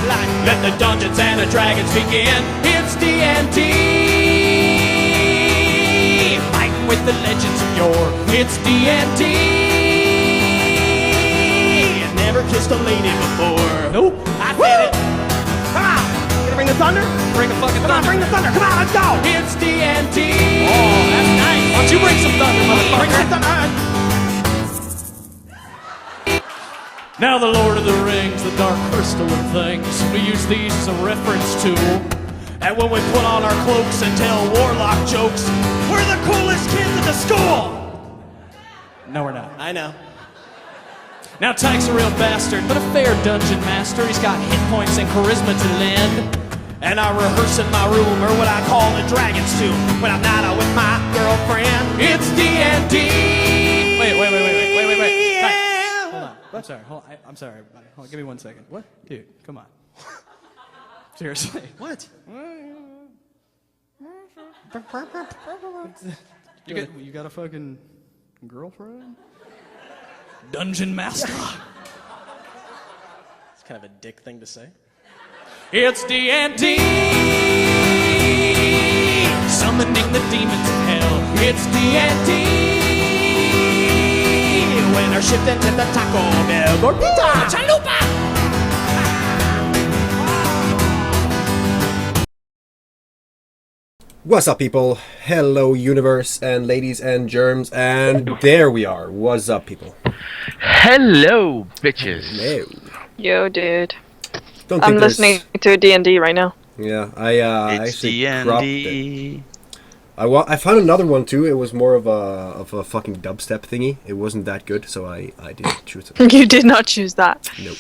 like, let the Dungeons and the Dragons begin. It's D&D, fighting with the legends of yore. It's D&D, never kissed a lady before. Nope, I said it. Come on, gonna bring the thunder? Bring the fucking thunder. Come on, bring the thunder. Come on, let's go. It's D&D. Oh, that's nice. Why don't you bring some thunder, motherfucker? Bring some thunder. Now the Lord of the Rings, the dark crystal and things, we use these as a reference tool. And when we put on our cloaks and tell warlock jokes, we're the coolest kids at the school! No, we're not. I know. Now Tyke's a real bastard, but a fair dungeon master. He's got hit points and charisma to lend. And I rehearse in my room, or what I call the dragon's tomb, when I'm not out with my girlfriend. It's D&D! Wait. Tyke. I'm sorry, I'm sorry, everybody. Hold on, give me 1 second. What? Dude, come on. Seriously. What? You got a fucking girlfriend? Dungeon Master. It's kind of a dick thing to say. It's D&D, summoning the demons of hell. It's D&D. When they're shifting to the Taco Bell. Gordita! Chalupa! What's up, people? Hello, universe, and ladies and germs, and there we are. What's up, people? Hello, bitches. Hello. Yo, dude. Don't I'm listening to D&D right now. Yeah, I It's actually cropped it. D&D. I found another one too. It was more of a fucking dubstep thingy. It wasn't that good, so I didn't choose it. You did not choose that. Nope.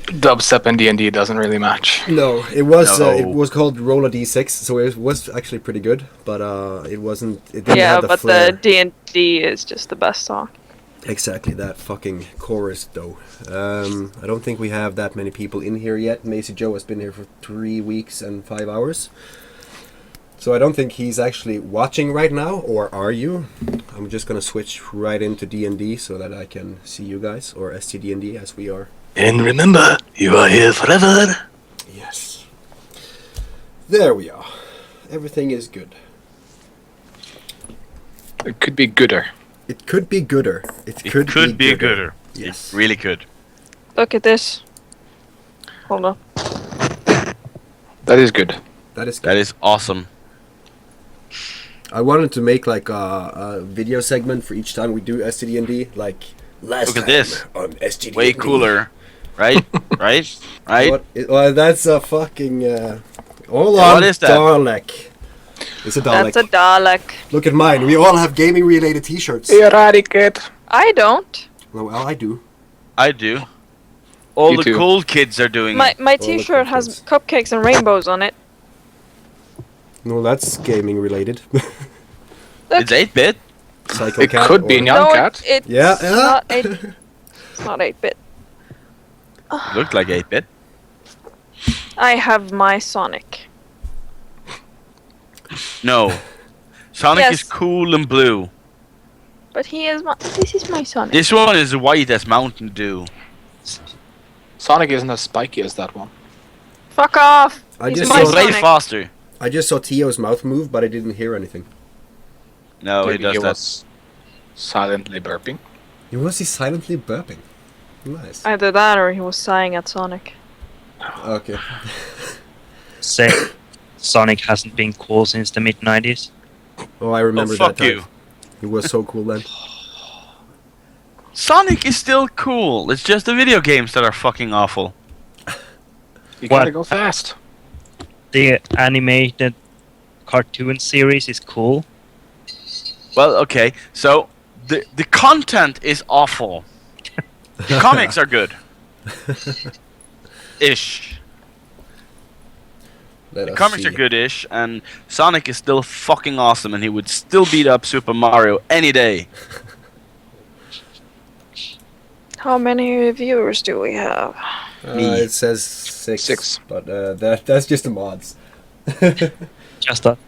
Dubstep and D&D doesn't really match. No, it was No. it was called Roll a D6, so it was actually pretty good, but it wasn't. It didn't Yeah, have the but flair. the D&D is just the best song. Exactly, that fucking chorus though. I don't think we have that many people in here yet. Macy Joe has been here for 3 weeks and 5 hours. So I don't think he's actually watching right now, or are you? I'm just gonna switch right into D&D so that I can see you guys, or STD&D as we are. And remember, you are here forever. Yes. There we are. Everything is good. It could be gooder. It could be gooder. It Could be gooder. Yes. It really could. Look at this. Hold on. That is good. That is good. That is awesome. I wanted to make like a video segment for each time we do STD&D, like last Look at time this. on STD&D. Way cooler. Right? Right? Well, that's a fucking. Hold Yeah, on, what is that? Dalek. It's a Dalek. That's a Dalek. Look at mine. We all have gaming-related T-shirts. Eradicate. I don't. Well, I do. I do. All You the too. cool kids are doing My it. t-shirt has cupcakes and rainbows on it. No, that's gaming-related. It's 8-bit. Psycho It Cat could be or- Nyan No, Cat. it's Yeah, yeah. not 8. It's not 8-bit. Looked like 8-bit. I have my Sonic. No. Sonic Yes. is cool and blue. But he is my. This is my Sonic. This one is white as Mountain Dew. Sonic isn't as spiky as that one. Fuck off. I He's just my saw- Way Sonic. faster. I just saw Tio's mouth move, but I didn't hear anything. No, he Maybe does he that. was silently burping. You was he silently burping? Nice. Either that or he was sighing at Sonic. Okay. Say Sonic hasn't been cool since the mid-90s. Oh, I remember Oh, fuck that time. you. He was so cool then. Sonic is still cool. It's just the video games that are fucking awful. You What? gotta go fast. The animated cartoon series is cool. Well, okay. So the content is awful. The comics are good. Ish. Let The us comics see. are good-ish, and Sonic is still fucking awesome, and he would still beat up Super Mario any day. How many reviewers do we have? It says six. But that's just the mods. Just that.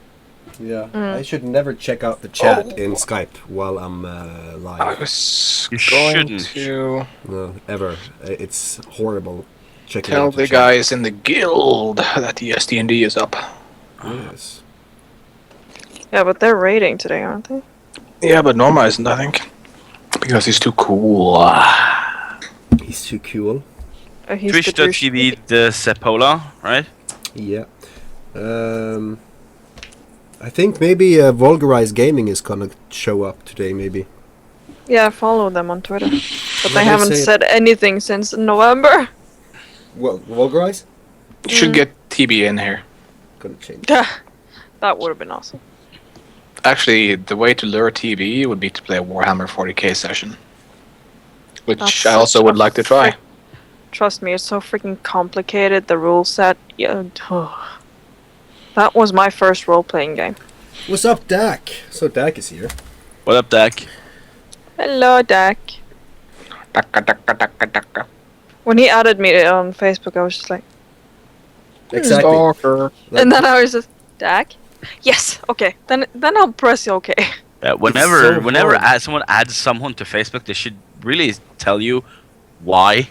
Yeah. I should never check out the chat in Skype while I'm I live. was You going shouldn't. to... No, ever. It's horrible. checking Tell out the chat. guys in the guild that the STD is up. Yes. Yeah, but they're raiding today, aren't they? Yeah, but Norma isn't, I think. Because he's too cool. He's too cool. He's the douche. Twitch.tv the Sepola, right? Yeah. I think maybe Vulgarized Gaming is gonna show up today, maybe. Yeah, I follow them on Twitter. But What they did haven't they say? said anything since November. Well, Vulgarize? You should get TB in here. Gonna change. That would have been awesome. Actually, the way to lure TB would be to play a Warhammer 40k session. Which That's I also such would a like to try. Trust me, it's so freaking complicated, the rule set. Yeah. That was my first role-playing game. What's up, Dak? So Dak is here. What up, Dak? Hello, Dak. Taka, taka, taka, taka. When he added me on Facebook, I was just like... Exactly. Stalker. Like- and then I was just... Dak? Yes, okay. Then I'll press okay. Whenever hard. someone adds someone to Facebook, they should really tell you why.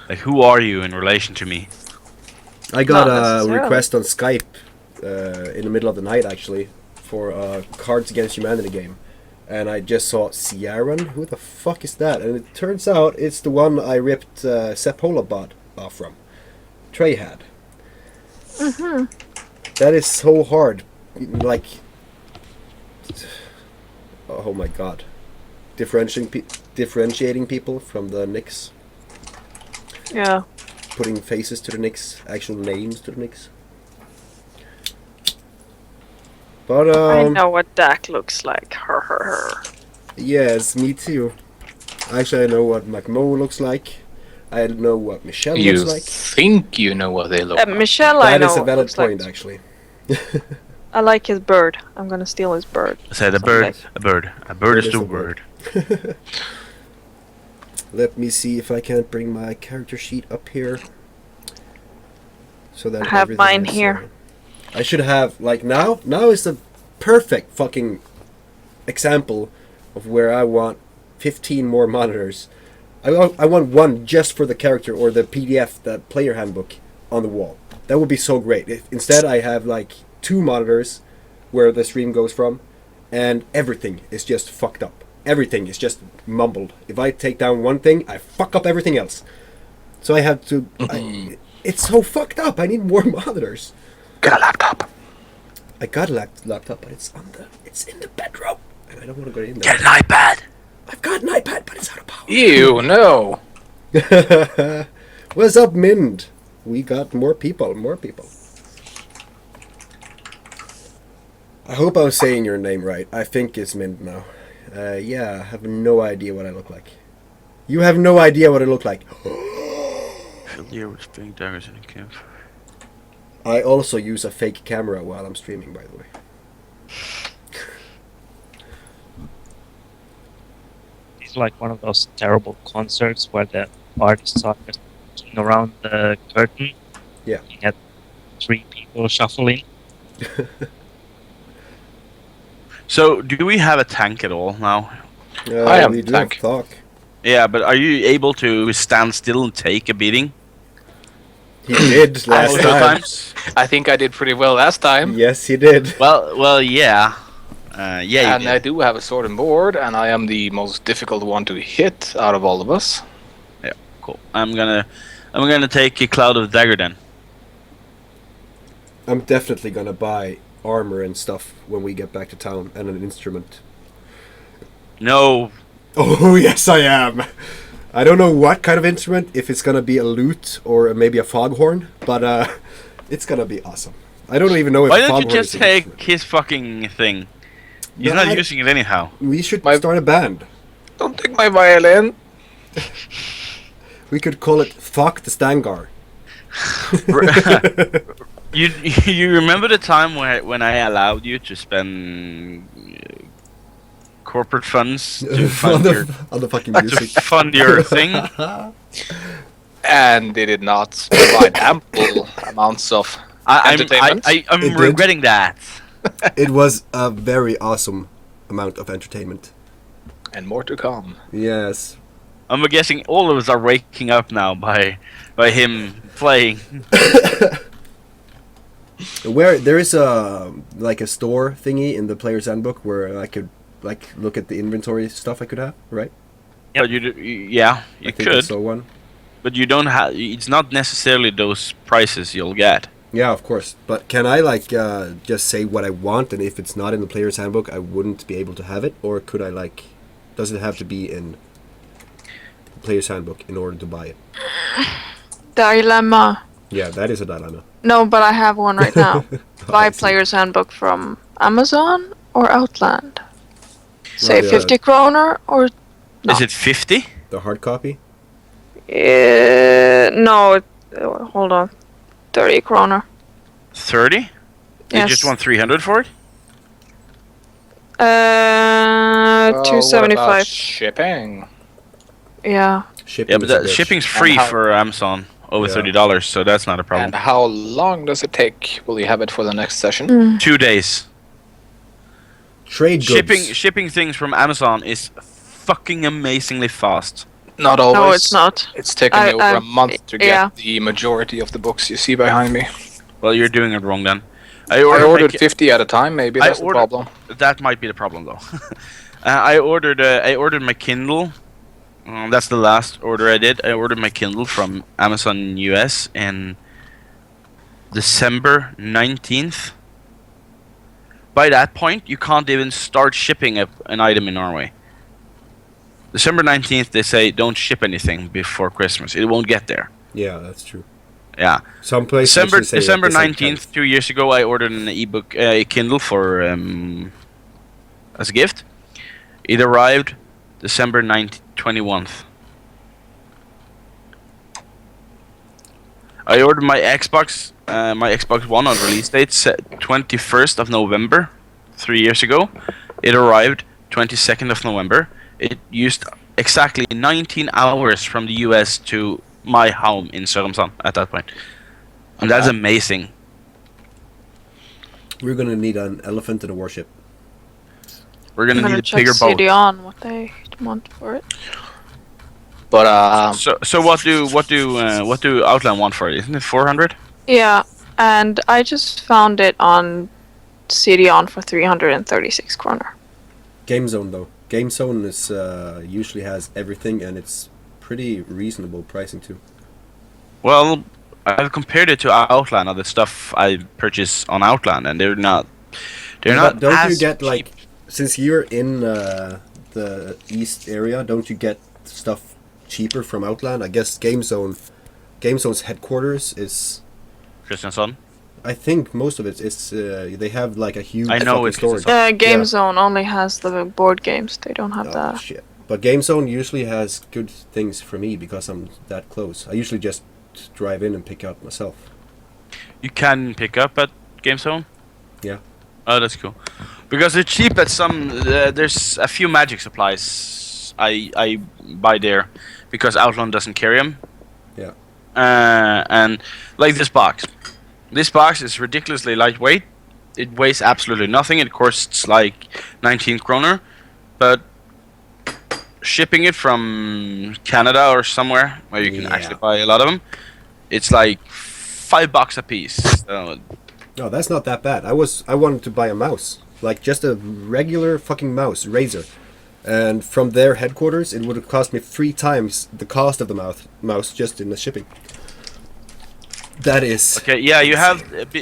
Like, who are you in relation to me? I got Not a necessarily. request on Skype in the middle of the night, actually, for a Cards Against Humanity game. And I just saw Sierran. Who the fuck is that? And it turns out it's the one I ripped Sepola bot off from. Trey had. Mm-hmm. That is so hard. Like... Oh my god. Differentiating people from the nicks. Yeah. Putting faces to the nicks. Actual names to the nicks. But, I know what Dak looks like. Her. yes, me too. Actually, I know what McMo looks like. I know what Michelle You looks like. think you know what they look like. Michelle, I That know is a what valid looks like. point, actually. I like his bird. I'm gonna steal his bird. I said a bird is the word. Let me see if I can't bring my character sheet up here. So that I have everything mine is, here. I should have, like, now is the perfect fucking example of where I want 15 more monitors. I want one just for the character, or the PDF, the player handbook, on the wall. That would be so great. If instead I have like 2 monitors where the stream goes from, and everything is just fucked up. Everything is just mumbled. If I take down one thing, I fuck up everything else. So I have to... it's so fucked up. I need more monitors. Get a laptop. I got a laptop, but it's in the bedroom, and I don't want to go in there. Get an iPad. I've got an iPad, but it's out of power. Ew, no. What's up, Mind? We got more people. I hope I was saying your name right. I think it's Mind now. Yeah, I have no idea what I look like. You have no idea what I look like. Fill the air with spring daggers in a camp. I also use a fake camera while I'm streaming, by the way. It's like one of those terrible concerts where the artists are just looking around the curtain. Yeah. You get 3 people shuffling. So, do we have a tank at all now? I am we do tank. have Thok. Yeah, but are you able to stand still and take a beating? He did last Multiple time. times? I think I did pretty well last time. Yes, he did. Well, yeah. Yeah, And you I did. do have a sword and board, and I am the most difficult one to hit out of all of us. Yeah, cool. I'm gonna take a cloud of dagger then. I'm definitely gonna buy armor and stuff when we get back to town, and an instrument. No, Oh, yes, I am. I don't know what kind of instrument, if it's gonna be a lute or maybe a foghorn, but it's gonna be awesome. I don't even know if why a don't you foghorn just is an take instrument. his fucking thing? He's No, not using it anyhow. We should My- start a band. Don't take my violin. We could call it Thok the Stangar. You remember the time when I allowed you to spend corporate funds to on, fund your on the fucking to music. fund your thing? And they did not provide ample amounts of entertainment. I'm It did. regretting that. It was a very awesome amount of entertainment. And more to come. Yes. I'm guessing all of us are waking up now by him playing. Where there is a like a store thingy in the player's handbook where I could like look at the inventory stuff I could have, right? But yeah, you I think I could, saw one. but you don't have. It's not necessarily those prices you'll get. Yeah, of course. But can I like just say what I want, and if it's not in the player's handbook, I wouldn't be able to have it, or could I like? Does it have to be in the player's handbook in order to buy it? Dilemma. Yeah, that is a dilemma. No, but I have one right now. Buy I see. player's handbook from Amazon or Outland. Say Well, 50 kroner or no. Is it 50? The hard copy. no. Hold on. 30 kroner. 30? You Yes. just want 300 for it? What about 275. shipping? Yeah. Shipping. Yeah, but is a the bitch. shipping's free how- for Amazon over Yeah. $30, so that's not a problem. And how long does it take? Will you have it for the next session? 2 days. Trade goods. Shipping things from Amazon is fucking amazingly fast. Not always. No, it's not. It's taken me over a month to get yeah. the majority of the books you see behind me. Well, you're doing it wrong then. I ordered 50 at a time. Maybe I that's the problem. That might be the problem though. I ordered my Kindle. That's the last order I did. I ordered my Kindle from Amazon US in December 19th. By that point, you can't even start shipping an item in Norway. December 19th, they say don't ship anything before Christmas. It won't get there. Yeah, that's true. Yeah. Some places December actually say December at the same 19th, 2 years ago, I ordered an ebook, a Kindle for as a gift. It arrived December 21st. I ordered my Xbox One on release date 21st of November, 3 years ago. It arrived 22nd of November. It used exactly 19 hours from the US to my home in Sørumsand at that point. And that's amazing. We're gonna need an elephant and a warship. We're I'm gonna gonna need a check bigger boat. CD on what they want for it. But So what do Outland want for it? Isn't it 400? Yeah, and I just found it on CD on for 336 kroner. Game Zone though. Game Zone is usually has everything, and it's pretty reasonable pricing too. Well, I've compared it to Outland, other stuff I purchase on Outland, and they're not. They're not. But don't you as get cheap. like, since you're in the east area, don't you get stuff cheaper from Outland? I guess Game Zone's headquarters is. Kristiansand? I think most of it is. They have like a huge. I know fucking it's storage. Game Yeah. Zone only has the board games. They don't have Oh the. shit! But Game Zone usually has good things for me because I'm that close. I usually just drive in and pick up myself. You can pick up at Game Zone. Yeah. Oh, that's cool. Because they're cheap at some. There's a few magic supplies I buy there because Outland doesn't carry them. Yeah. And like this box. This box is ridiculously lightweight. It weighs absolutely nothing. It costs like 19 kroner, but shipping it from Canada or somewhere where you can Yeah. actually buy a lot of them, it's like $5 a piece. So No, that's not that bad. I wanted to buy a mouse, like just a regular fucking mouse, Razer, and from their headquarters, it would have cost me 3 times the cost of the mouse just in the shipping. That is okay, yeah, you have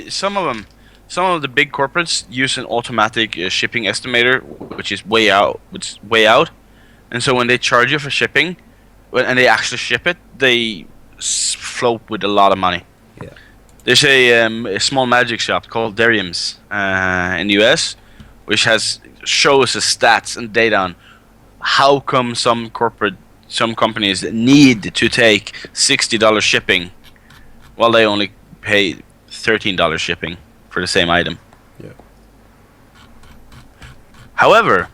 some of them. Some of the big corporates use an automatic shipping estimator, which is way out. And so when they charge you for shipping, and they actually ship it, they float with a lot of money. Yeah. There's a small magic shop called Derium's in the US, which shows us stats and data on how come some companies need to take $60 shipping, while they only pay $13 shipping for the same item. Yeah. However,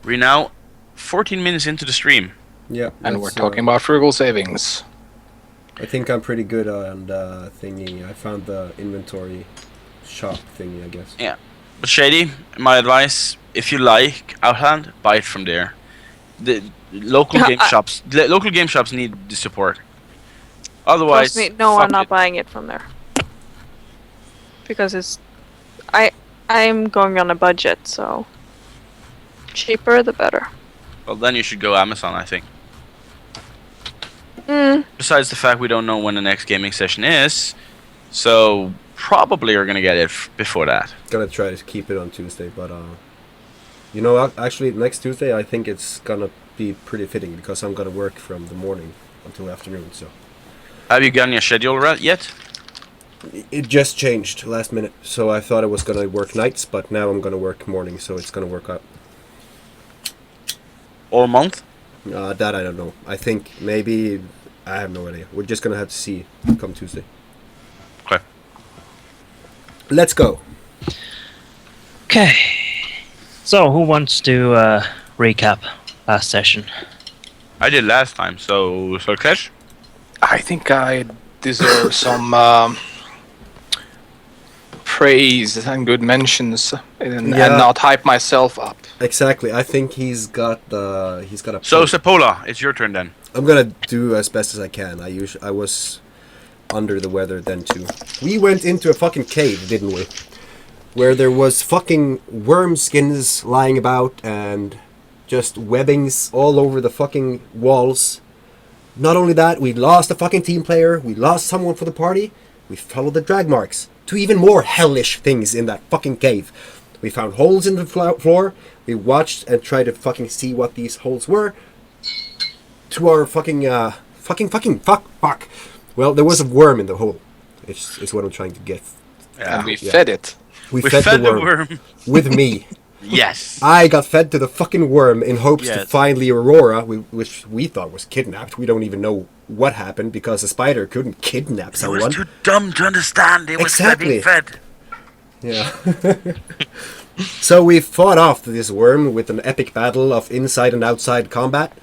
we're now 14 minutes into the stream. Yeah. and we're that's, talking about frugal savings. I think I'm pretty good on thingy. I found the inventory shop thingy, I guess. Yeah. But Shady, my advice, if you like Outland, buy it from there. The local game shops. The local game shops need the support. Otherwise, Trust me, no, fuck I'm not it. buying it from there. Because I'm going on a budget, so cheaper the better. Well, then you should go Amazon, I think. Mm, Besides the fact we don't know when the next gaming session is, so probably you're gonna get it before that. Gonna try to keep it on Tuesday, but you know, actually next Tuesday I think it's gonna be pretty fitting because I'm gonna work from the morning until afternoon. So Have you gotten your schedule yet? it just changed last minute. So I thought I was gonna work nights, but now I'm gonna work morning. So it's gonna work out. All month? That I don't know. I think maybe I have no idea. We're just gonna have to see come Tuesday. Okay. Let's go. Okay. So, who wants to recap last session? I did last time, so Clash? I think I deserve some praise and good mentions, and not hype myself up. Exactly. I think he's got a. So Sepola, it's your turn then. I'm gonna do as best as I can. I was under the weather then too. We went into a fucking cave, didn't we? Where there was fucking worm skins lying about and just webbings all over the fucking walls. Not only that, we lost a fucking team player. We lost someone for the party. We followed the drag marks to even more hellish things in that fucking cave. We found holes in the floor. We watched and tried to fucking see what these holes were. To our fucking fuck. Well, there was a worm in the hole. It's what I'm trying to get. Yeah. And we fed it. We We fed the worm with me. Yes. I got fed to the fucking worm in hopes to Yes. find the Aurora, which we thought was kidnapped. We don't even know what happened because a spider couldn't kidnap He was someone. too dumb to understand. He was Exactly. being fed. Yeah. So we fought off this worm with an epic battle of inside and outside combat.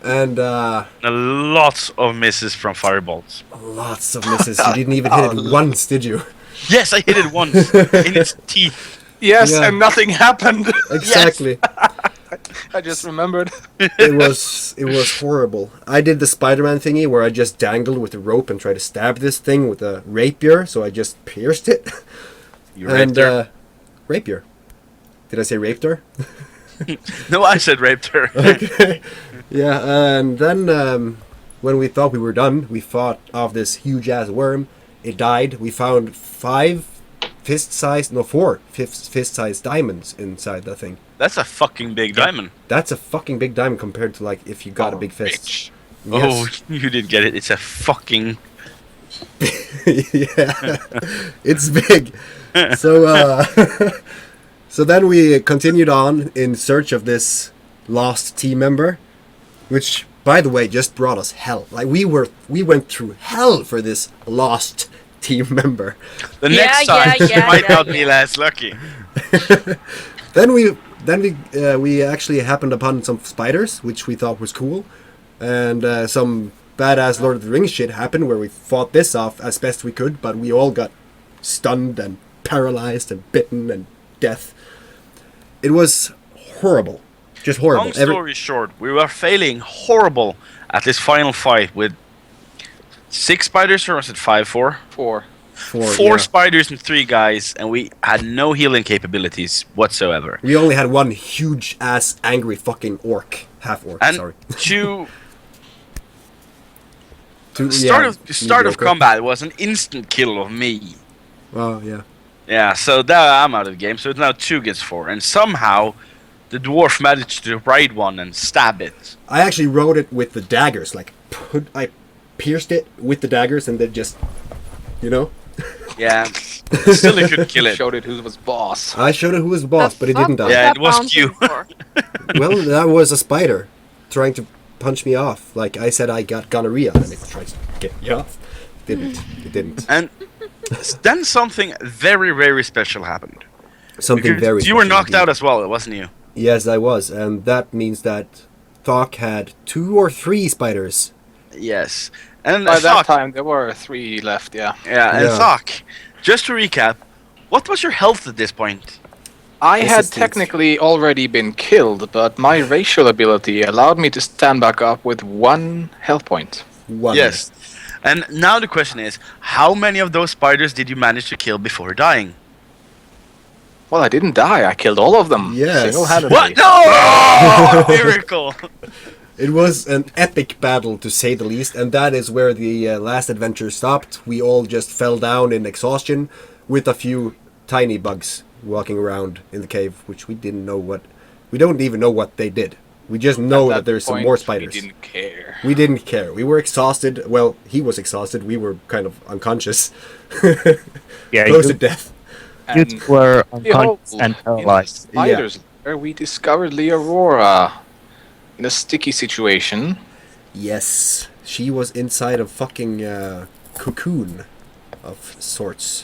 And A lot of misses from fireballs. lots of misses. You didn't even hit it once, did you? Yes, I hit it once in its teeth. Yes, Yeah. and nothing happened. Exactly. I just remembered. It was horrible. I did the Spider-Man thingy where I just dangled with a rope and tried to stab this thing with a rapier, so I just pierced it. You raped her. Rapier. Did I say raped her? No, I said raped her. Okay. Yeah, and then when we thought we were done, we fought off this huge ass worm. It died. We found 4 fist-sized diamonds inside that thing. That's a fucking big diamond. That's a fucking big diamond compared to like if you got a big fist. Bitch. Oh, Yes. you did get it. It's a fucking... Yeah, it's big. So, so then we continued on in search of this lost team member, which, by the way, just brought us hell. Like we went through hell for this lost team member. The Yeah, next time yeah, yeah, might yeah, not be yeah. less lucky. Then we actually happened upon some spiders, which we thought was cool, and some badass Lord of the Rings shit happened where we fought this off as best we could, but we all got stunned and paralyzed and bitten and death. It was horrible, just horrible. Long story short, we were failing horrible at this final fight with 6 spiders, or was it 5, 4? 4. Four spiders and 3 guys, and we had no healing capabilities whatsoever. We only had one huge ass angry fucking orc, half orc. And Sorry. to To- start yeah, of mediocre. combat was an instant kill of me. Oh yeah. Yeah, so now I'm out of the game. So it's now 2 against 4, and somehow the dwarf managed to ride one and stab it. I actually wrote it with the daggers. Like I pierced it with the daggers, and then just, you know, Yeah, still he couldn't kill it. Showed it who was boss. I showed it who was boss, but it didn't die. Yeah, it was you. Well, that was a spider trying to punch me off. Like I said, I got gonorrhea, and it tries to get me off. Didn't. It didn't. And then something very, very special happened. Something Because very. you were special knocked indeed. out as well, wasn't you? Yes, I was, and that means that Thok had 2 or 3 spiders. Yes. And By that Thok, time, there were 3 left, yeah. yeah, and Yeah. Thok, just to recap, what was your health at this point? I had Assistance. technically already been killed, but my racial ability allowed me to stand back up with 1 health point. One. Yes. And now the question is, how many of those spiders did you manage to kill before dying? Well, I didn't die. I killed all of them Yes. single-handedly. What? No! Oh, miracle! It was an epic battle, to say the least, and that is where the last adventure stopped. We all just fell down in exhaustion, with a few tiny bugs walking around in the cave, which we didn't know what. We don't even know what they did. We just know that there's some point, more spiders. We didn't care. We didn't care. We were exhausted. Well, he was exhausted. We were kind of unconscious, Yeah, close you, to death. you And were behold, unconscious and in the paralyzed. spiders lair, we discovered Leorora in a sticky situation. Yes, she was inside a fucking cocoon of sorts.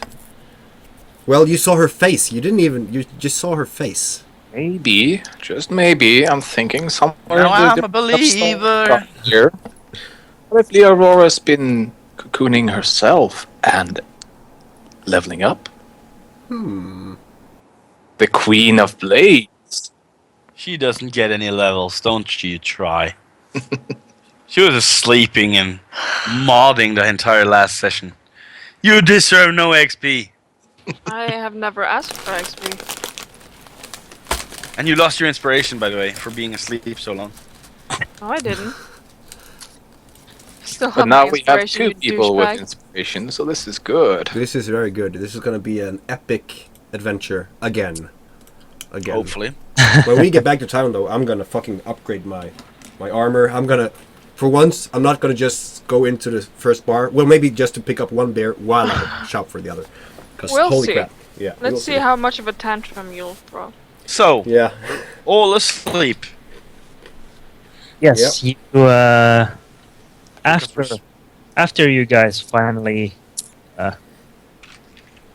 Well, you saw her face. You didn't even. You just saw her face. Maybe, just maybe, I'm thinking somewhere. Now I'm the a believer. Here. What if Leorora's been cocooning herself and leveling up? The Queen of Blades. She doesn't get any levels, don't you try. She was just sleeping and modding the entire last session. You deserve no XP. I have never asked for XP. And you lost your inspiration, by the way, for being asleep so long. No, I didn't. Still But have now my we have inspiration, 2 you people with douchebag. inspiration, so this is good. This is very good. This is gonna be an epic adventure again. Hopefully. When we get back to town, though, I'm gonna fucking upgrade my armor. I'm gonna, for once, I'm not gonna just go into the first bar. Well, maybe just to pick up one bear while I shop for the other. Because We'll holy see. crap. Yeah. we'll Let's see how much of a tantrum you'll throw. So, Yeah. all asleep. Yes, you after you guys finally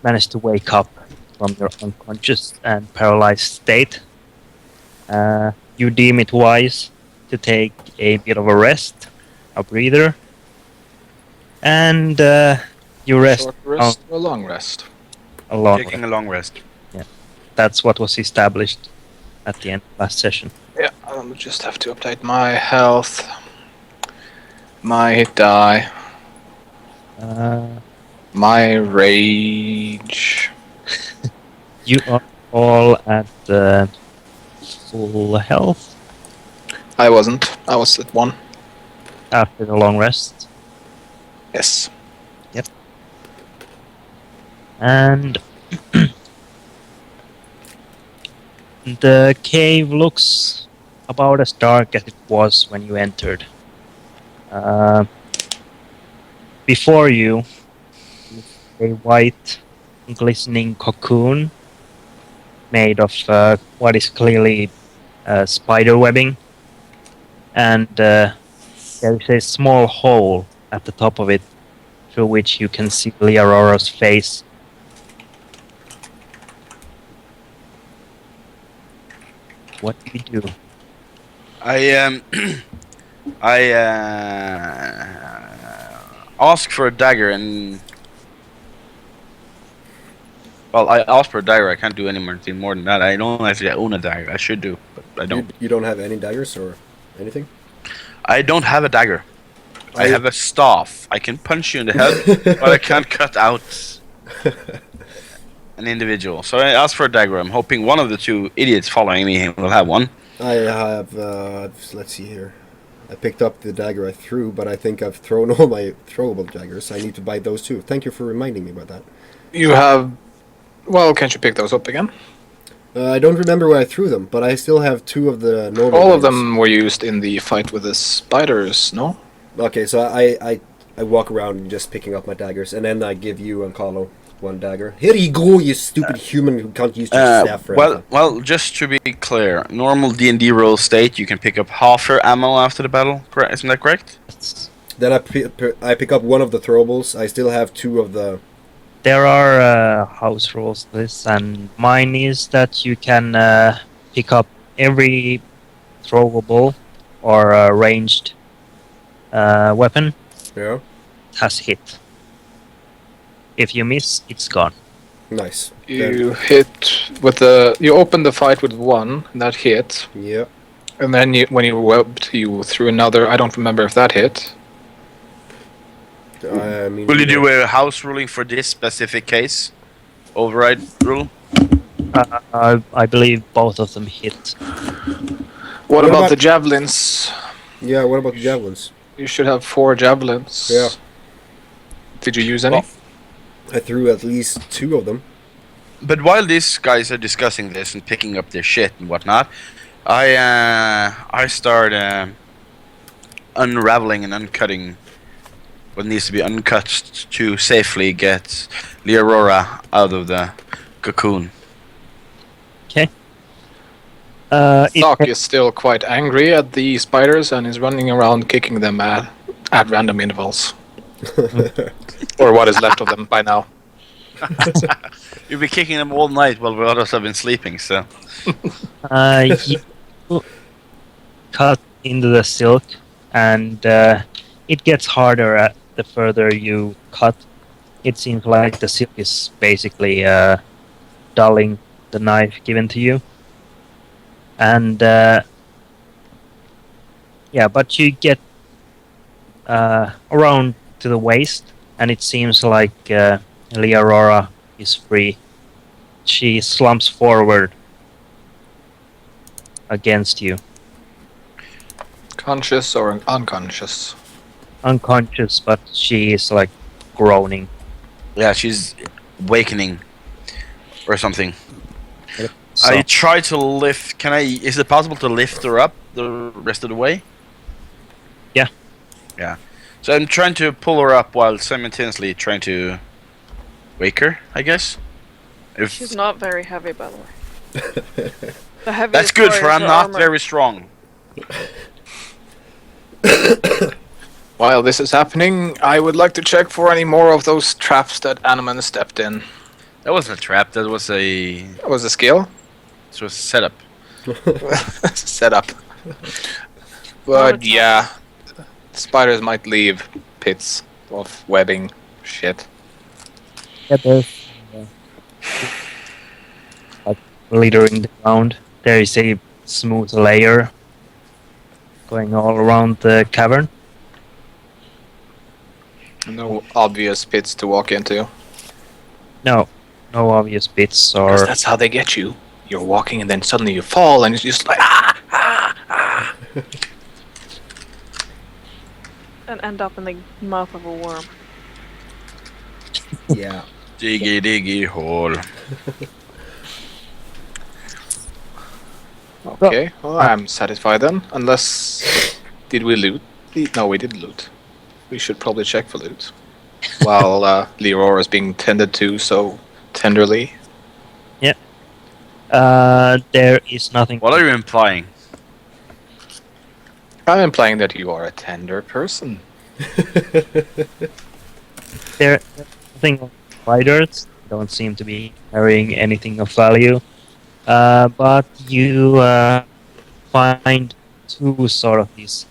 managed to wake up from your unconscious and paralyzed state, you deem it wise to take a bit of a rest, a breather, and you rest Short rest or a long rest? a long Taking rest. a long rest. That's what was established at the end of last session. Yeah, I'll just have to update my health, my hit die, my rage. You are all at full health I wasn't. I was at 1. after the long rest. Yes. And the cave looks about as dark as it was when you entered. Before you, a white, glistening cocoon made of what is clearly spider webbing, and there is a small hole at the top of it through which you can see Leorora's face. What do you do? I ask for a dagger and well, I asked for a dagger. I can't do anything more than that. I don't actually own a dagger. I should do, but I don't. You don't have any daggers or anything? I don't have a dagger. I have a staff. I can punch you in the head, but I can't cut out an individual. So I asked for a dagger. I'm hoping one of the 2 idiots following me will have one. I have, let's see here. I picked up the dagger I threw, but I think I've thrown all my throwable daggers. I need to buy those too. Thank you for reminding me about that. You have. Well, can't you pick those up again? I don't remember where I threw them, but I still have 2 of the normal All of daggers. them were used in the fight with the spiders, no? Okay, so I walk around just picking up my daggers, and then I give you and Carlo 1 dagger. Here you go, you stupid human who can't use your staff for anything. Well, just to be clear, normal D&D rules state you can pick up half your ammo after the battle. Correct? Isn't that correct? Then I pick up 1 of the throwables. I still have 2 of the... There are house rules to this, and mine is that you can pick up every throwable or ranged weapon Yeah. has hit. If you miss, it's gone. Nice. You hit with the. You opened the fight with one, and that hit. Yeah. And then when you webbed, you threw another. I don't remember if that hit. I mean, Will you do a house ruling for this specific case? Override rule? I believe both of them hit. What What about about- the javelins? Yeah, what about the javelins? You should have 4 javelins. Yeah. Did you use any? I threw at least 2 of them. But while these guys are discussing this and picking up their shit and whatnot, I start unraveling and uncutting what needs to be uncut to safely get Leorora out of the cocoon. Okay. Stock is still quite angry at the spiders and is running around kicking them at random intervals. Or what is left of them by now. You've been kicking them all night while we others have been sleeping, so. You cut into the silk, and it gets harder the further you cut. It seems like the silk is basically dulling the knife given to you. And yeah, but you get around to the waist, and it seems like Leorora is free. She slumps forward against you, Conscious or unconscious? unconscious, but she is like groaning. Yeah, she's awakening. Or something. So, I try to lift. Is it possible to lift her up the rest of the way? Yeah. Yeah. So I'm trying to pull her up while simultaneously trying to wake her, I guess. If She's not very heavy, by the way. The heaviest that's good for warriors I'm are not armored. very strong. While this is happening, I would like to check for any more of those traps that Animan stepped in. That wasn't a trap. That was a That was a skill. setup. Set up. Not But a yeah, spiders might leave pits of webbing shit. yeah, there's like littering the ground. There is a smooth layer going all around the cavern. No obvious pits to walk into. No obvious bits or Because that's how they get you. You're walking and then suddenly you fall and it's just like And end up in the mouth of a worm. Yeah. Diggy hole. Okay, well, I'm satisfied then. Unless did we loot? No, we didn't loot. We should probably check for loot. While Leorora is being tended to so tenderly. there is nothing. What are you implying? I'm implying that you are a tender person. There's nothing on spiders. Don't seem to be carrying anything of value. But you find 2 sort of these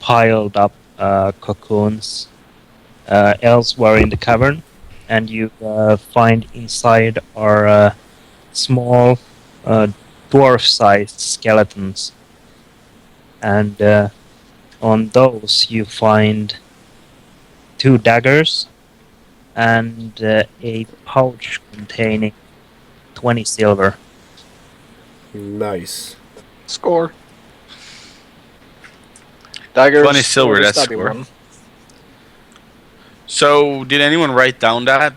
piled up cocoons elsewhere in the cavern, and you find inside are small dwarf-sized skeletons, and on those you find 2 daggers and a pouch containing 20 silver. Nice. Score. Daggers. 20 silver, or the that's stabby score. one. So, did anyone write down that?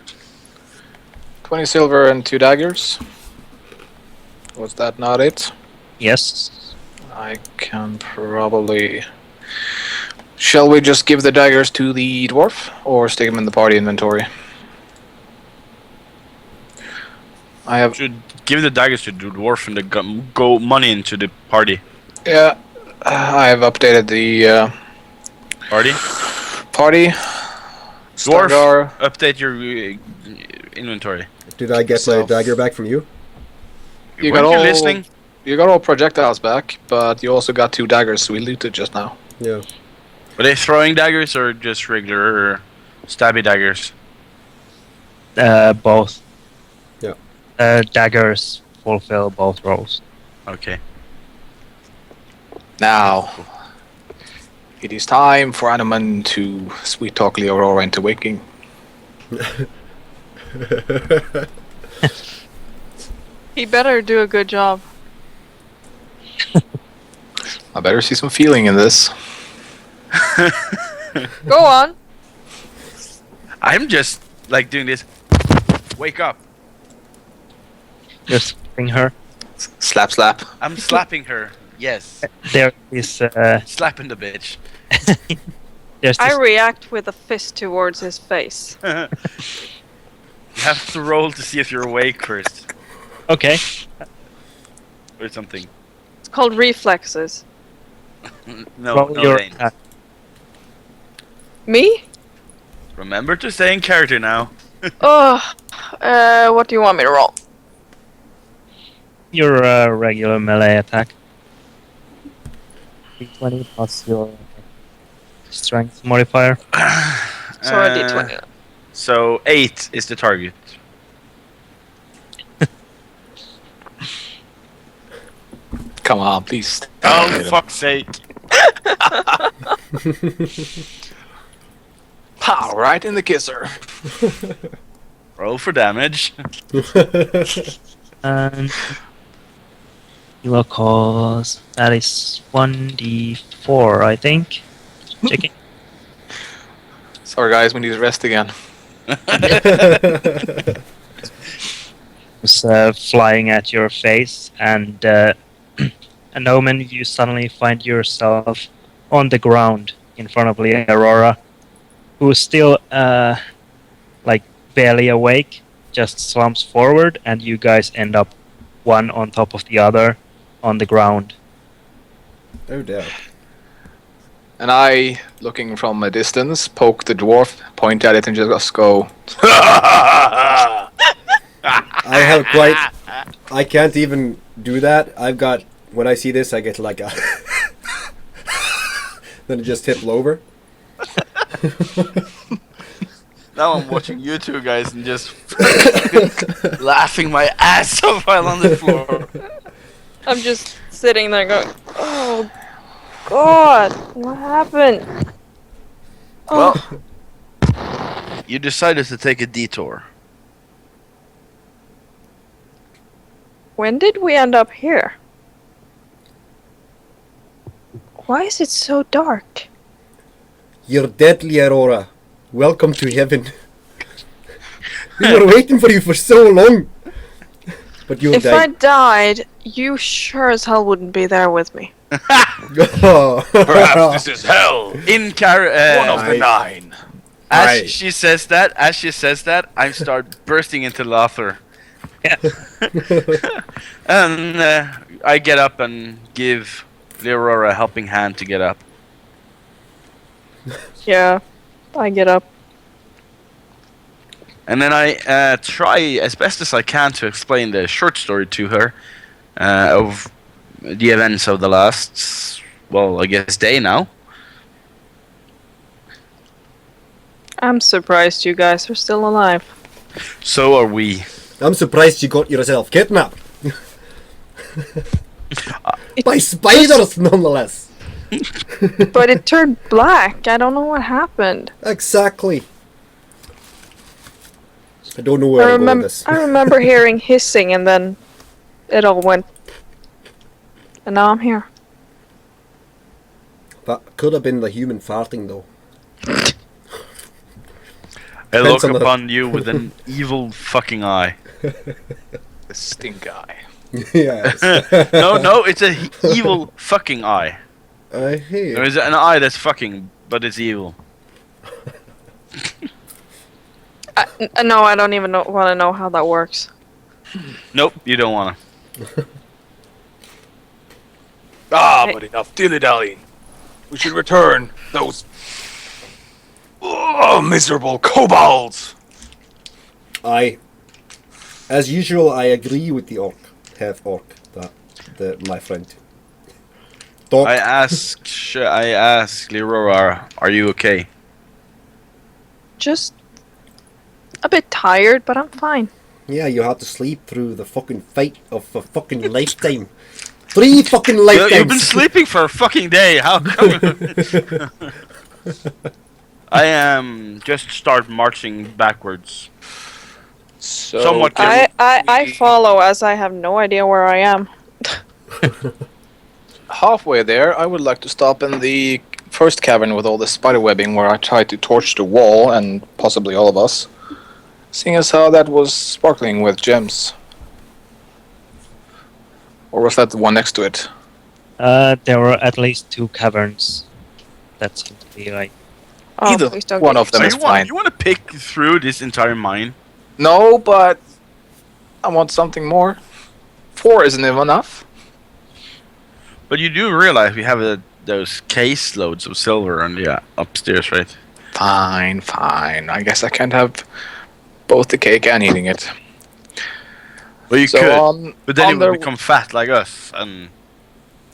20 silver and 2 daggers. Was that not it? Yes. I can probably. Shall we just give the daggers to the dwarf or stick them in the party inventory? I have. Should give the daggers to the dwarf and go money into the party. Yeah, I have updated the Party? party. Dwarf, Stargar. update your inventory. Did I get my So- dagger back from you? You Weren't got you all- listening? You got all projectiles back, but you also got 2 daggers we looted just now. Yeah. Were they throwing daggers or just regular stabby daggers? Both. daggers fulfill both roles. Okay. Now, it is time for Animan to sweet talk Leorora into waking. He better do a good job. I better see some feeling in this. Go on. I'm just like doing this. Wake up! Just bring her. Slap, slap. I'm slapping her. Yes, There is slapping the bitch. there's I this, react with a fist towards his face. You have to roll to see if you're awake first, okay. or something. It's called reflexes. No, Roll no, your it ain't. attack. Me? Remember to stay in character now. What do you want me to roll? Your regular melee attack. D20 plus your strength modifier. So a d20. So 8 is the target. Come on, please. Oh, fuck's sake. Pow, right in the kisser. Roll for damage. And you will cause that is 1d4, I think. Checking. Sorry, guys, we need to rest again. It's flying at your face, and an omen, you suddenly find yourself on the ground in front of Aurora, who is still like barely awake, just slumps forward, and you guys end up one on top of the other on the ground. Oh dear. And I, looking from a distance, poke the dwarf, point at it, and just go. I have quite. I can't even do that. I've got. When I see this, I get like a. Then it just tipple over. Now I'm watching you two guys and just laughing my ass off while on the floor. I'm just sitting there going, oh god, what happened? Oh, Well, you decided to take a detour. when did we end up here? Why is it so dark? You're deadly, Aurora. Welcome to heaven. We were waiting for you for so long. But you If I died. died, you sure as hell wouldn't be there with me. Perhaps this is hell. In One of the I- 9. as Aye. she says that, I start bursting into laughter. Yeah. And I get up and give Leorora a helping hand to get up. Yeah, I get up. And then I try as best as I can to explain the short story to her of the events of the last, well, I guess day now. I'm surprised you guys are still alive. So are we. I'm surprised you got yourself kidnapped. It By spiders, nonetheless. But it turned black. I don't know what happened. Exactly. I don't know where I, to go with this. I remember hearing hissing and then it all went. And now I'm here. That could have been the human farting, though. I look Depends on the- upon you with an evil fucking eye. The stink eye. Yes. No, it's a evil fucking eye. I hear. There is an eye that's fucking, but it's evil. No, I don't even want to know how that works. Nope, you don't wanna. Hey. But enough dilly-dallying. We should return those miserable kobolds. As usual, I agree with the orc, half orc, my friend. Doc, I asked Leorora, are you okay? Just a bit tired, but I'm fine. Yeah, you had to sleep through the fucking fate of a fucking lifetime. 3 fucking lifetimes. You've been sleeping for a fucking day. How come? I just start marching backwards. So Somewhat I follow as I have no idea where I am. halfway there, I would like to stop in the first cavern with all the spider webbing where I tried to torch the wall and possibly all of us. Seeing as how that was sparkling with gems. Or was that the one next to it? There were at least 2 caverns. That seemed to be like. Oh, Either please don't one get of them So is you want fine. you want to pick through this entire mine? No, but I want something more. 4 isn't even enough. But you do realize we have those case loads of silver on the upstairs, right? Fine, fine. I guess I can't have both the cake and eating it. Well, you So could, but then on you will the- become fat like us. And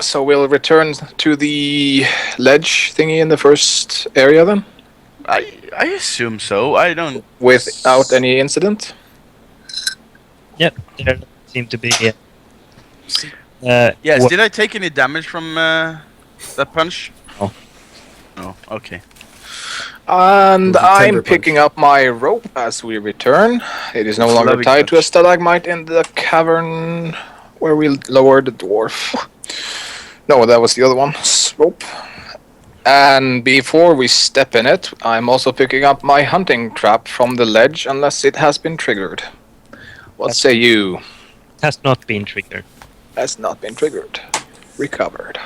So we'll return to the ledge thingy in the first area then? I assume so. I don't. Without any incident? Yep, there doesn't seem to be. Yes. wha- Did I take any damage from that punch? No. No. Okay. And It was a tender I'm punch. picking up my rope as we return. It is no It's longer lovely tied to a touch. stalagmite in the cavern where we lowered the dwarf. No, that was the other one. Rope. And before we step in it, I'm also picking up my hunting trap from the ledge unless it has been triggered. What say you? It has not been triggered. Has not been triggered. Recovered.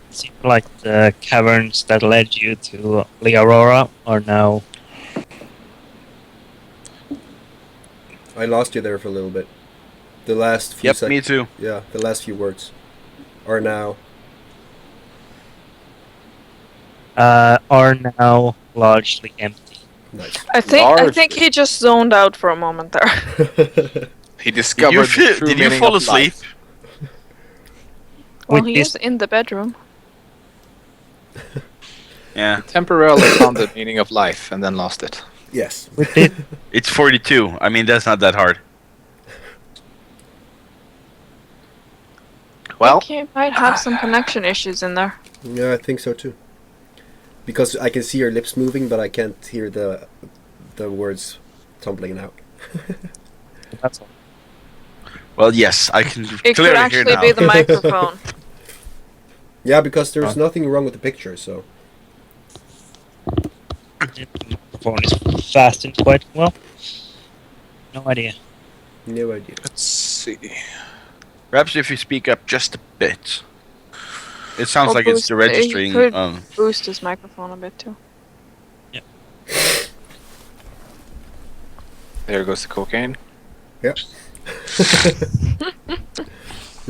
It seems like the caverns that led you to the Aurora are now. I lost you there for a little bit. The last few Yep. seconds. Me too. Yeah, the last few words are now. Are now largely empty. Nice. I Large. think he just zoned out for a moment there. He Did discovered you, the true did you meaning fall of asleep? life. Well, With he this- is in the bedroom. Yeah. Temporarily found the meaning of life and then lost it. Yes. With this, It's 42. I mean, that's not that hard. Well, I think he might have some connection issues in there. Yeah, I think so too. Because I can see your lips moving, but I can't hear the words tumbling out. that's all. Well, yes, I can It could clearly hear actually now. be the microphone. Yeah, because there's nothing wrong with the picture, so. The phone is fastened quite well. No idea. No idea. let's see. Perhaps if you speak up just a bit. It sounds Or like it's the boost- he registering. could boost his microphone a bit too. There goes the cocaine. Yep.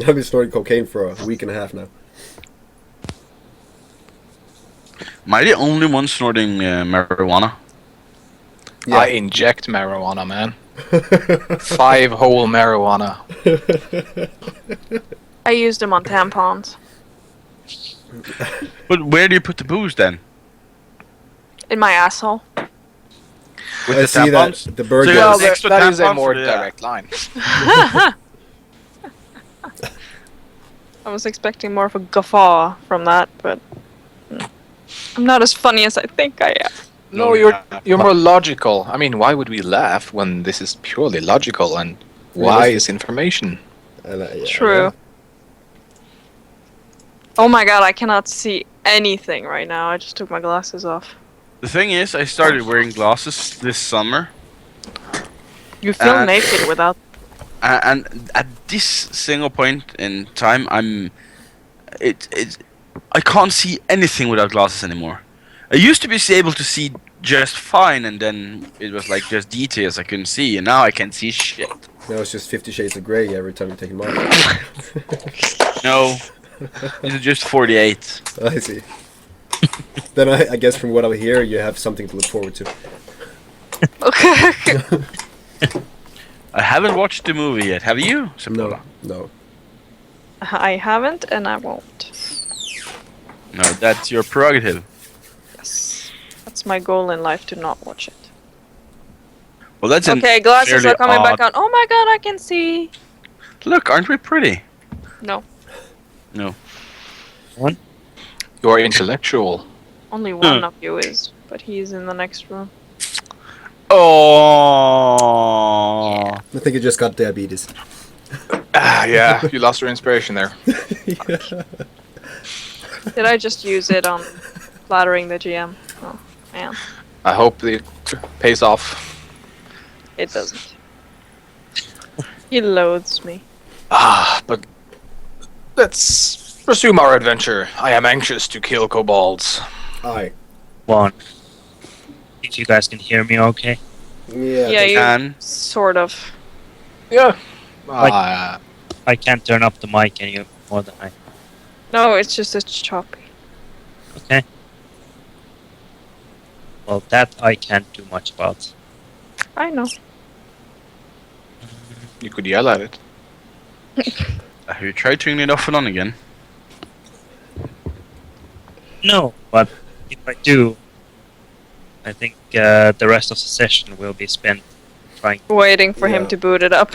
I've been snorting cocaine for a week and a half now. Am I the only one snorting marijuana? Yeah. I inject marijuana, man. 5 whole marijuana. I used them on tampons. But where do you put the booze then? In my asshole. With I the see that tampons? the bird So you Well, have goes, extra that is a tampons more for the- direct line. I was expecting more of a guffaw from that, but I'm not as funny as I think I am. No, you're more logical. I mean, why would we laugh when this is purely logical and why is information? yeah, True. Oh my god, I cannot see anything right now. I just took my glasses off. The thing is, I started wearing glasses this summer, You feel Uh, naked without. and at this single point in time, I can't see anything without glasses anymore. I used to be able to see just fine, and then it was like just details I couldn't see, and now I can't see shit. Now it's just 50 Shades of Grey every time you take them off. No, it's just 48. I see. Then I guess from what I hear, you have something to look forward to. Okay. I haven't watched the movie yet. Have you? No, Sapola? no. I haven't, and I won't. No, that's your prerogative. Yes. That's my goal in life, to not watch it. Well, that's Okay, glasses fairly are coming odd. back on. Oh my god, I can see. Look, aren't we pretty? No, No. You're intellectual. only one of you is, but he's in the next room. Oh. I think you just got diabetes. Ah, yeah, you lost your inspiration there. Did I just use it on flattering the GM? Oh, man. I hope it pays off. It doesn't. He loathes me. But let's resume our adventure. I am anxious to kill kobolds. Aye. One. If you guys can hear me okay. Yeah. Yeah, you And sort of. Yeah. I can't turn up the mic any more than I. No, it's just it's choppy. Okay. Well, that I can't do much about. I know. You could yell at it. have you tried turning it off and on again? No, but if I do, I think the rest of the session will be spent trying. Waiting for him Yeah. to boot it up.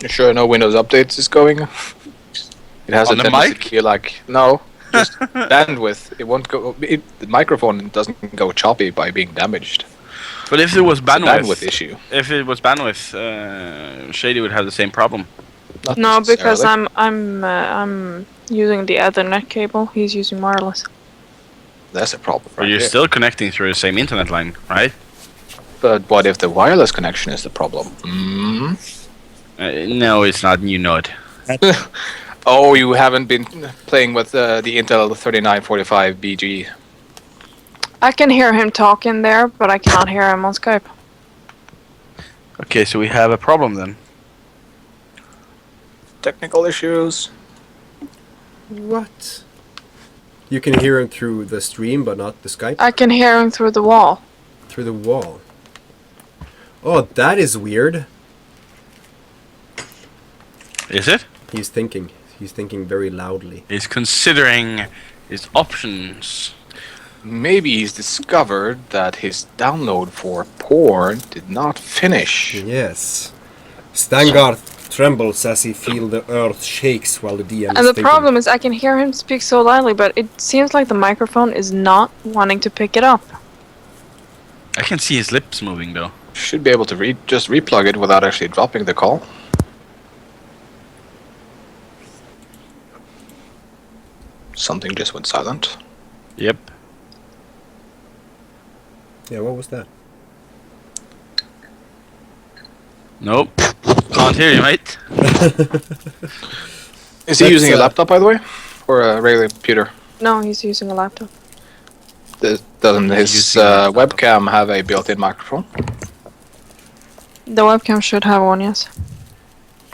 You sure no Windows updates is going? It has On a the tendency mic? to be like, no, just bandwidth. It won't go. The microphone doesn't go choppy by being damaged. But if it was It's a bandwidth, bandwidth issue. if it was bandwidth, Shady would have the same problem. Not No, because necessarily. I'm using the Ethernet cable. He's using wireless. That's a problem. But right you're there. still connecting through the same internet line, right? But what if the wireless connection is the problem? Mm. No, it's not. You know it. Oh, you haven't been playing with the Intel 3945 BG. I can hear him talking there, but I cannot hear him on Skype. Okay, so we have a problem then. Technical issues. What? You can hear him through the stream, but not the Skype? I can hear him through the wall. Through the wall. Oh, that is weird. Is it? He's thinking. He's thinking very loudly. He's considering his options. Maybe he's discovered that his download for porn did not finish. Yes. Stangarth trembles as he feels the earth shakes while the DM is And the thinking. problem is I can hear him speak so loudly, but it seems like the microphone is not wanting to pick it up. I can see his lips moving though. Should be able to just replug it without actually dropping the call. Something just went silent. Yep. Yeah, what was that? Nope. Can't hear you, mate. Is he That's, using a laptop, by the way? Or a regular computer? No, he's using a laptop. Doesn't his using a laptop. webcam have a built-in microphone? The webcam should have one, yes.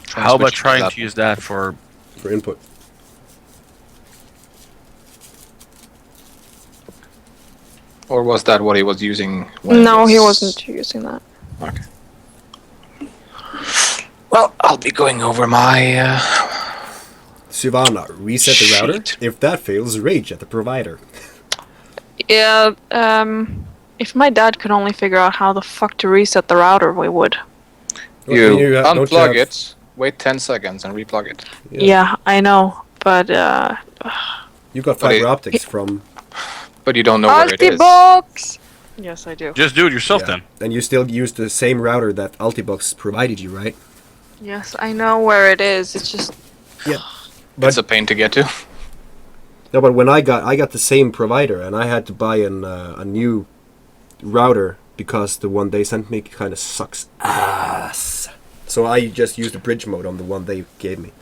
How about Transmission trying that- to use that for? For input. Or was that what he was using? No, he wasn't using that. Okay. Well, I'll be going over my... Sivana, reset the router. Shit. If that fails, rage at the provider. Yeah, if my dad could only figure out how the fuck to reset the router, we would. Don't You don't unplug have- it, wait 10 seconds and replug it. Yeah, I know, but You got But fiber it- optics from... But you don't know where it is. Altibox! Yes, I do. Just do it yourself Yeah. then. And you still use the same router that Altibox provided you, right? Yes, I know where it is. It's just It's a pain to get to. No, but when I got the same provider, and I had to buy a new router because the one they sent me kind of sucks ass. So I just used the bridge mode on the one they gave me.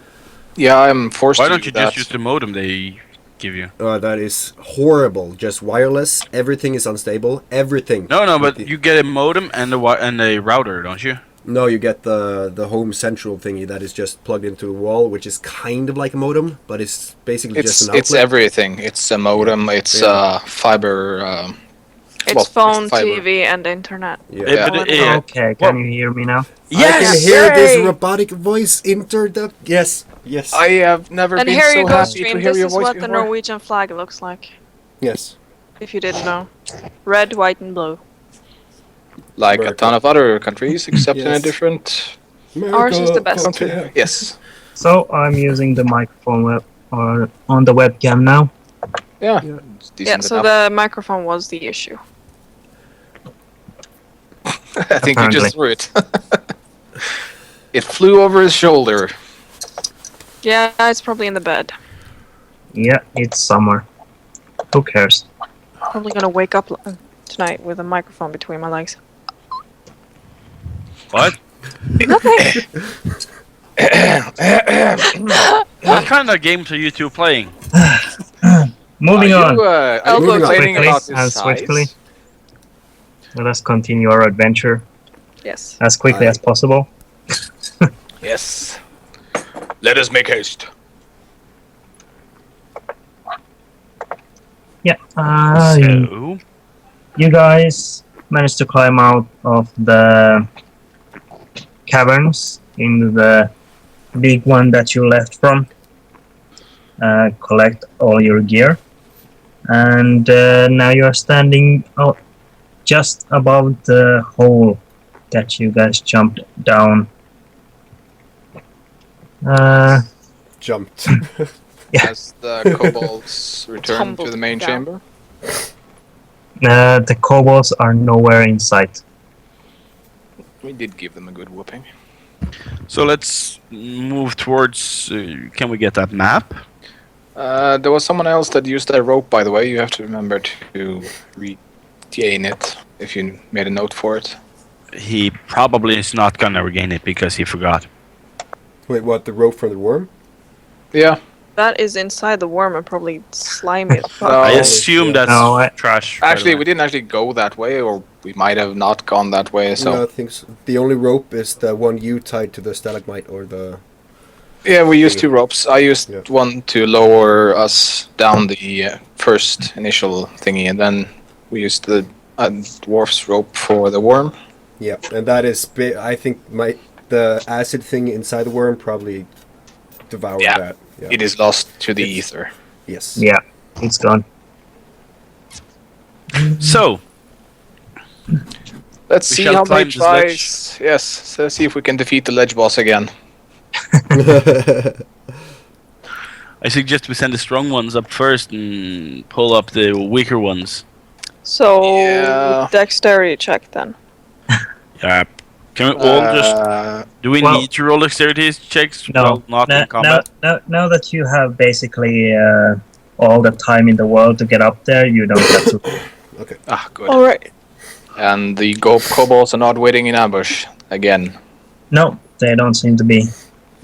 Yeah, I'm forced Why to don't do you that. just use the modem they give you? That is horrible. Just wireless. Everything is unstable. Everything. No, but you get a modem and a router, don't you? No, you get the home central thingy that is just plugged into the wall, which is kind of like a modem, but it's basically just an outlet. It's everything. It's a modem, it's fiber... it's well, phone, fiber. TV, and internet. Yeah. But Yeah. Okay, can you hear me now? I can Yes! hear this Yay! robotic voice enter the... Yes, yes, I have never And been here so you go, happy stream. to hear This your is voice what the before. Norwegian flag looks like. yes. If you didn't know, red, white, and blue. like a America. ton of other countries, except in a Yes. different Ours is the best. country. Yeah. Yes. So I'm using the microphone or on the webcam now. Yeah. Yeah. It's Yeah, decent so enough. the microphone was the issue. I think you just apparently. threw it. It flew over his shoulder. Yeah, it's probably in the bed. Yeah, it's summer. Who cares? Probably gonna wake up tonight with a microphone between my legs. What? Nothing. What kind of games are you two playing? Moving are on. You, are Oh, you moving on. complaining Quickly about his and size? swiftly. Let us continue our adventure Yes. as quickly Aye. as possible. Yes. Let us make haste. Yeah. So, You guys managed to climb out of the caverns into the big one that you left from. Collect all your gear. And now you're standing out just above the hole that you guys jumped down. Jumped. Yeah. As the kobolds return to Tumbled the main down. chamber. The kobolds are nowhere in sight. We did give them a good whooping. so let's move towards. Can we get that map? There was someone else that used that rope, by the way. You have to remember to regain it if you made a note for it. He probably is not gonna regain it because he forgot. Wait, what? The rope from the worm? Yeah. That is inside the worm and probably slimy as fuck. No. I Oh, assume yeah. that's No, I- trash. by the Actually, way. we didn't actually go that way, or we might have not gone that way. So No, I think so. The only rope is the one you tied to the stalagmite or the. yeah, we used Thingy. 2 ropes. I used Yeah. one to lower us down the first initial thingy, and then we used the dwarf's rope for the worm. Yeah, and that is. I think the acid thing inside the worm probably devoured Yeah. that. Yeah. It is lost to the It's- ether. Yes. Yeah, it's gone. So, Let's We see shall how many climb this ledge. tries. Yes, so let's see if we can defeat the ledge boss again. I suggest we send the strong ones up first and pull up the weaker ones. So, Yeah. dexterity check then. Yeah. Can we all just? Do we Well- need to roll dexterity checks? No, while not in combat. now that you have basically all the time in the world to get up there, you don't have to. Ah, good. Alright. And the kobolds are not waiting in ambush again. No, they don't seem to be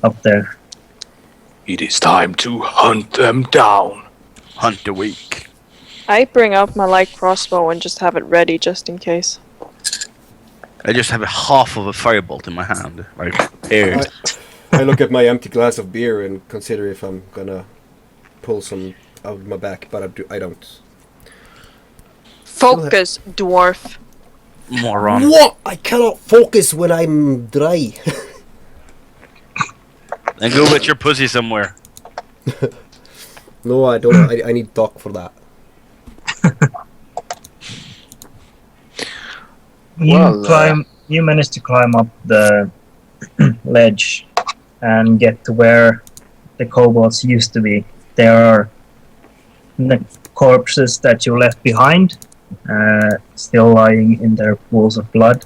up there. It is time to hunt them down. Hunt the weak. I bring out my light crossbow and just have it ready just in case. I just have a half of a firebolt in my hand, like here. I look at my empty glass of beer and consider if I'm gonna pull some out of my back, but I don't. Focus, dwarf. Moron. What? I cannot focus when I'm dry. Then go with your pussy somewhere. No, I don't. I need Doc for that. You managed to climb up the ledge and get to where the kobolds used to be. There are the corpses that you left behind, still lying in their pools of blood.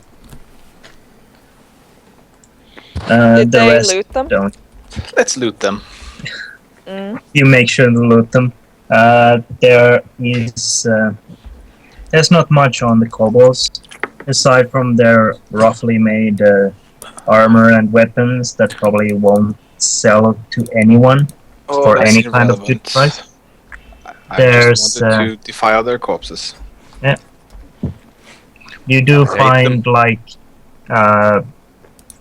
Did the they rest loot them? don't. Let's loot them. Mm. You make sure to loot them. There is there's not much on the kobolds aside from their roughly made armor and weapons that probably won't sell to anyone for that's any kind of good irrelevant. price. I There's, just wanted to defile their corpses. You do I hate find like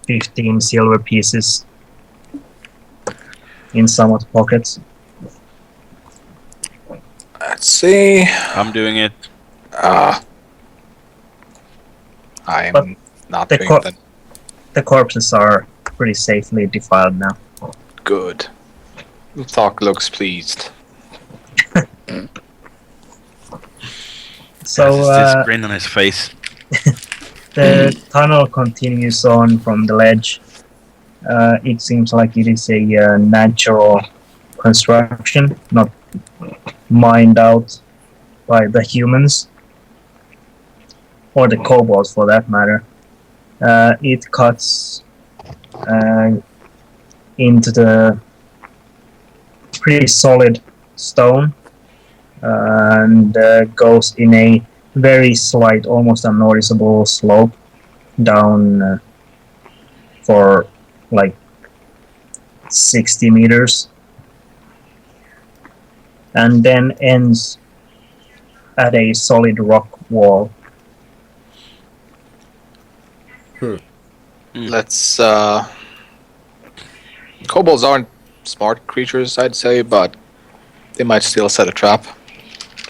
15 silver pieces in some of the pockets. Let's see. I'm doing it. I But am not the doing that. The corpses are pretty safely defiled now. Good. Thok looks pleased. So Has this grin on his face. The tunnel continues on from the ledge. It seems like it is a natural construction, not mined out by the humans or the kobolds for that matter. It cuts into the pretty solid stone and goes in a very slight, almost unnoticeable slope down for like 60 meters, and then ends at a solid rock wall. Let's. Kobolds aren't smart creatures, I'd say, but they might still set a trap,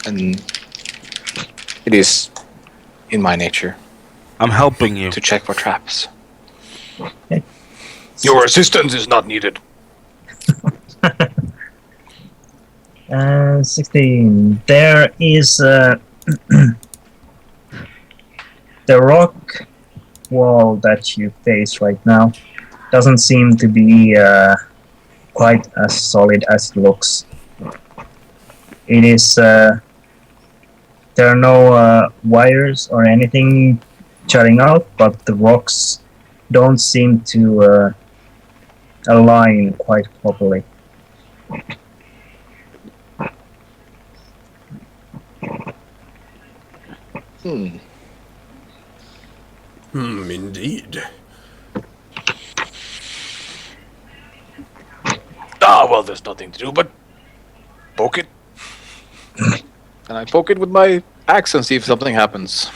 and it is in my nature I'm helping you. to check for traps. Okay. Your assistance is not needed. 16. There is the rock wall that you face right now doesn't seem to be quite as solid as it looks. It is there are no wires or anything jutting out, but the rocks don't seem to align quite properly. Indeed. Ah, well, there's nothing to do but poke it. And I poke it with my axe and see if something happens.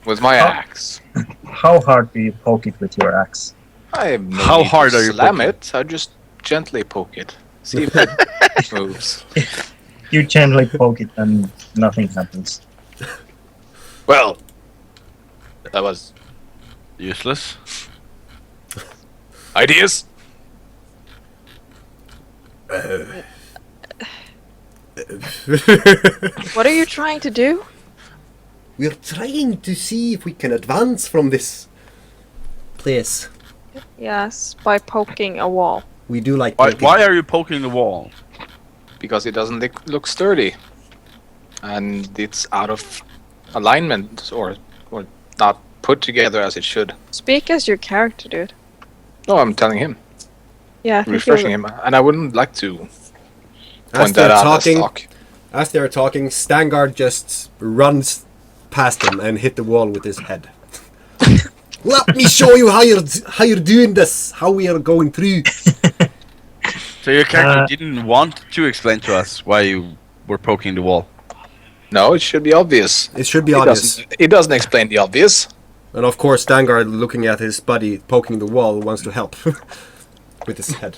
With my axe. How hard do you poke it with your axe? I have no How need hard to are you slam poking? it. I just gently poke it. See if it moves. You gently poke it and nothing happens. Well, that was Useless. ideas. What are you trying to do? We're trying to see if we can advance from this place. Yes, by poking a wall. We do like Why, poking. why are you poking the wall? Because it doesn't look sturdy. And it's out of alignment or not put together as it should. Speak as your character, dude. No, I'm telling him. Yeah, I think Refreshing you're- him. And I wouldn't like to As point they're that out talking, as talk. as they're talking, Stangard just runs past them and hit the wall with his head. Let me show you how you're doing this. How we are going through. So your character Uh, didn't want to explain to us why you were poking the wall. No, it should be obvious. It should be It obvious. it doesn't explain the obvious. And of course, Stangard, looking at his buddy poking the wall, wants to help with his head.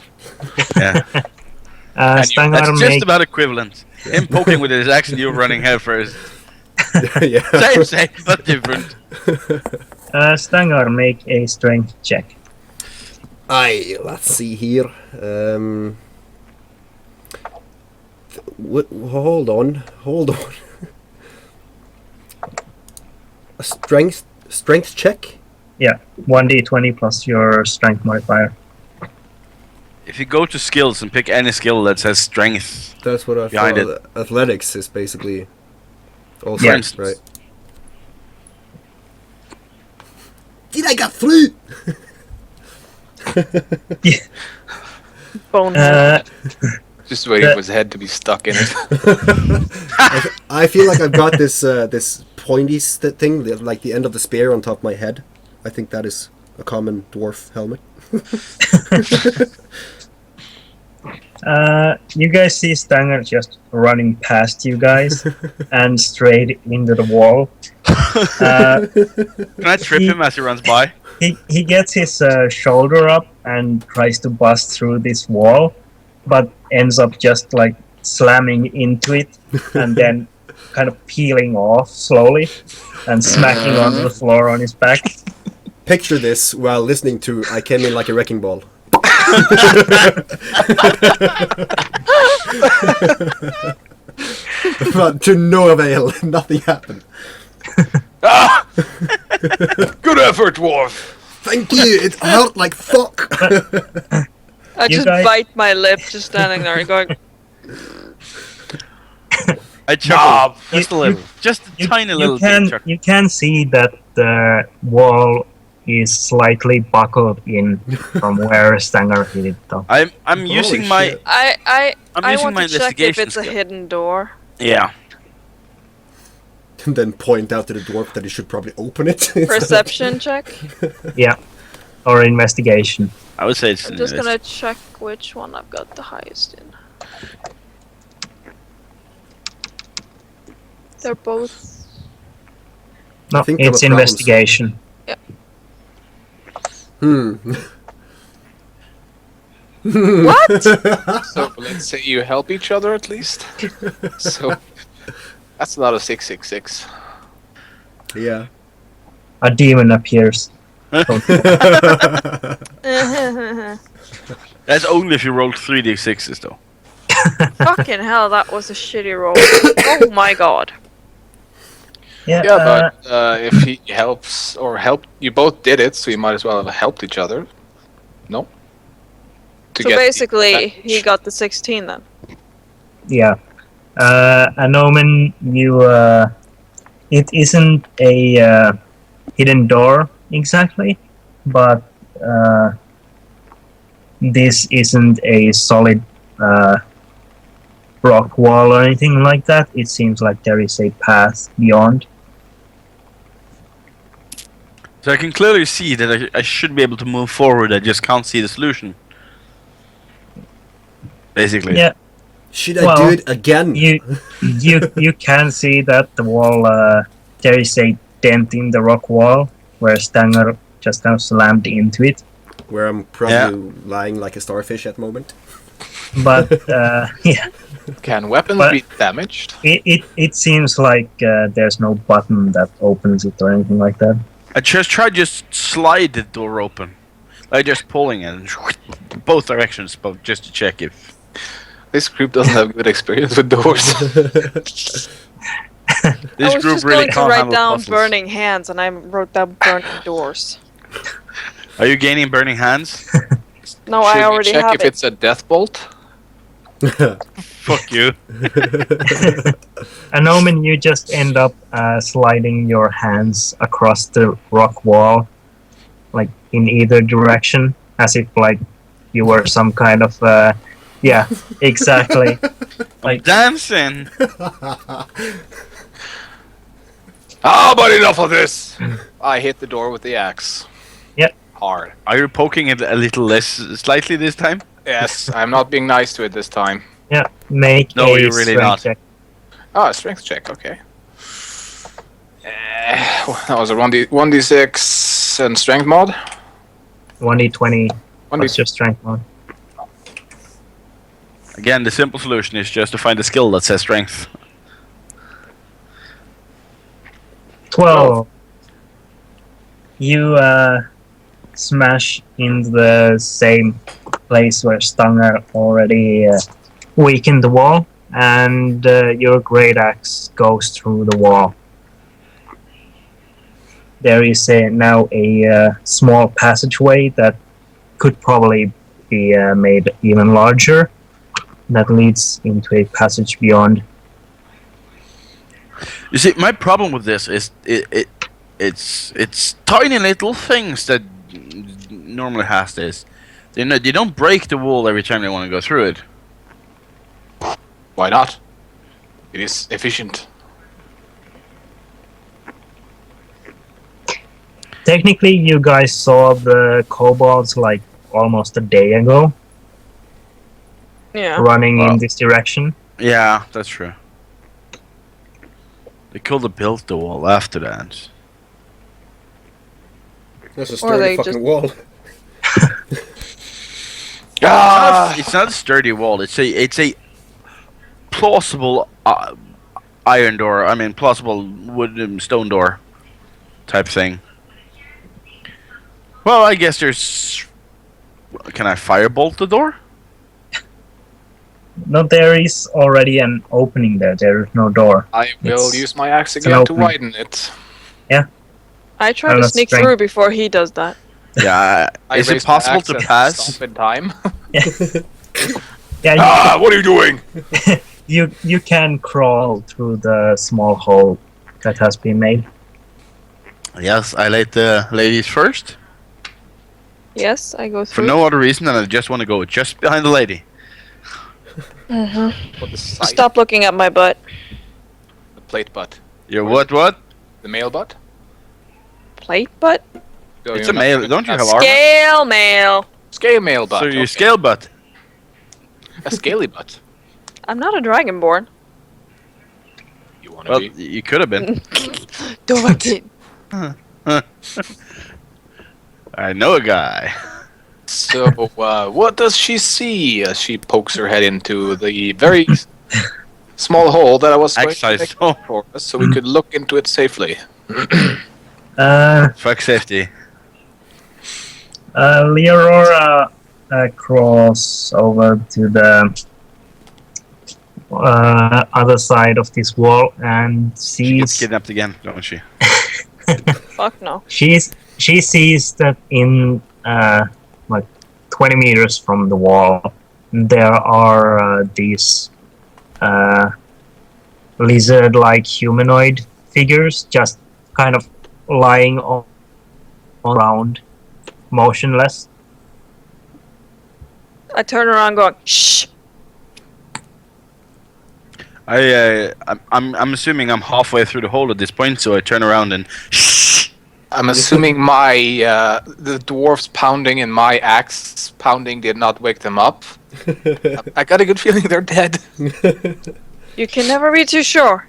Yeah, And you- Stangar that's just make about equivalent. Him poking with his axe and you running head first. Yeah. Same, but different. Stangar make a strength check. Aye, let's see here. Hold on. A strength check? Yeah, 1d20 plus your strength modifier. If you go to skills and pick any skill that says strength, That's what I Behind thought. Athletics is basically also Yeah. right. Did I get through? bone. Just waiting The- for his head to be stuck in it. I feel like I've got this this pointy thing, like the end of the spear on top of my head. I think that is a common dwarf helmet. You guys see Stanger just running past you guys and straight into the wall. can I trip him as he runs by? He gets his shoulder up and tries to bust through this wall, but ends up just like slamming into it and then kind of peeling off slowly and smacking onto the floor on his back. Picture this while listening to I Came In Like a Wrecking Ball. But to no avail, nothing happened. Ah! Good effort, dwarf. Thank you. It hurt like fuck. I You just guys- bite my lip, just standing there and going. I chuckle just a You- little, just a tiny little bit of chuckle. You can see that the wall is slightly buckled in from where Stanger hit it, though. I'm Holy using my shit. I I'm using want my to check if investigation it's a skill. hidden door. Yeah. And then point out to the dwarf that he should probably open it. Perception check. Yeah, or investigation. I would say it's I'm an just gonna invest- check which one I've got the highest in. They're both. No, think there it's were problems. investigation. What? So let's say you help each other at least. So that's not a 666. Yeah. A demon appears. That's only if you roll 3d6s though. Fucking hell, that was a shitty roll. Oh my god. Yeah, Yeah, but if he helps or helped, you both did it, so you might as well have helped each other. No. To So get the basically, he advantage. got the 16 then. yeah. An omen, you it isn't a hidden door exactly, but this isn't a solid rock wall or anything like that. It seems like there is a path beyond. So I can clearly see that I should be able to move forward. I just can't see the solution. Basically. Yeah. Should I Well, do it again? You can see that the wall there is a dent in the rock wall where Stanger just kind of slammed into it. Where I'm probably lying like a starfish at the moment. But yeah, Can weapons But- be damaged? it seems like there's no button that opens it or anything like that. I just tried just slide the door open. Like just pulling it in both directions, but just to check if. This group doesn't have good experience with doors. This I was group just really going to can't write handle down puzzles. burning hands, and I wrote down burning doors. Are you gaining burning hands? No, Should I we already check have if it. it's a death bolt? Fuck you. An omen, you just end up sliding your hands across the rock wall, like in either direction, as if like you were some kind of yeah, exactly. I'm dancing. Ah, but enough of this! I hit the door with the axe. Yep. Hard. Are you poking it a little less slightly this time? Yes, I'm not being nice to it this time. Yeah, make No, a you're really strength not. check. Ah, strength check, okay. That was a 1d6 and strength mod. 1d20 1d plus your strength mod. Again, the simple solution is just to find a skill that says strength. 12. You smash into the same place where Stanger already weakened the wall, and your great axe goes through the wall. There is now a small passageway that could probably be made even larger, that leads into a passage beyond. You see, my problem with this is it's tiny little things that normally has this. They don't break the wall every time they want to go through it. Why not? It is efficient. Technically, you guys saw the kobolds like almost a day ago, Yeah. running Well. in this direction. Yeah, that's true. They could have built the wall after that. That's a Or sturdy they fucking just- wall. Ah! It's not a sturdy wall. It's a plausible iron door. I mean, plausible wooden stone door type thing. Well, I guess there's. Can I firebolt the door? No, there is already an opening there. There is no door. I will It's- use my axe an again to opening. widen it. I try to that's sneak strength. through before he does that. Yeah. I Is it raise my possible axe to and pass? stomp in time. Yeah, What are you doing? you can crawl through the small hole that has been made. Yes, I let the ladies first. Yes, I go For through. no other reason than I just want to go just behind the lady. Mhm. What the side? Stop looking at my butt. The plate butt. Your Or is what? The male butt? Plate butt? So It's you're a not male. gonna- Don't you that's have armor? Scale mail. Scale male butt. So you okay. scale butt. A scaly butt. I'm not a dragonborn. You wanna Well, be? you could have been. Dovahkiin. I know a guy. So, what does she see as she pokes her head into the very small hole that I was going to Exercise make hole. for us so we could look into it safely? Fuck safety. Leorora crawls over to the other side of this wall and She gets sees kidnapped again, don't she? Fuck no. she sees that in like 20 meters from the wall there are these lizard-like humanoid figures just kind of lying all around, motionless. I turn around going, shh. I'm assuming I'm halfway through the hole at this point, so I turn around and shh. I'm assuming my the dwarfs pounding and my axe pounding did not wake them up. I got a good feeling they're dead. You can never be too sure.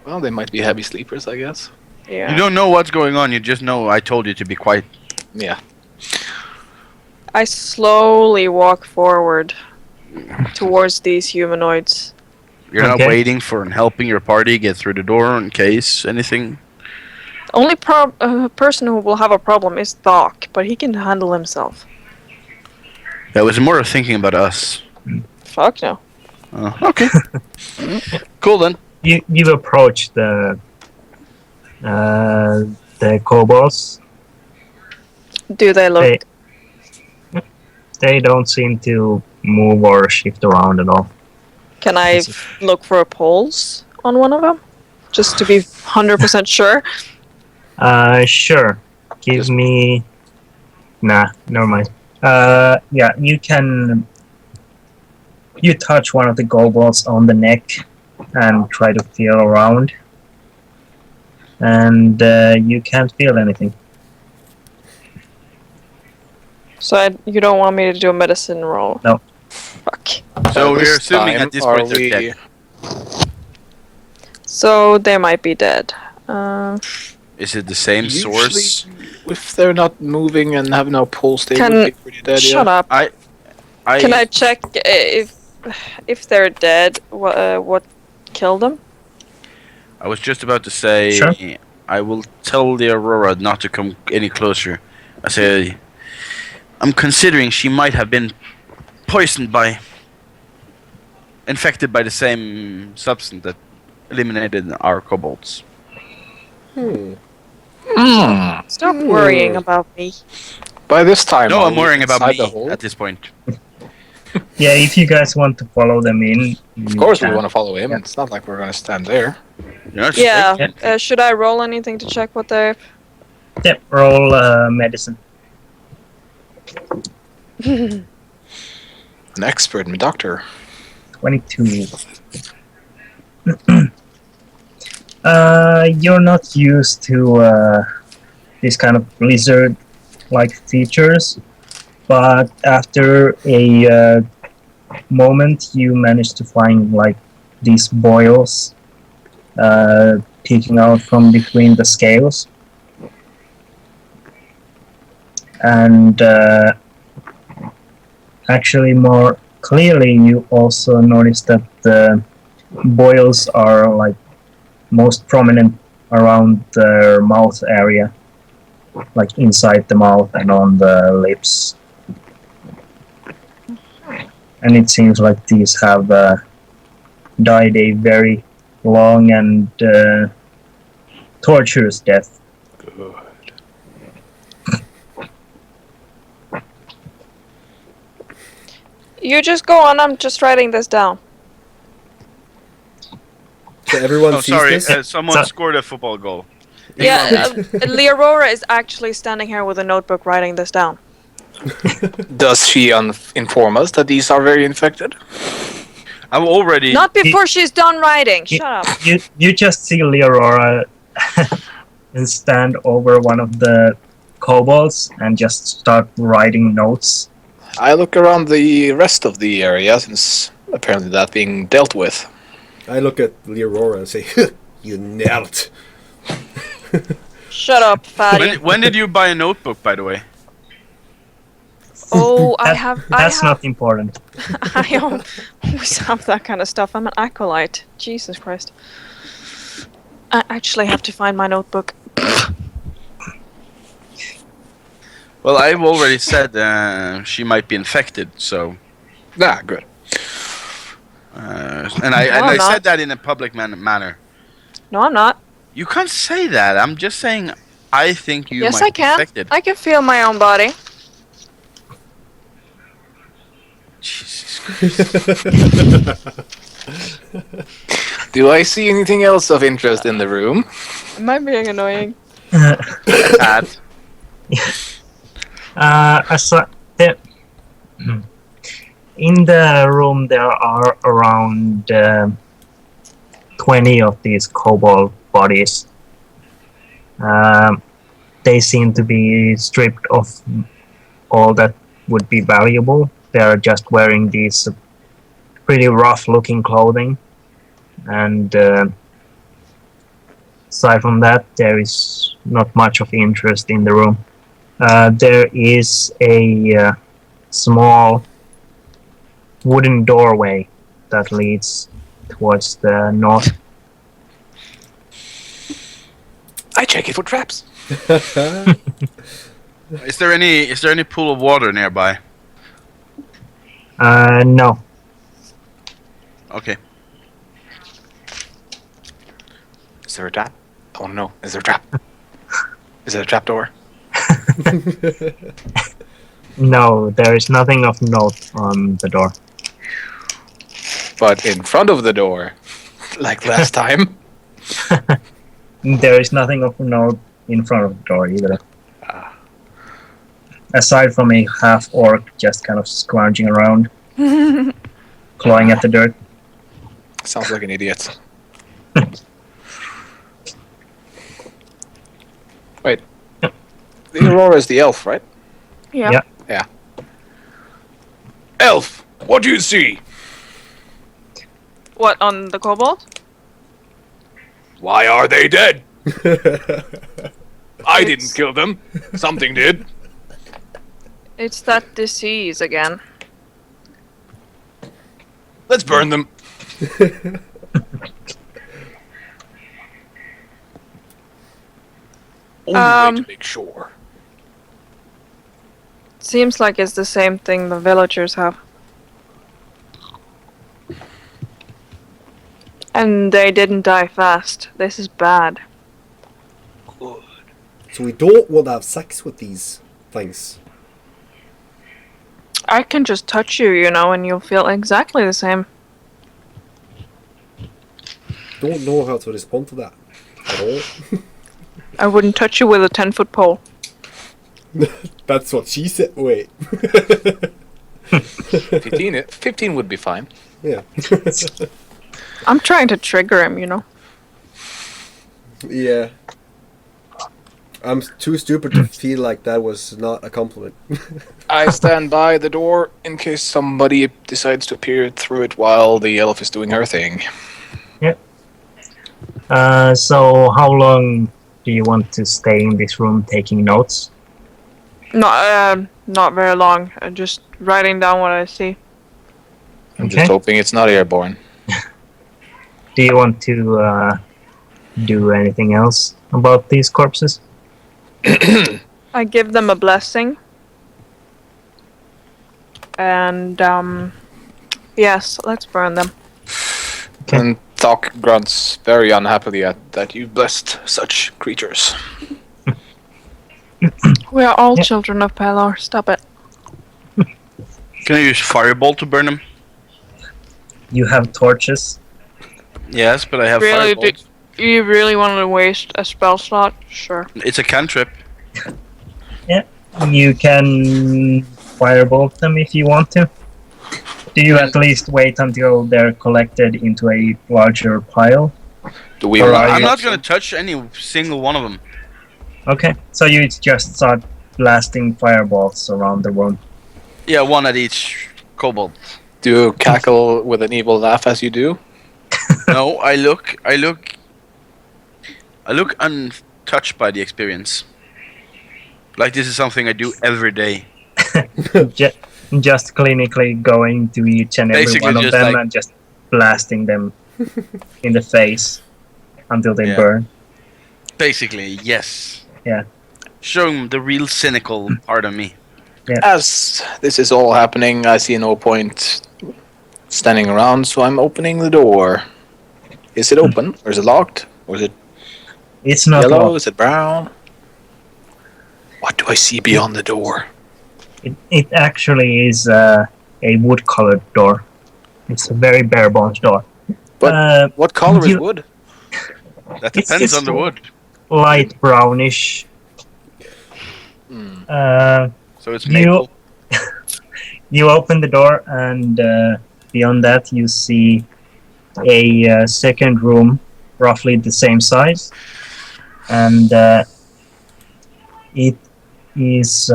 Well, they might be heavy sleepers, I guess. Yeah. You don't know what's going on. You just know I told you to be quiet. Yeah. I slowly walk forward towards these humanoids. You're not Okay. waiting for and helping your party get through the door in case anything. Only person who will have a problem is Thok, but he can handle himself. That was more of thinking about us. Fuck no. Okay. Cool then. You approach the kobolds. Do they look? They don't seem to move or shift around at all. Can I look for a pulse on one of them? Just to be 100% sure? Sure. Give Just- me. Nah, never mind. Yeah, you can. You touch one of the kobolds on the neck and try to feel around, and you can't feel anything. So you don't want me to do a medicine roll? No. Fuck. So By we're this assuming time, at this are point they're we- dead. So they might be dead. Is it the same Usually, source? if they're not moving and have no pulse, they Can- would be pretty dead. Shut up. Can I check if they're dead? What killed them? I was just about to say, Sure. I will tell the Aurora not to come any closer. I say, I'm considering she might have been poisoned by, infected by the same substance that eliminated our kobolds. Stop worrying about me. By this time, No, are I'm we worrying about inside the me hole? at this point. Yeah, if you guys want to follow them in, Of course, we want to follow him. It's not like we're going to stand there. You're not Yeah. strict. Should I roll anything to check what they're? Yep, roll medicine. An expert, my doctor. 22. You're not used to this kind of lizard-like features, but after a moment, you manage to find like these boils peeking out from between the scales, and actually more clearly, you also notice that the boils are like most prominent around their mouth area, like inside the mouth and on the lips. And it seems like these have died a very long and torturous death. You just go on. I'm just writing this down. So everyone Oh, sees sorry. this. Someone scored a football goal. Yeah, Leorora is actually standing here with a notebook writing this down. Does she inform us that these are very infected? I'm already. Not before she's done writing. Shut up. You just see Leorora and stand over one of the kobolds and just start writing notes. I look around the rest of the area, since apparently that's being dealt with. I look at Leorora and say, "You nailed." Shut up, fatty. When did you buy a notebook, by the way? Oh, That's not important. I always have that kind of stuff. I'm an acolyte. Jesus Christ. I actually have to find my notebook. Well, I've already said she might be infected, so. Ah, good. And I I'm not. said that in a public manner. No, I'm not. You can't say that. I'm just saying I think you Yes, might I be can. infected. I can feel my own body. Jesus Christ. Do I see anything else of interest in the room? Am I being annoying? Bad. In the room there are around 20 of these kobold bodies. They seem to be stripped of all that would be valuable. They are just wearing these pretty rough looking clothing, and aside from that there is not much of interest in the room. There is a small wooden doorway that leads towards the north. I check it for traps. Is there any pool of water nearby? No. Okay. Is there a trap? I want to know. Is there a trap? Is there a trap door? No, there is nothing of note on the door. But in front of the door, like last time. There is nothing of note in front of the door either. Aside from a half orc just kind of scrounging around, clawing at the dirt. Sounds like an idiot. Wait. The Aurora is the elf, right? Yeah. Yeah. Yeah. Elf, what do you see? What, on the kobold? Why are they dead? I It's- didn't kill them. Something did. It's that disease again. Let's burn them. Only way to make sure. Seems like it's the same thing the villagers have. And they didn't die fast. This is bad. So we don't want to have sex with these things. I can just touch you, you know, and you'll feel exactly the same. Don't know how to respond to that at all. I wouldn't touch you with a 10-foot pole. That's what she said. Wait. 15 would be fine. Yeah. I'm trying to trigger him, you know. Yeah. I'm too stupid to feel like that was not a compliment. I stand by the door in case somebody decides to peer through it while the elf is doing her thing. So how long do you want to stay in this room taking notes? Not very long. Just writing down what I see. I'm Okay. just hoping it's not airborne. Do you want to do anything else about these corpses? I give them a blessing. And, yes, let's burn them. Okay. And Thok grunts very unhappily at that you blessed such creatures. We are all Yeah. children of Pelor. Stop it. Can I use fireball to burn them? You have torches. Yes, but I have Really? fireballs. You really want to waste a spell slot? Sure. It's a cantrip. You can firebolt them if you want to. Do you at least wait until they're collected into a larger pile? Do we? Or want are I'm you- not gonna touch any single one of them. Okay, so you just start blasting fireballs around the room. Yeah, one at each kobold. Do you cackle with an evil laugh as you do? No, I look untouched by the experience. Like this is something I do every day. Just clinically going to each and every Basically one of just them like- and just blasting them in the face until they Yeah. burn. Basically, yes. Yeah. Showing the real cynical part of me. As this is all happening, I see no point standing around, so I'm opening the door. Is it open? Or is it locked? Or is it It's not yellow? locked. Is it brown? What do I see beyond the door? It actually is a wood-colored door. It's a very bare-bones door. But what color is you- wood? That It's depends just on the wood. Light brownish. So it's You- maple. You open the door, and beyond that, you see a second room, roughly the same size, and it is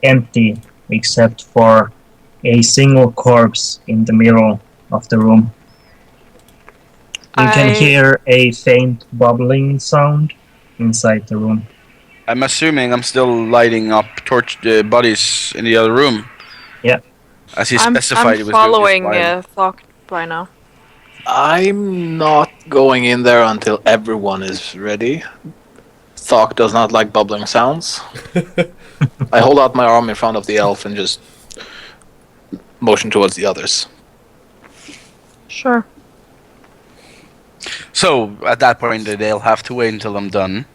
empty except for a single corpse in the middle of the room. You can I- hear a faint bubbling sound inside the room. I'm assuming I'm still lighting up torch bodies in the other room. Yeah. As he I'm specified, he was doing this following while- Thok by now. I'm not going in there until everyone is ready. Thok does not like bubbling sounds. I hold out my arm in front of the elf and just motion towards the others. Sure. So at that point, they'll have to wait until I'm done.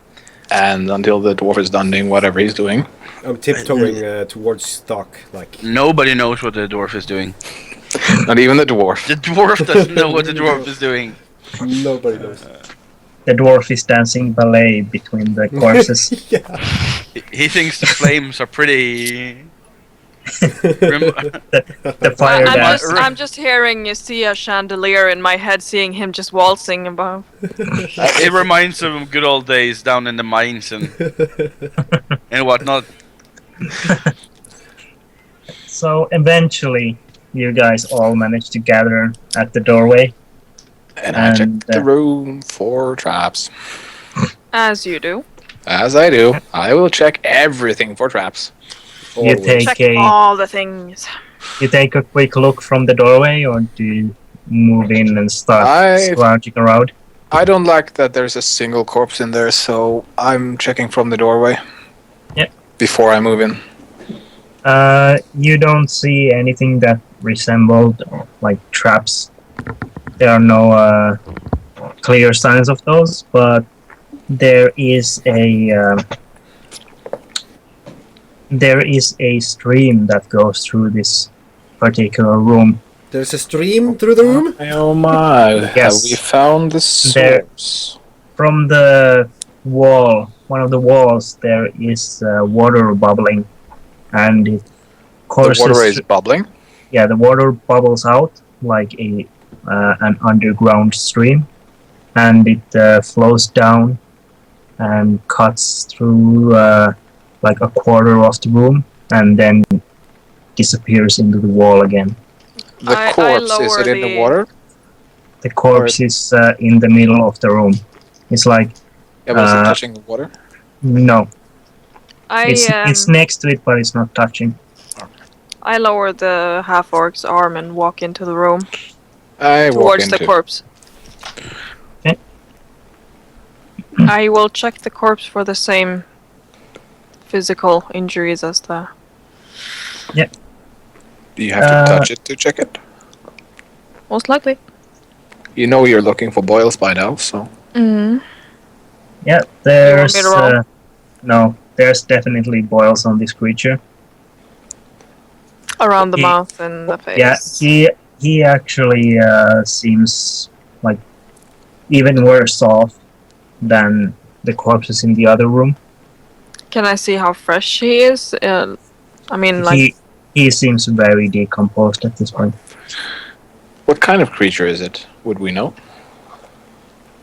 And until the dwarf is done doing whatever he's doing. I'm tiptoeing towards Stock, like. Nobody knows what the dwarf is doing. Not even the dwarf. The dwarf doesn't know what the dwarf is doing. Nobody knows. The dwarf is dancing ballet between the corpses. He thinks the flames are pretty. The fire I'm dance. just, I'm just hearing you see a chandelier in my head, seeing him just waltzing above. It reminds of good old days down in the mines and whatnot. So eventually, you guys all manage to gather at the doorway. And I check And, the room for traps. As you do. As I do, I will check everything for traps. You Always. take Check all the things. you take a quick look from the doorway, or do you move in and start I- scrounging around? I don't like that there's a single corpse in there, so I'm checking from the doorway. Yep. Before I move in. You don't see anything that resembled like traps. There are no clear signs of those, but there is a stream that goes through this particular room. There's a stream through the room? Oh my! Yes. Have we found the There- source? From the wall, one of the walls, there is water bubbling, and it The courses. water is bubbling. Yeah, the water bubbles out like an underground stream, and it flows down and cuts through like a quarter of the room, and then disappears into the wall again. The I corpse, is lower it in the the- water? The corpse is in the middle of the room. It's like Yeah, but is it Uh, touching the water? no, I it's next to it, but it's not touching. I lower the half orc's arm and walk into the room I walk towards into. the corpse. Okay. I will check the corpse for the same physical injuries as the. Do you have to touch it to check it? Most likely. You know you're looking for boils by now, so Mm. Yeah, there's me to roll? no, there's definitely boils on this creature. Around the He- mouth and the face. Yeah, he actually seems like even worse off than the corpses in the other room. Can I see how fresh he is? I mean, like, He seems very decomposed at this point. What kind of creature is it? Would we know?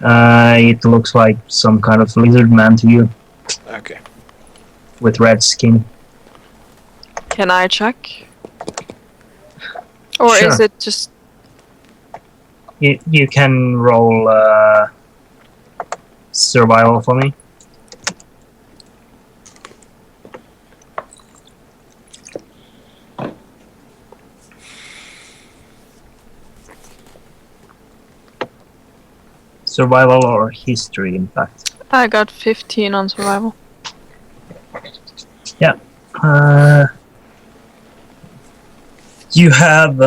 It looks like some kind of lizard man to you Okay. with red skin. can I check? Or Sure. is it just... You can roll survival for me. Survival or history, in fact. I got 15 on survival. You have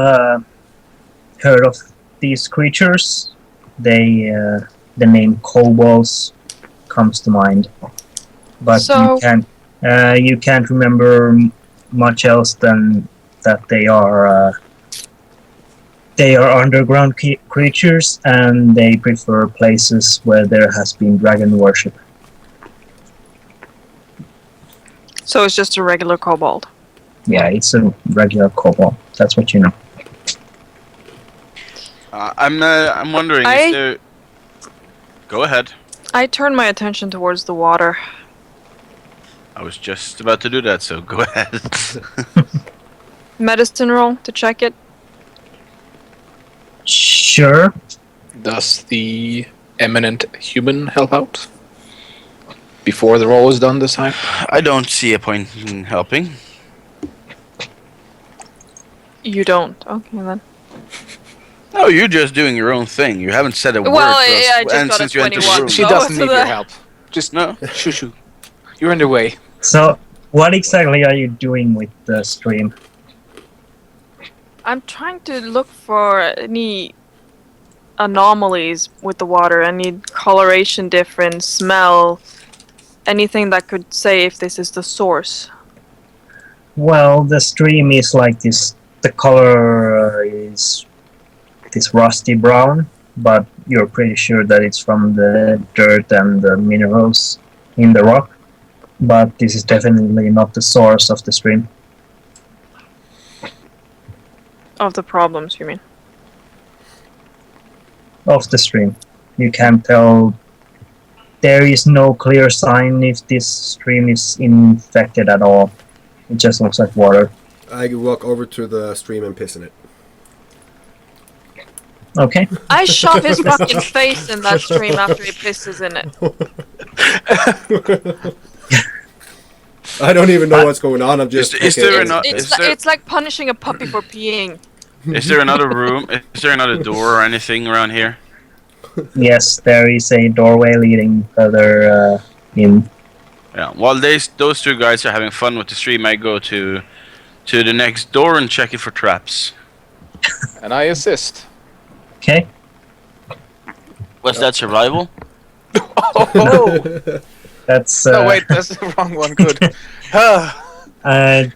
heard of these creatures. The name kobolds comes to mind, but So- you can't remember much else than that they are underground creatures, and they prefer places where there has been dragon worship. So it's just a regular kobold. Yeah, it's a regular kobold. That's what you know. I'm wondering, I- is there... Go ahead. I turn my attention towards the water. I was just about to do that, so go ahead. Medicine roll to check it. Sure. Does the eminent human help out? Before the roll is done this time? I don't see a point in helping. You don't. Okay, then. No, you're just doing your own thing. You haven't said a word Well, to us, yeah, I just and got a since you entered the 21, room. She No, doesn't so need your the- help. Just No. shoo. You're in the way. So, what exactly are you doing with the stream? I'm trying to look for any anomalies with the water, any coloration difference, smell, anything that could say if this is the source. Well, the stream is like this. The color is this rusty brown, but you're pretty sure that it's from the dirt and the minerals in the rock. But this is definitely not the source of the stream. Of the problems, you mean? Of the stream, you can't tell. There is no clear sign if this stream is infected at all. It just looks like water. I walk over to the stream and piss in it. Okay. I shove his fucking face in that stream after he pisses in it. I don't even know what's going on. I'm just. Is there an- It's like punishing a puppy for peeing. Is there another room? Is there another door or anything around here? Yes, there is a doorway leading further in. Yeah. While those two guys are having fun with the stream, I go to the next door and check it for traps. And I assist. Okay. Was that survival? Oh! That's No, wait, that's the wrong one. Good.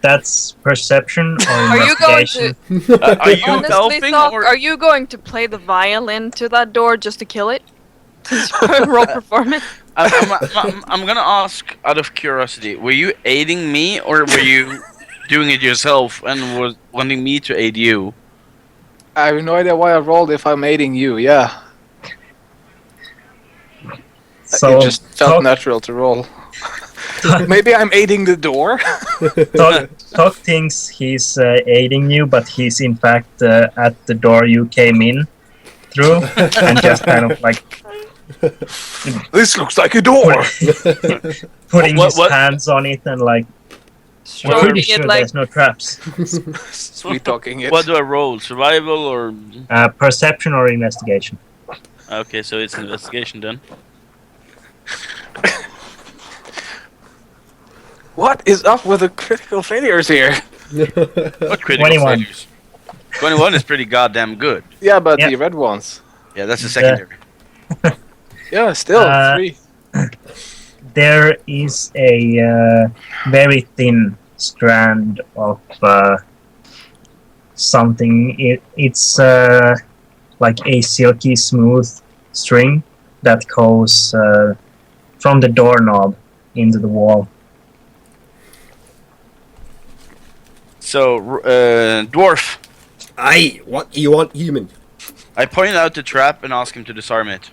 that's perception or Are you going investigation. to Are you honestly, helping Thok, or? are you going to play the violin to that door just to kill it? Since you're roll performance. I'm gonna ask out of curiosity. Were you aiding me or were you doing it yourself and was wanting me to aid you? I have no idea why I rolled if I'm aiding you, yeah. So It just felt Tok- natural to roll. Maybe I'm aiding the door? Tok thinks he's aiding you, but he's in fact at the door you came in through, and just kind of like This looks like a door! putting his What? hands on it and like, we're Stroking pretty sure it like there's no traps. Sweet talking it. What do I roll? Survival or? Perception or investigation. Okay, so it's investigation then. What is up with the critical failures here? What critical 21. failures? 21 is pretty goddamn good. Yeah, but Yeah. the red ones. Yeah, that's the secondary. Yeah, still, 3. There is a very thin strand of something. It's like a silky smooth string that goes from the doorknob into the wall. So, dwarf, Aye, what you want, human? I point out the trap and ask him to disarm it.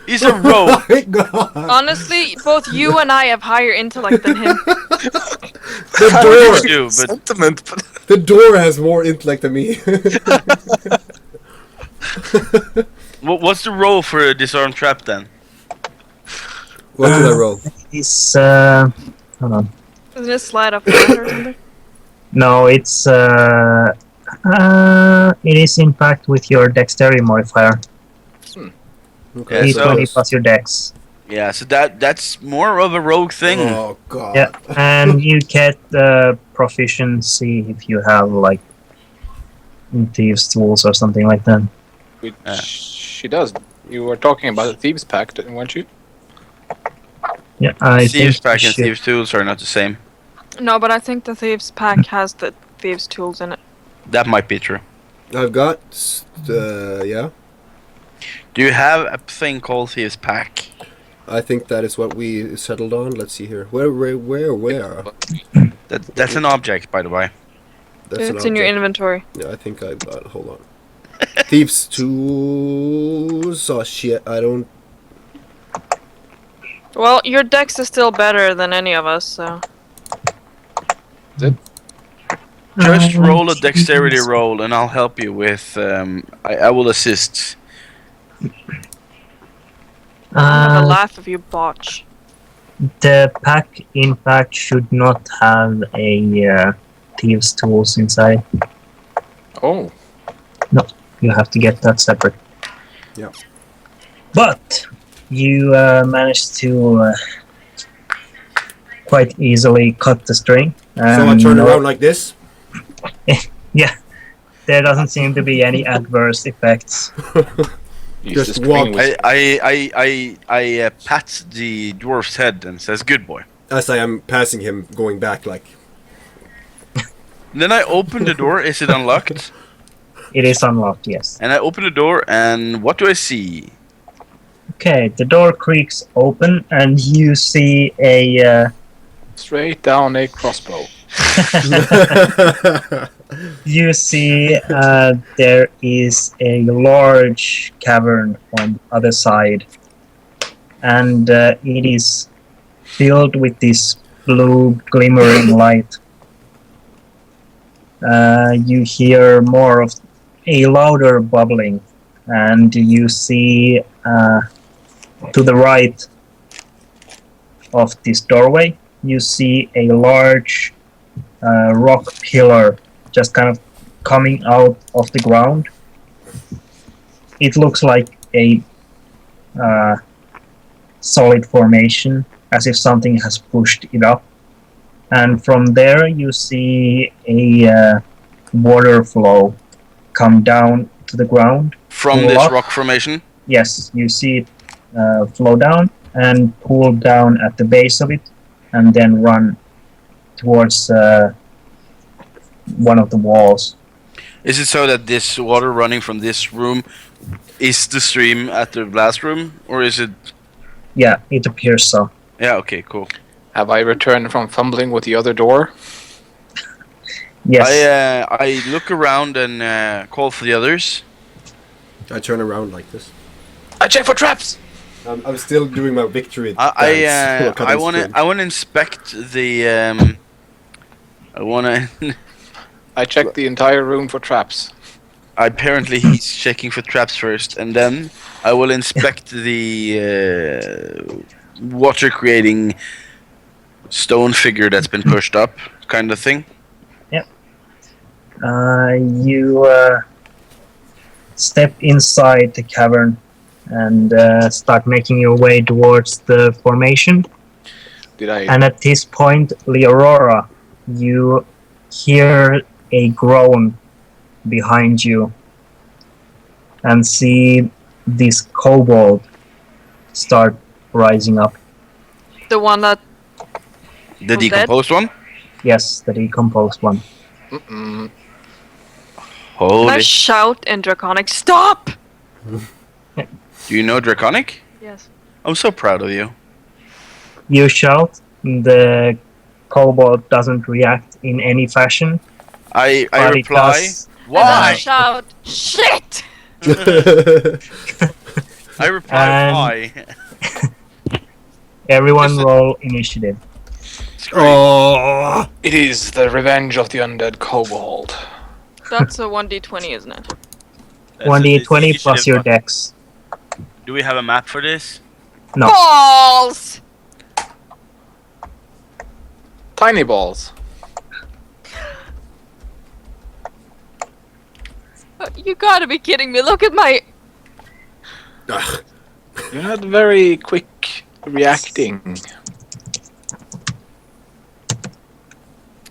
He's a rogue. My God. Honestly, both you and I have higher intellect than him. The door. You, but Sentiment, but The door has more intellect than me. what's the role for a disarm trap then? What did I roll? It's hold on. Isn't it slide up flat or something? No, it's it is in fact with your dexterity modifier. Okay, Yeah, so D20 plus your dex. Yeah, so that's more of a rogue thing. Oh God. Yeah, and you get proficiency if you have like thieves tools or something like that. which she does. You were talking about the thieves pact, weren't you? Yeah, I Thieves think pack you and should- thieves tools are not the same. No, but I think the thieves pack has the thieves tools in it. That might be true. I've got yeah. Do you have a thing called thieves pack? I think that is what we settled on. Let's see here. Where? That's an object, by the way. That's an It's in your object. inventory. Yeah, I think I got. Hold on. Thieves tools. Oh shit! I don't. Well, your dex is still better than any of us, so. Just roll a dexterity roll, and I'll help you with. I will assist. I'm gonna Uh, laugh if you botch. the pack, in fact, should not have a thieves' tools inside. Oh, You have to get that separate. Yeah. But you managed to quite easily cut the string. So I turn around like this. There doesn't seem to be any adverse effects. use Just the string walk. with- I pat the dwarf's head and says, "Good boy." As I am passing him, going back like. Then I open the door. Is it unlocked? It is unlocked, yes. And I open the door, and what do I see? Okay, the door creaks open, and you see a. straight down a crossbow. You see there is a large cavern on the other side, and it is filled with this blue glimmering light. You hear more of a louder bubbling, and you see to the right of this doorway, you see a large rock pillar just kind of coming out of the ground. It looks like a solid formation, as if something has pushed it up. And from there you see a water flow come down to the ground. From Pull this up. rock formation? Yes, you see it flow down and pool down at the base of it, and then run towards one of the walls. Is it so that this water running from this room is the stream at the last room, or is it? Yeah, it appears so. Yeah. Okay. Cool. Have I returned from fumbling with the other door? Yes. I look around and call for the others. I turn around like this. I check for traps! I'm still doing my victory I dance. want to inspect the. I want to. I check the entire room for traps. Apparently, he's checking for traps first, and then I will inspect the water creating stone figure that's been pushed up, kind of thing. You step inside the cavern and start making your way towards the formation. Did I? And at this point, Leorora, you hear a groan behind you and see this kobold start rising up. The one that The Who's decomposed one. Yes, the decomposed one. Mm-mm. Can I Holy. shout in Draconic? Stop! Do you know Draconic? Yes. I'm so proud of you. You shout, the kobold doesn't react in any fashion, I but it reply, does. And then I why? shout, shit! I reply, And- why? Everyone Listen. roll initiative. Screw Oh, It is the revenge of the undead kobold. That's a 1d20, isn't it? you. 1d20 plus your dex. Do we have a map for this? No. Balls! Tiny balls. You gotta be kidding me. Look at my. Ugh. You're not very quick reacting.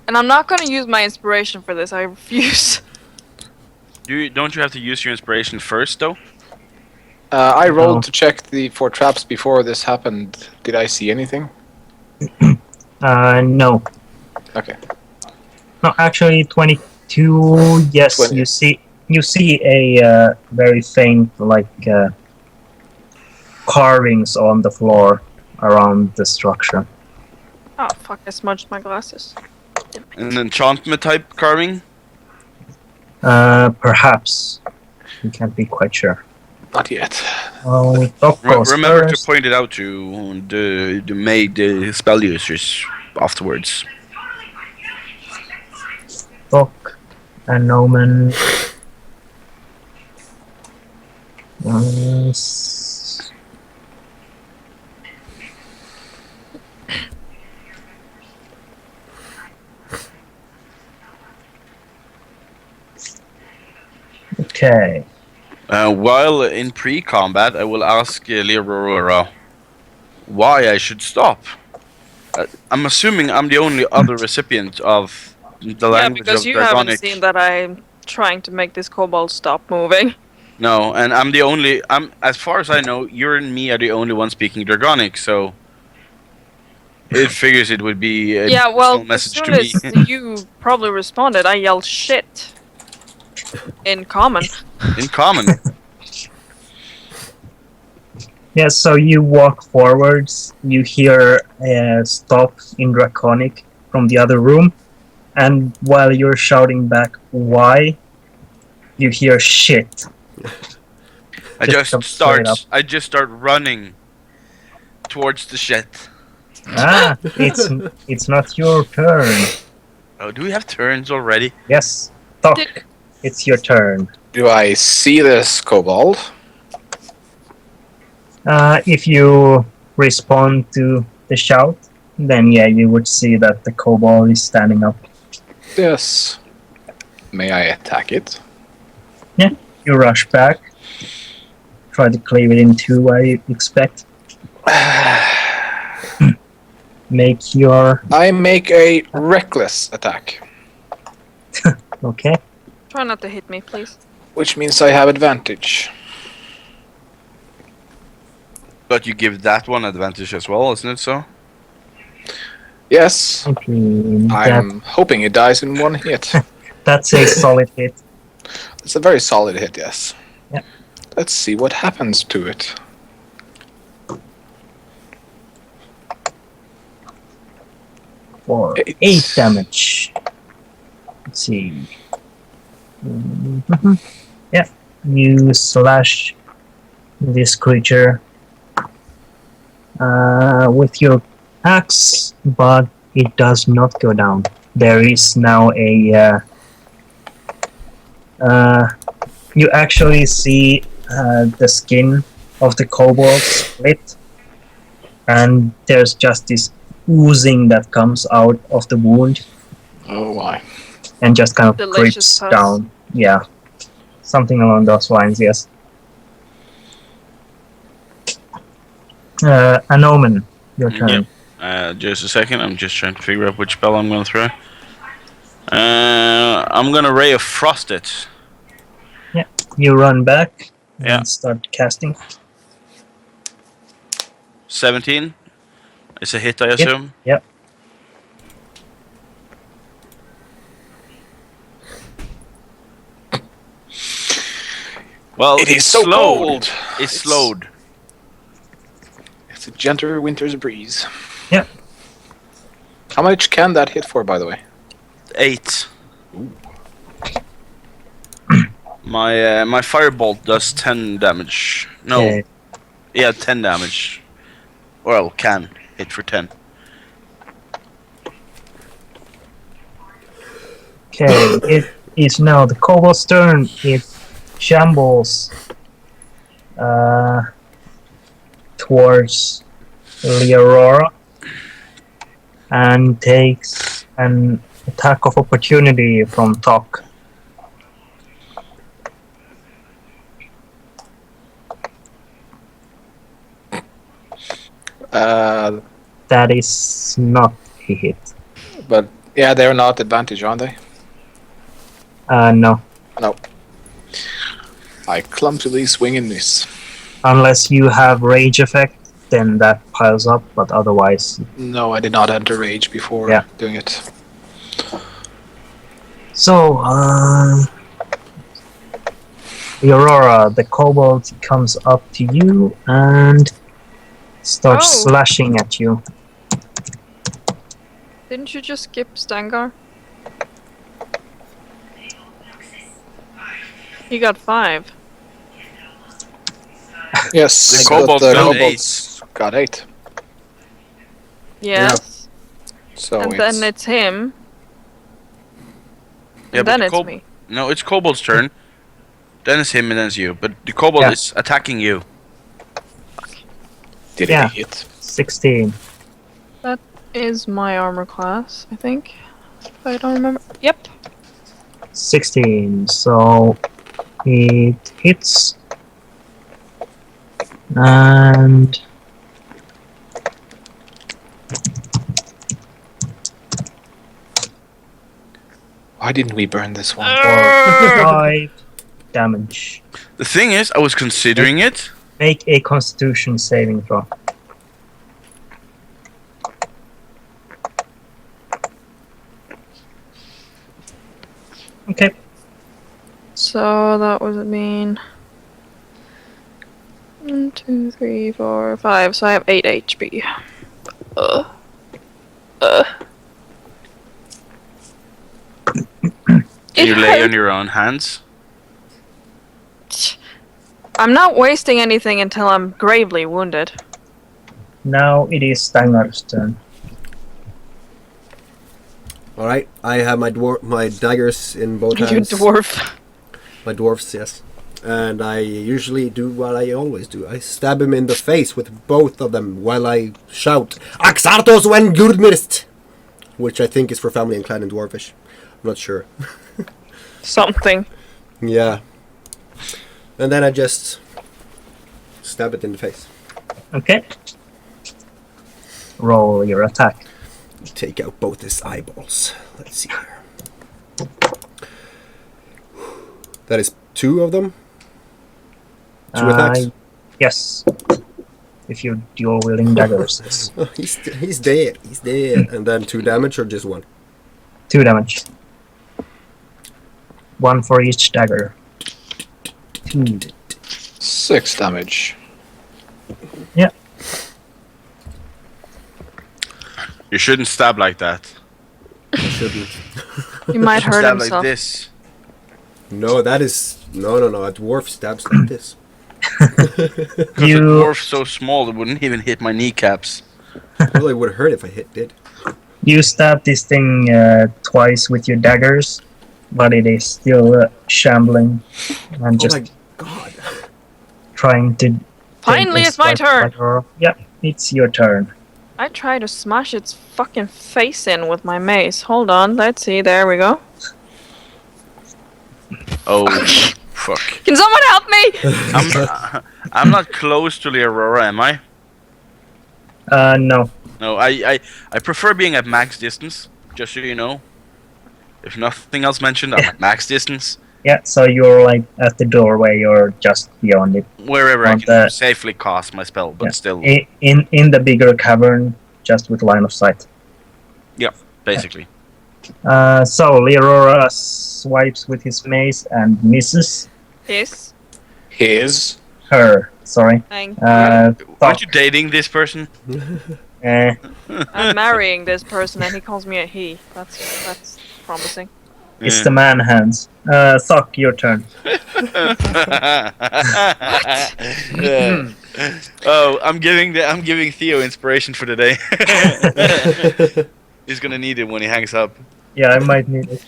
And I'm not gonna use my inspiration for this. I refuse. Don't you have to use your inspiration first, though? I rolled No. to check for traps before this happened. Did I see anything? No. Okay. No, actually 22, yes, 20. you see a very faint, carvings on the floor around the structure. Oh fuck! I smudged my glasses. An enchantment type carving? Perhaps. You can't be quite sure. Not yet. Oh, Doc goes Remember first. to point it out to the made spell users afterwards. Doc and Omen. Okay. While in pre-combat, I will ask Leorora why I should stop. I'm assuming I'm the only other recipient of the Yeah, language because of you haven't Dragonic. seen that I'm trying to make this kobold stop moving. No, and I'm the only. As far as I know, you and me are the only one speaking Dragonic, so it figures it would be a Yeah, well, personal as message soon to me. as you probably responded, I yelled shit. In common. In common. Yeah, so you walk forwards, you hear a stop in Draconic from the other room, and while you're shouting back, why, you hear shit. I Just come just straight up. start running towards the shed. Ah, it's not your turn. Oh, do we have turns already? Yes, Doc, Did- it's your turn. Do I see this kobold? If you respond to the shout, then yeah, you would see that the kobold is standing up. Yes. May I attack it? You rush back, try to cleave it in two, I expect. Make your... I make a reckless attack, Okay. Try not to hit me, please. which means I have advantage. But you give that one advantage as well, isn't it so? Yes. Okay. I'm hoping it dies in one hit. That's a solid hit. It's a very solid hit, yes. Yep. Let's see what happens to it. For Eight. 8 damage. Let's see. Mhm. Yeah. You slash this creature with your axe, but it does not go down. There is now a... you actually see the skin of the kobold split, and there's just this oozing that comes out of the wound Oh my. and just kind of Delicious drips pus. down. Yeah, something along those lines. Yes. An omen, your turn. Just a second, I'm just trying to figure out which spell I'm going to throw. I'm going to Ray of Frost it. You run back and Yeah. start casting. 17. It's a hit, I assume. Yep. Well, It it's is so slowed. cold. It's slowed. It's a gentler winter's breeze. Yeah. How much can that hit for, by the way? 8. My firebolt does 10 damage. No, Okay. yeah, 10 damage. Well, can hit for 10. Okay, it is now the kobold's turn. It shambles towards Leorora and takes an attack of opportunity from Tok. That is not a hit. But yeah, they're not advantage, aren't they? No. No. I clumsily swing and miss. Unless you have rage effect, then that piles up, but otherwise... No, I did not enter rage before Yeah. doing it. So, Aurora, the kobold comes up to you and starts Oh. slashing at you. Didn't you just skip Stangar? He got 5. Yes, The but kobold the got kobolds got 8. Yes. So And then it's him. Yeah, And but then the it's me. No, it's Kobold's turn. Then it's him and then it's you. But the Kobold Yeah. is attacking you. did Yeah. it hit? 16. Is my armor class, I think. If I don't remember. Yep. 16, so it hits. And... Why didn't we burn this one? for 5 damage. The thing is, I was considering it. Make a constitution saving throw. Okay. So that would mean 1, 2, 3, 4, 5. So I have 8 HP. You It lay hurt. on your own hands. I'm not wasting anything until I'm gravely wounded. Now it is Stangar's turn. All right, I have my daggers in both You hands. dwarf. My dwarfs, yes. And I usually do what I always do. I stab him in the face with both of them while I shout, Axartos wen gurdmirst! Which I think is for family and clan in Dwarfish. I'm not sure. Something. Yeah. And then I just stab it in the face. Okay. Roll your attack. Take out both his eyeballs. Let's see here. That is 2 of them. 2 attacks. Yes. If you're dual wielding daggers. Yes. Oh, he's dead. He's dead. And then 2 damage or just 1? 2 damage. 1 for each dagger. 2. 6 damage. Yeah. You shouldn't stab like that. I shouldn't. You might hurt Stab himself. like this. No, that is... No. A dwarf stabs like this. Because the You dwarf's so small, it wouldn't even hit my kneecaps. Well, it would hurt if I did. you stab this thing twice with your daggers, but it is still shambling and Oh just my god. trying to. Finally, take a it's my swipe turn. at her. Yep, it's your turn. I try to smash its fucking face in with my mace. Hold on, let's see. There we go. Oh, fuck. Can someone help me? I'm not close to the Aurora, am I? No. No, I prefer being at max distance, just so you know. If nothing else mentioned, I'm at max distance. Yeah, so you're like at the doorway or just beyond it. Wherever I On can the- safely cast my spell, but Yeah. still, In the bigger cavern, just with line of sight. basically. So Leorora swipes with his mace and misses. Yes. His. Her, sorry. Thank you. Aren't you dating this person? Eh, I'm marrying this person and he calls me a he. That's promising. it's the man hands. Thuck, your turn. Yeah. Oh, I'm giving Theo inspiration for the day. He's gonna need it when he hangs up. Yeah, I might need it.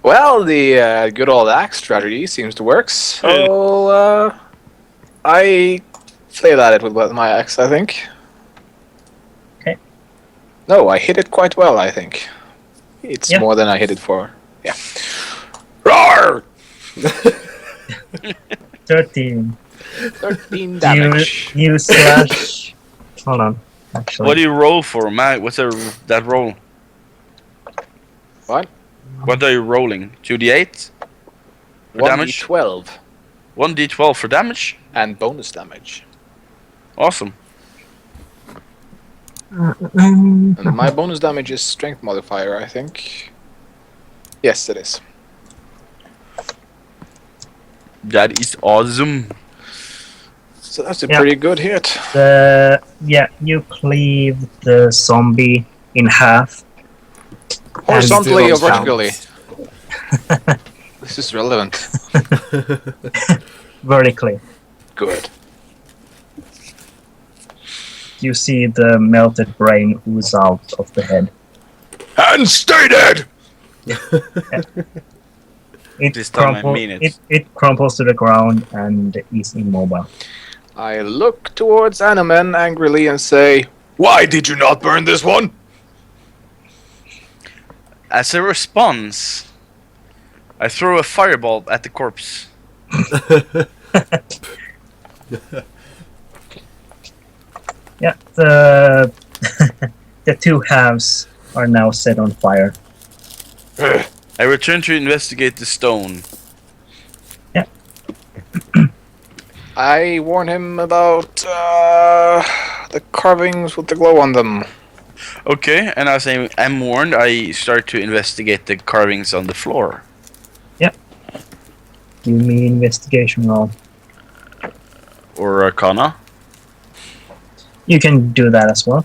Well, the good old axe strategy seems to work. So I flail at it with my axe, I think. Okay. No, I hit it quite well, I think. It's Yeah. more than I hit it for. Yeah. Roar! 13. 13 damage. You slash. Hold on, actually. What do you roll for, Matt? What's that roll? What? What are you rolling? 2d8? damage? 1d12 1d12 for damage? and bonus damage. Awesome. And my bonus damage is strength modifier, I think. Yes, it is. That is awesome. So that's a Yeah. pretty good hit. You cleave the zombie in half. Horizontally or still vertically? This is relevant. Vertically. Good. You see the melted brain ooze out of the head. And stay dead! It This time I mean it. It crumples to the ground and is immobile. I look towards Animen angrily and say, "Why did you not burn this one?" As a response, I throw a fireball at the corpse. Yeah, the the two halves are now set on fire. I return to investigate the stone. I warn him about the carvings with the glow on them. Okay, and as I'm warned, I start to investigate the carvings on the floor. Give me investigation roll. Or Arcana. You can do that as well.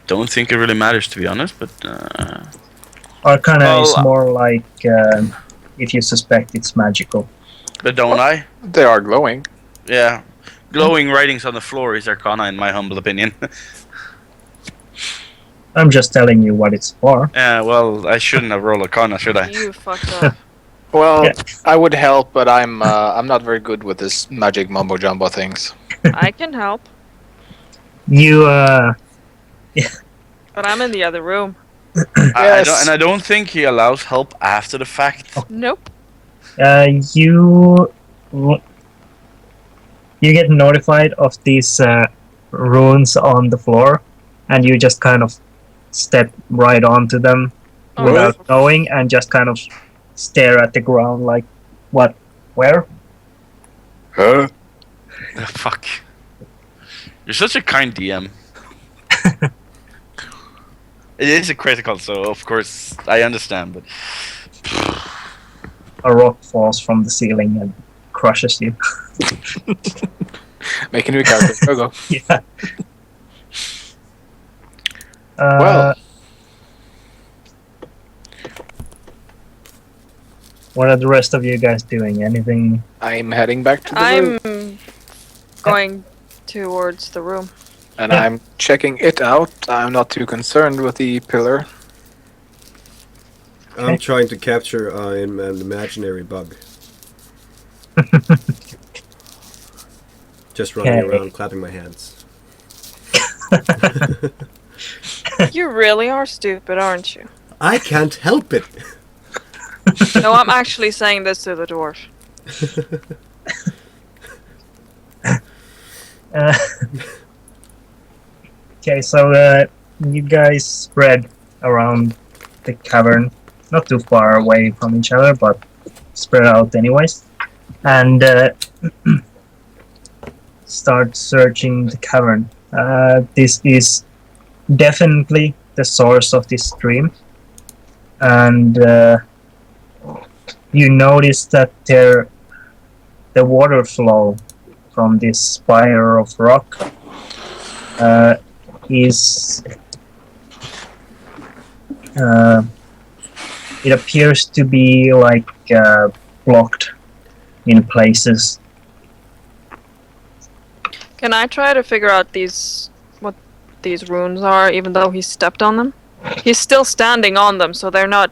Don't think it really matters, to be honest, but... Arcana Well, is more like if you suspect it's magical. But don't I? They are glowing. Yeah. Glowing writings on the floor is Arcana, in my humble opinion. I'm just telling you what it's for. Well, I shouldn't have rolled Arcana, should I? You fucked up. Well, Yeah. I would help, but I'm not very good with this magic mumbo jumbo things. I can help, You but I'm in the other room. Yes. I don't think he allows help after the fact. Nope. you get notified of these runes on the floor, and you just kind of step right onto them Oh, without knowing, and just kind of stare at the ground like, what? Where? Huh? Fuck. You're such a kind DM. It is a critical, so of course I understand, but... A rock falls from the ceiling and crushes you. Make a new character. Go go. Yeah. Well. What are the rest of you guys doing? Anything? I'm heading back to the room, I'm going towards the room. and Yeah. I'm checking it out. I'm not too concerned with the pillar. I'm trying to capture an imaginary bug. Just running Okay. around clapping my hands. You really are stupid, aren't you? I can't help it. No, I'm actually saying this to the dwarf. Uh, okay, so you guys spread around the cavern, not too far away from each other, but spread out anyways, and start searching the cavern. This is definitely the source of this stream, and you notice that the water flow from this spire of rock is it appears to be like blocked in places. Can I try to figure out what these runes are, even though he stepped on them? He's still standing on them, so they're not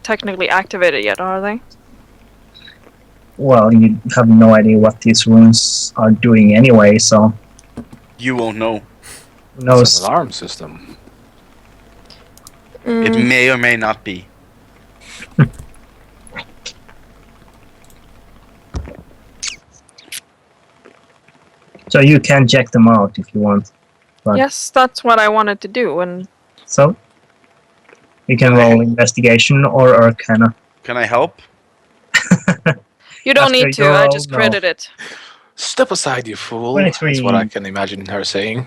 technically activated yet, are they? Well, you have no idea what these runes are doing anyway, so You won't know. who It's knows? an alarm system. It Mm, may or may not be. So you can check them out if you want. But yes, that's what I wanted to do, and so you can roll investigation or arcana. Can I help? you don't After need to. your I roll, just no. credit it. Step aside, you fool. 23. That's what I can imagine her saying.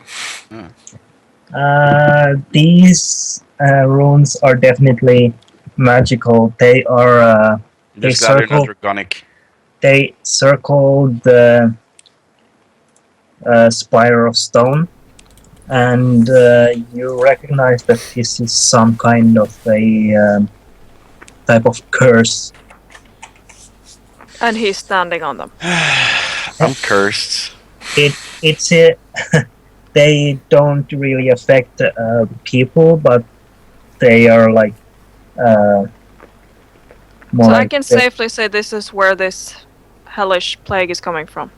These runes are definitely magical. They are They Just glad you're not circle. draconic. they circle the spire of stone, and you recognize that this is some kind of a type of curse. And he's standing on them. I'm cursed. It's a they don't really affect people, but they are like more So like I can safely say this is where this hellish plague is coming from.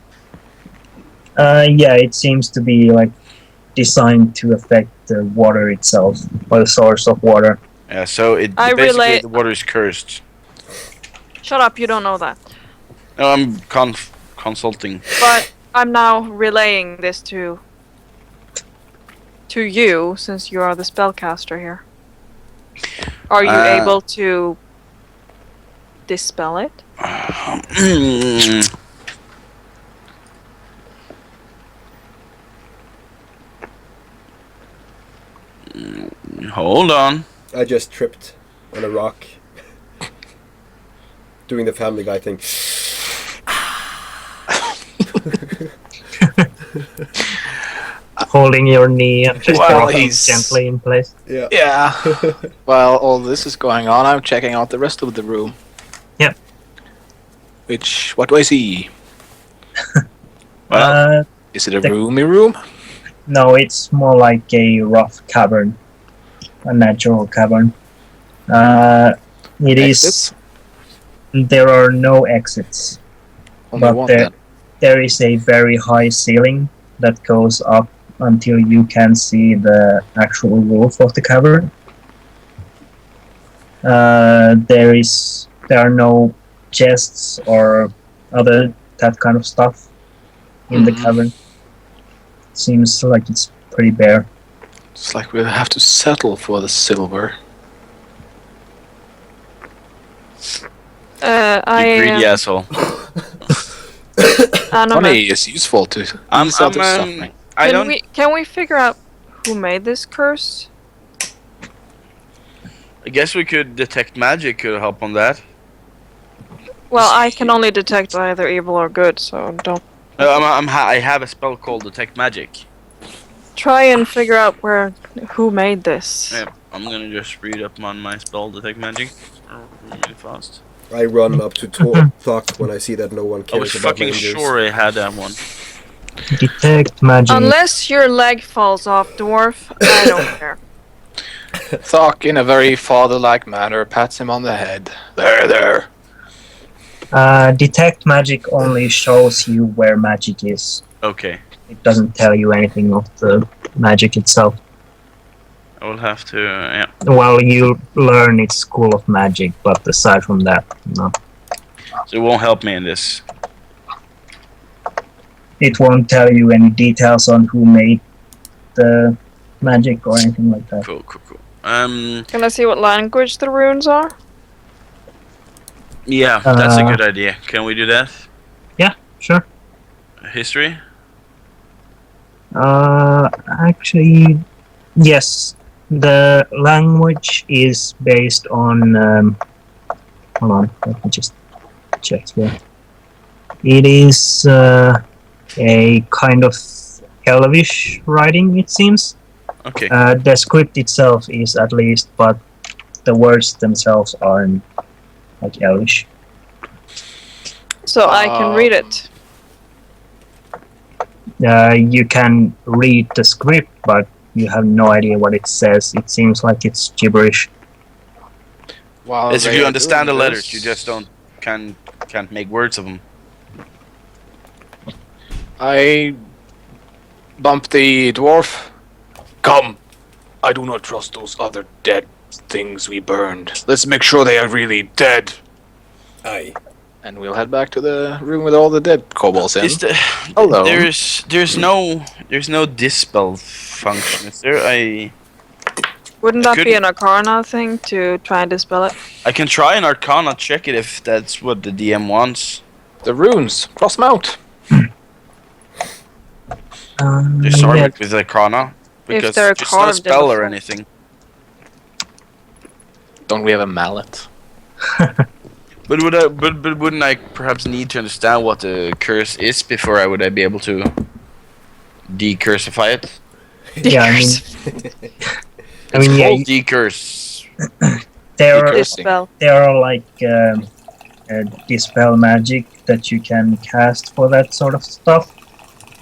yeah, it seems to be like designed to affect the water itself, or the source of water. Yeah, so I basically relate- the water is cursed. Shut up, you don't know that. No, I'm consulting. But I'm now relaying this to you, since you are the spellcaster here. Are you able to dispel it? Hold on. I just tripped on a rock. Doing the Family Guy thing. Holding your knee and just Well, rocking he's- gently in place. Yeah. Yeah. While all this is going on, I'm checking out the rest of the room. Yep. What do I see? Well, Is it a The- roomy room? No, it's more like a rough cavern, a natural cavern. It is. Exits? There are no exits. Only But one there- then. There is a very high ceiling that goes up until you can see the actual roof of the cavern. There are no chests or other that kind of stuff in the Mhm. cavern. Seems like it's pretty bare. It's like we'll have to settle for the silver. you greedy asshole. Money is useful to I'm, ease out of I'm, suffering. I don't. Can we figure out who made this curse? I guess we could detect magic. Could help on that. Well, I can only detect either evil or good, so don't I have a spell called detect magic. try and figure out who made this. Yeah, I'm gonna just read up on my spell detect magic really fast. I run up to talk when I see that no one I was cares about my fucking injuries. sure I had that one. Detect magic. Unless your leg falls off, dwarf, I don't care. Thok, in a very father-like manner, pats him on the head. There. Detect magic only shows you where magic is. Okay, It doesn't tell you anything of the magic itself. I will have to. Yeah. Well, you learn it's School of Magic, but aside from that, no. So it won't help me in this. It won't tell you any details on who made the magic or anything like that. Cool. Can I see what language the runes are? Yeah, that's a good idea. Can we do that? Sure. History? Actually, yes. The language is based on. Hold on, let me just check here. It is a kind of Elvish writing, it seems. Okay. The script itself is at least, but the words themselves aren't like Elvish. So I can read it. You can read the script, but you have no idea what it says. It seems like it's gibberish. While As if they you are understand the doing letters, this, you just can't make words of them. I bump the dwarf. Come. I do not trust those other dead things we burned. Let's make sure they are really dead. Aye. And we'll head back to the room with all the dead kobolds in. Is the Hello. there's no dispel function, is there? Wouldn't I that be couldn't- an Arcana thing to try and dispel it? I can try an Arcana check it if that's what the DM wants. The runes. Cross them out. Disarm Yeah, it with Arcana. Because they're it's not a carved in spell the or form. anything. Don't we have a mallet? But wouldn't I perhaps need to understand what the curse is before I would be able to decursify it? yeah, I mean, It's yeah, called decurse. there are Dispel. there are like dispel magic that you can cast for that sort of stuff,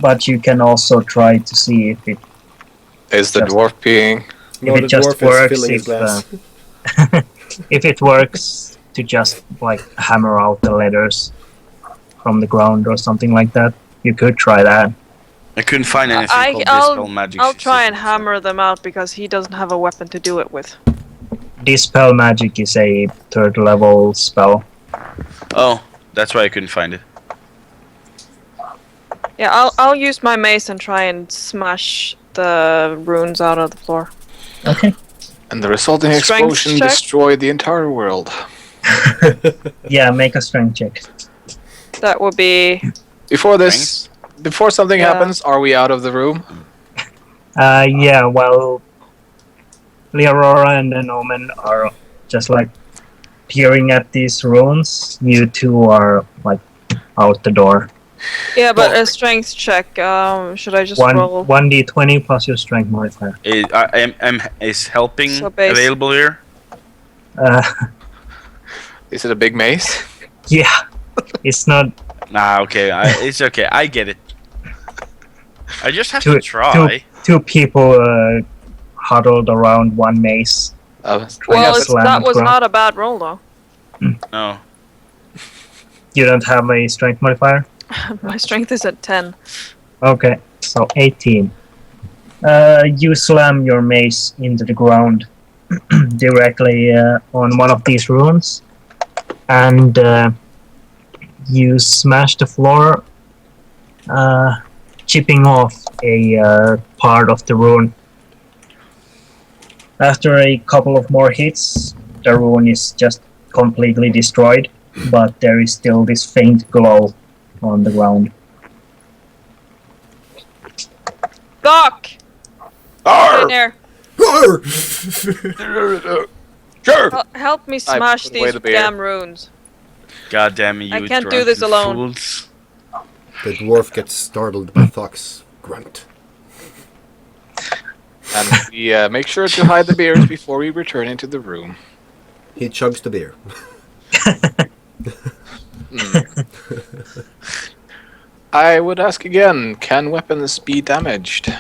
but you can also try to see if it Is the Just- dwarf being... No, it the just dwarf is works filling his if, glass. if it works to just like hammer out the letters from the ground or something like that. You could try that. I couldn't find anything called I'll dispel magic. I'll try and system, so- hammer them out because he doesn't have a weapon to do it with. Dispel magic is a 3rd level spell. Oh, that's why I couldn't find it. Yeah, I'll use my mace and try and smash the runes out of the floor. Okay. And the resulting Strength explosion check? destroyed the entire world. Yeah, make a strength check. That would be Before something Yeah. happens, are we out of the room? Yeah, well, Leorora and then Omen are just like peering at these runes. You two are like out the door. yeah, but a strength check. Should I just roll? 1d20 plus your strength modifier. Is helping So base- available here? Is it a big mace? Yeah, it's not Nah, okay. It's okay. I get it. I just have Two- to try. two people huddled around one mace. Uh, trying Well, to it's, slam that it was down. not a bad roll though. No. You don't have a strength modifier? My strength is at 10. Okay, so 18. You slam your mace into the ground directly on one of these runes, and you smash the floor, chipping off a part of the rune. After a couple of more hits, the rune is just completely destroyed, but there is still this faint glow on the ground. Doc! Get in there. Sure. Help me I smash put away these the beer. damn runes. God damn you! I can't do this drunken alone. fools. The dwarf gets startled by Fox grunt. And we make sure to hide the beers before we return into the room. He chugs the beer. I would ask again, can weapons be damaged?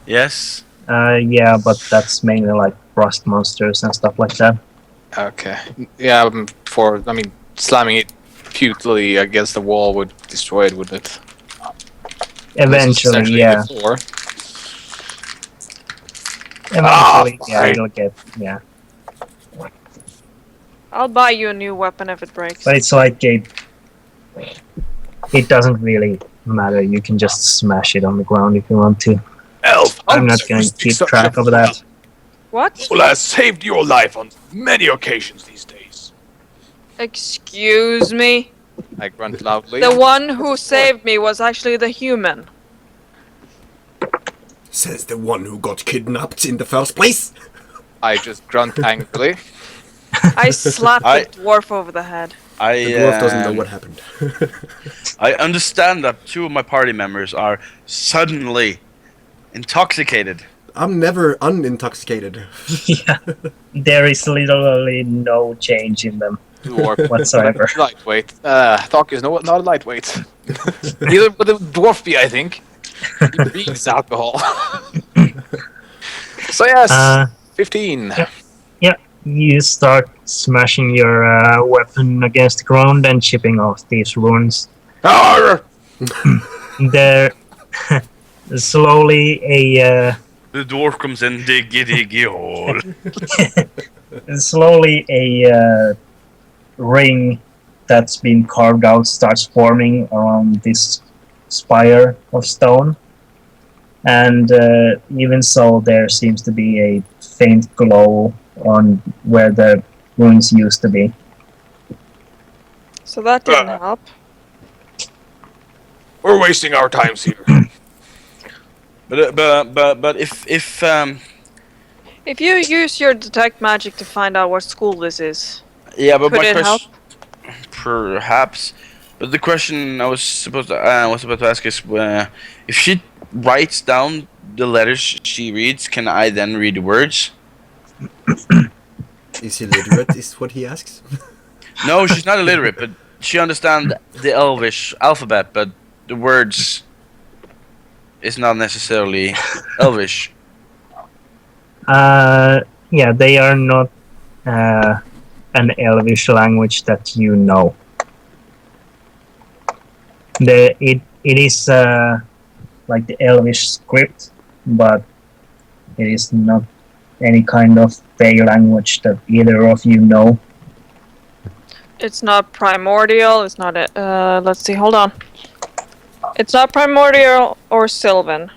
Yes. Yeah, but that's mainly like rust monsters and stuff like that. Okay. Yeah, slamming it futilely against the wall would destroy it, wouldn't it? Eventually, Essentially yeah. the floor. Eventually, yeah, right. it'll get, yeah. I'll buy you a new weapon if it breaks. But it's like it doesn't really matter. You can just smash it on the ground if you want to. Elf, I'm not going to keep track of that. What? Well, has saved your life on many occasions these days. Excuse me? I grunt loudly. The one who saved me was actually the human. Says the one who got kidnapped in the first place. I just grunt angrily. I slapped I- the dwarf over the head. The dwarf doesn't know um, what happened. I understand that 2 of my party members are suddenly intoxicated. I'm never unintoxicated. Yeah, there is literally no change in them Dwarf. whatsoever. Lightweight. Doc is not a lightweight. Neither would the dwarf be, I think. He breathes alcohol. So yes, Uh, 15. Yeah, you start smashing your weapon against the ground and chipping off these runes. Arr! There, slowly The dwarf comes in, diggy hole. a ring that's been carved out starts forming around this spire of stone. And even so, there seems to be a faint glow on where the runes used to be. So that didn't help. We're wasting our times here. But if If you use your detect magic to find out what school this is, yeah, but Could my it help? question, perhaps. But the question I was about to ask is, if she writes down the letters she reads, can I then read the words? Is he literate? Is what he asks. No, she's not illiterate, but she understands the Elvish alphabet, but the words is not necessarily Elvish. Yeah, they are not an Elvish language that you know. It is like the Elvish script, but it is not any kind of Fey language that either of you know. it's not primordial. It's not a. Let's see. Hold on. It's not primordial or Sylvan.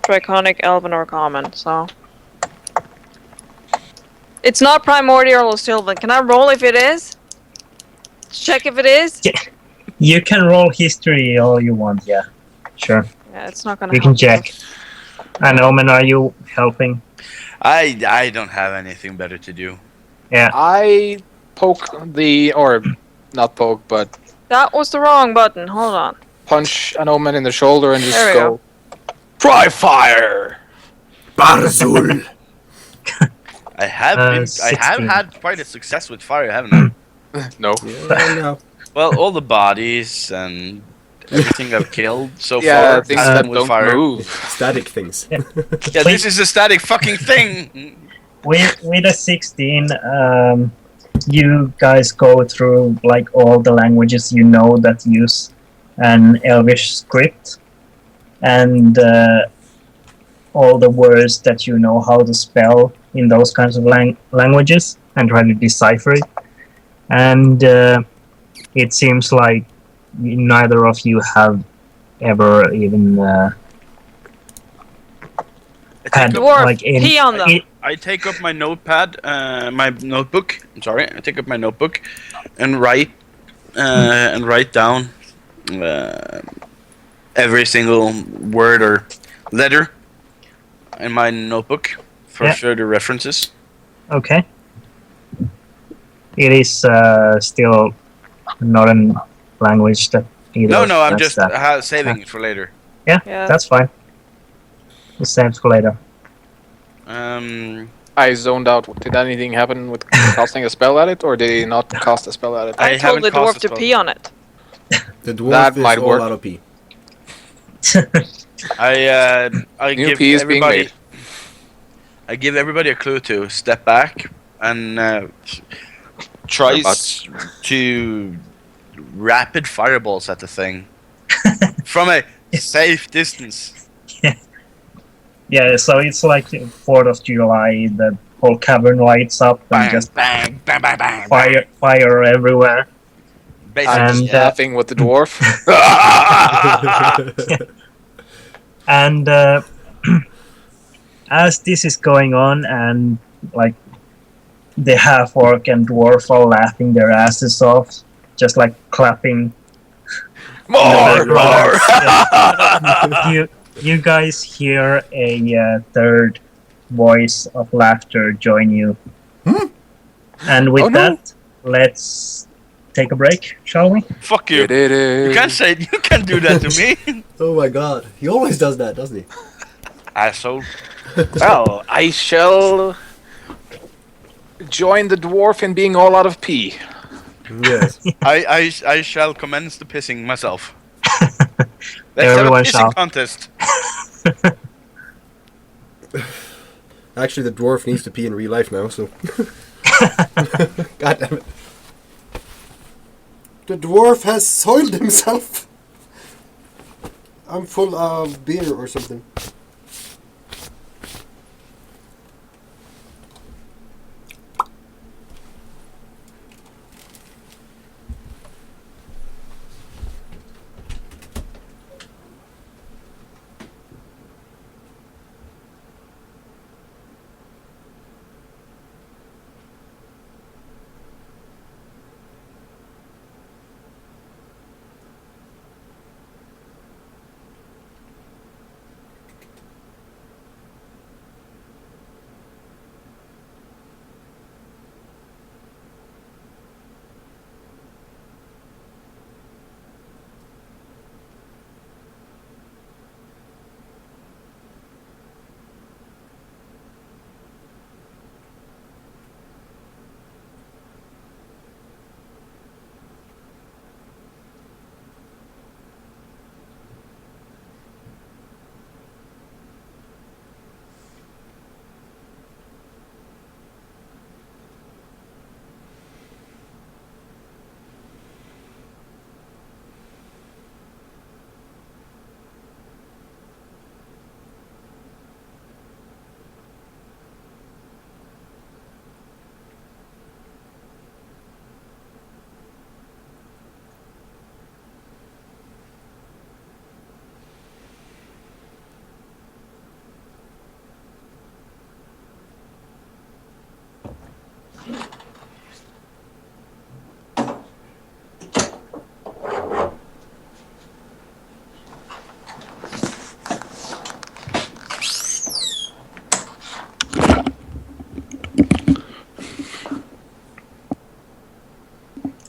Draconic, Elven, or Common. So. It's not primordial or Sylvan. Can I roll if it is? Check if it is? You can roll history all you want, yeah. Sure. Yeah, it's not gonna You help. can check. And Omen, are you helping? I don't have anything better to do. Yeah. I poke or not poke, but That was the wrong button. Hold on. punch an omen in the shoulder and just There we go. Try fire! Barzul! I have I have 16. had quite a success with fire, haven't I? No. Yeah, no. Well, all the bodies and everything I've killed so Yeah, far things has that been with don't fire. move. Static things. Yeah, this is a static fucking thing. With a 16, you guys go through like all the languages you know that use an Elvish script, and all the words that you know how to spell in those kinds of languages, and try to decipher it. And it seems like neither of you have ever even had Dwarf, like any. pee on them. I take up my notepad, my notebook. I'm sorry. I take up my notebook and write down every single word or letter in my notebook for Yeah. further references. Okay. It is still not a language that either. No, I'm that's just saving it for later. Yeah, Yeah. that's fine. The same for later. I zoned out. Did anything happen with casting a spell at it, or did he not cast a spell at it? I I told the haven't cast dwarf a to spell. pee on it. The dwarf That is might all work. out of pee. I New give pee is being everybody. made. I give everybody a clue to step back and tries to rapid fireballs at the thing from a safe distance. Yeah, so it's like 4th of July, the whole cavern lights up and Bang, just bang, bang, bang, bang, fire everywhere. Basically, I'm just And, laughing with the dwarf. And as this is going on, and like the half orc and dwarf are laughing their asses off, just like clapping. More! More! You guys hear a third voice of laughter join you. And with Oh, no. that, let's take a break, shall we? Fuck you. You can't say you can't do that to me, Oh my god. He always does that, doesn't he? asshole. Well, I shall join the dwarf in being all out of pee. Yes. I shall commence the pissing myself. Let's have a Everyone pissing shall. contest. Actually, the dwarf needs to pee in real life now, so. God damn it. The dwarf has soiled himself. I'm full of beer or something.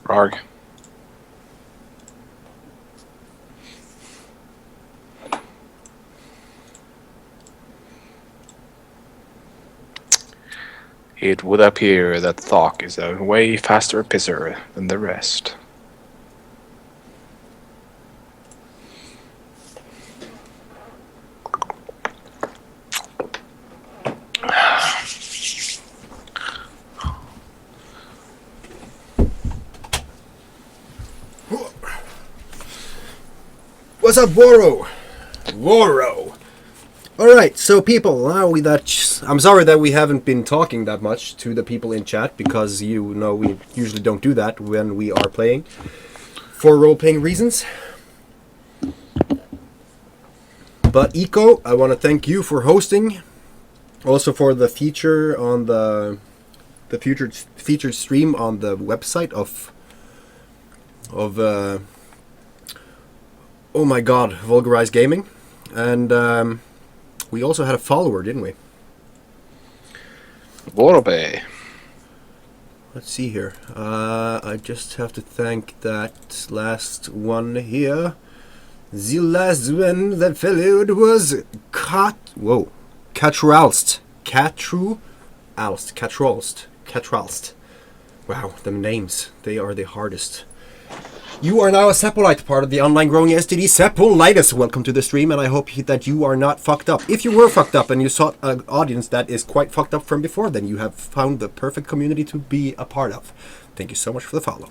Arg. It would appear that Thok is a way faster pisser than the rest. What's up, Woro? Woro. Alright, so people, I'm sorry that we haven't been talking that much to the people in chat, because you know we usually don't do that when we are playing, for role-playing reasons. But Eco, I want to thank you for hosting, also for the feature on the featured stream on the website of oh my god, Vulgarized Gaming. And we also had a follower, didn't we? Vorobe. Let's see here. I just have to thank that last one here. The last one that followed was Catralst. Catralst. Wow, them names. They are the hardest. You are now a Sepolite, part of the online growing STD Sepolitis. Welcome to the stream, and I hope that you are not fucked up. If you were fucked up and you saw an audience that is quite fucked up from before, then you have found the perfect community to be a part of. Thank you so much for the follow.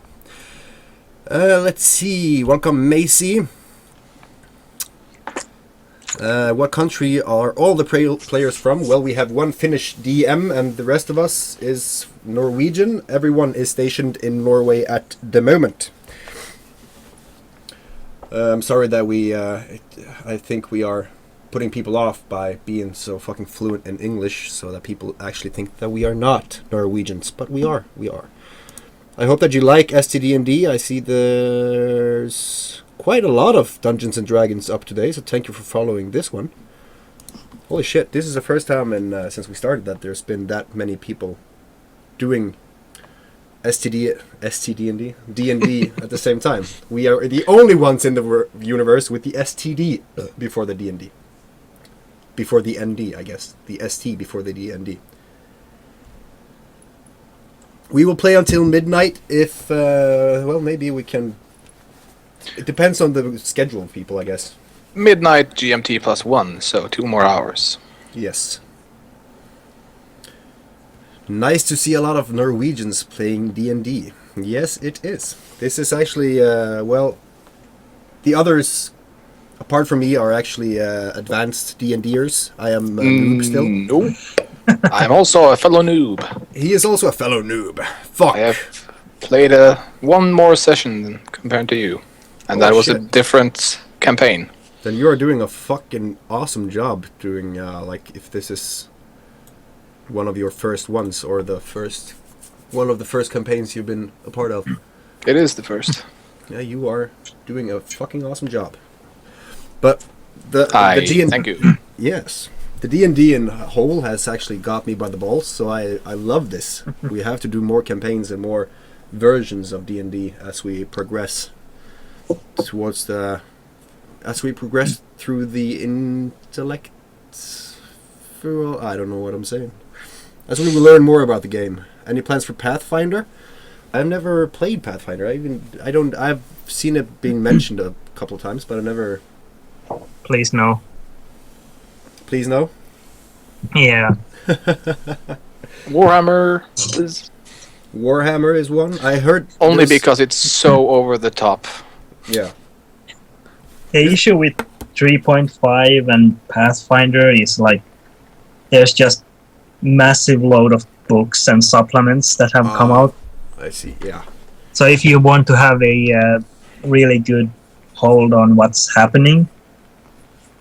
Let's see. Welcome, Macy. What country are all the players from? Well, we have one Finnish DM, and the rest of us is Norwegian. Everyone is stationed in Norway at the moment. I'm sorry that I think we are putting people off by being so fucking fluent in English, so that people actually think that we are not Norwegians, but we are. I hope that you like STD&D. I see there's quite a lot of Dungeons and Dragons up today, so thank you for following this one. Holy shit, this is the first time since we started that there's been that many people doing STD&D, D&D at the same time. We are the only ones in the universe with the STD before the D&D. Before the ND, I guess. The ST before the D&D. We will play until midnight if, well, maybe we can... It depends on the schedule of people, I guess. Midnight GMT +1, so 2 more hours. Yes. Nice to see a lot of Norwegians playing D&D. Yes, it is. This is actually, well, the others, apart from me, are actually advanced D&Ders. I am a noob still. No. I'm also a fellow noob. He is also a fellow noob. Fuck. I have played one more session compared to you. And that was a shit. different campaign. Then you are doing a fucking awesome job doing, like, if this is one of your first ones, or one of the first campaigns you've been a part of. It is the first. Yeah, you are doing a fucking awesome job. But the D&D, thank you. yes, the D&D in whole has actually got me by the balls. So I love this. We have to do more campaigns and more versions of D&D as we progress towards the through the intellect. I don't know what I'm saying. As we will learn more about the game. Any plans for Pathfinder? I've never played Pathfinder. I've seen it being mentioned a couple of times, but I've never. Please no. Please no. Yeah. Warhammer is Warhammer is one. I heard only there's- because it's so over the top. Yeah. The issue with 3.5 and Pathfinder is like there's just massive load of books and supplements that have come out. I see. Yeah. So if you want to have a really good hold on what's happening,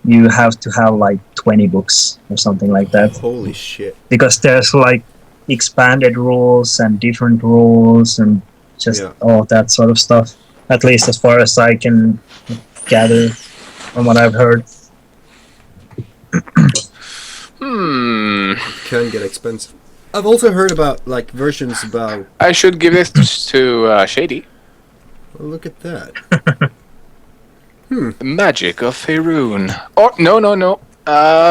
you have to have like 20 books or something like that. Holy shit. Because there's like expanded rules and different rules and just all that sort of stuff. At least as far as I can gather from what I've heard. Can get expensive. I've also heard about like versions about. I should give this to Shady. Well, look at that. The magic of Faerun. Oh, no.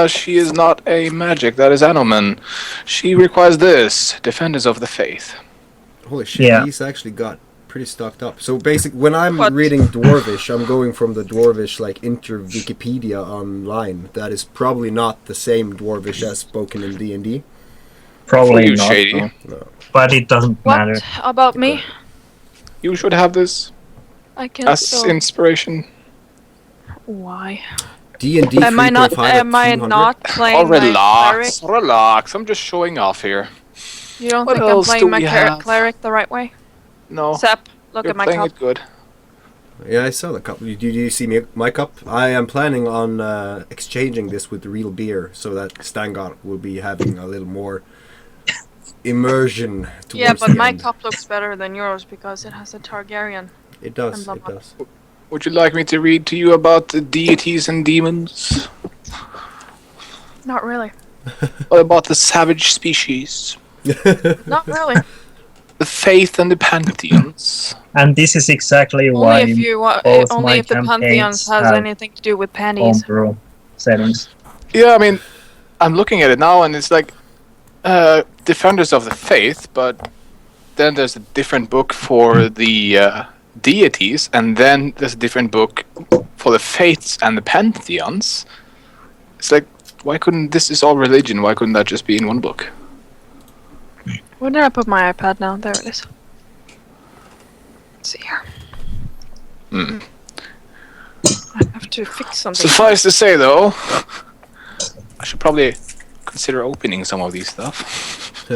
She is not a magic. That is Anoman. She requires this. Defenders of the Faith. Holy shit, Yeah. he's actually got pretty stocked up. So basically, when I'm What? reading Dwarvish, I'm going from the Dwarvish like inter-Wikipedia online. That is probably not the same Dwarvish as spoken in D&D. Probably For you, not. Shady. No. But it doesn't What matter. about me? You should have this I can as still. inspiration. Why? D&D Am I not? 3.5 at Am I 200? not Oh, playing my cleric? relax. I'm just showing off here. You don't What think I'm else do playing my we have? cleric the right way? No, Sep, look you're at my playing cup. it good. Yeah, I saw the cup. Did you see my cup? I am planning on exchanging this with real beer, so that Stangard will be having a little more immersion towards Yeah, but the my end. cup looks better than yours because it has a Targaryen. It does, and it blah, does. Would you like me to read to you about the deities and demons? Not really. What about the savage species? Not really. The faith and the pantheons? And this is exactly only why if you both only my if the pantheons campaigns has have anything to do with panties. homebrew settings. Yeah, I mean, I'm looking at it now and it's like Defenders of the Faith, but then there's a different book for the deities, and then there's a different book for the faiths and the pantheons. It's like, why couldn't this is all religion? Why couldn't that just be in one book? Where did I put my iPad now? There it is. Let's see here. I have to fix something. Suffice to say, though, I should probably consider opening some of these stuff.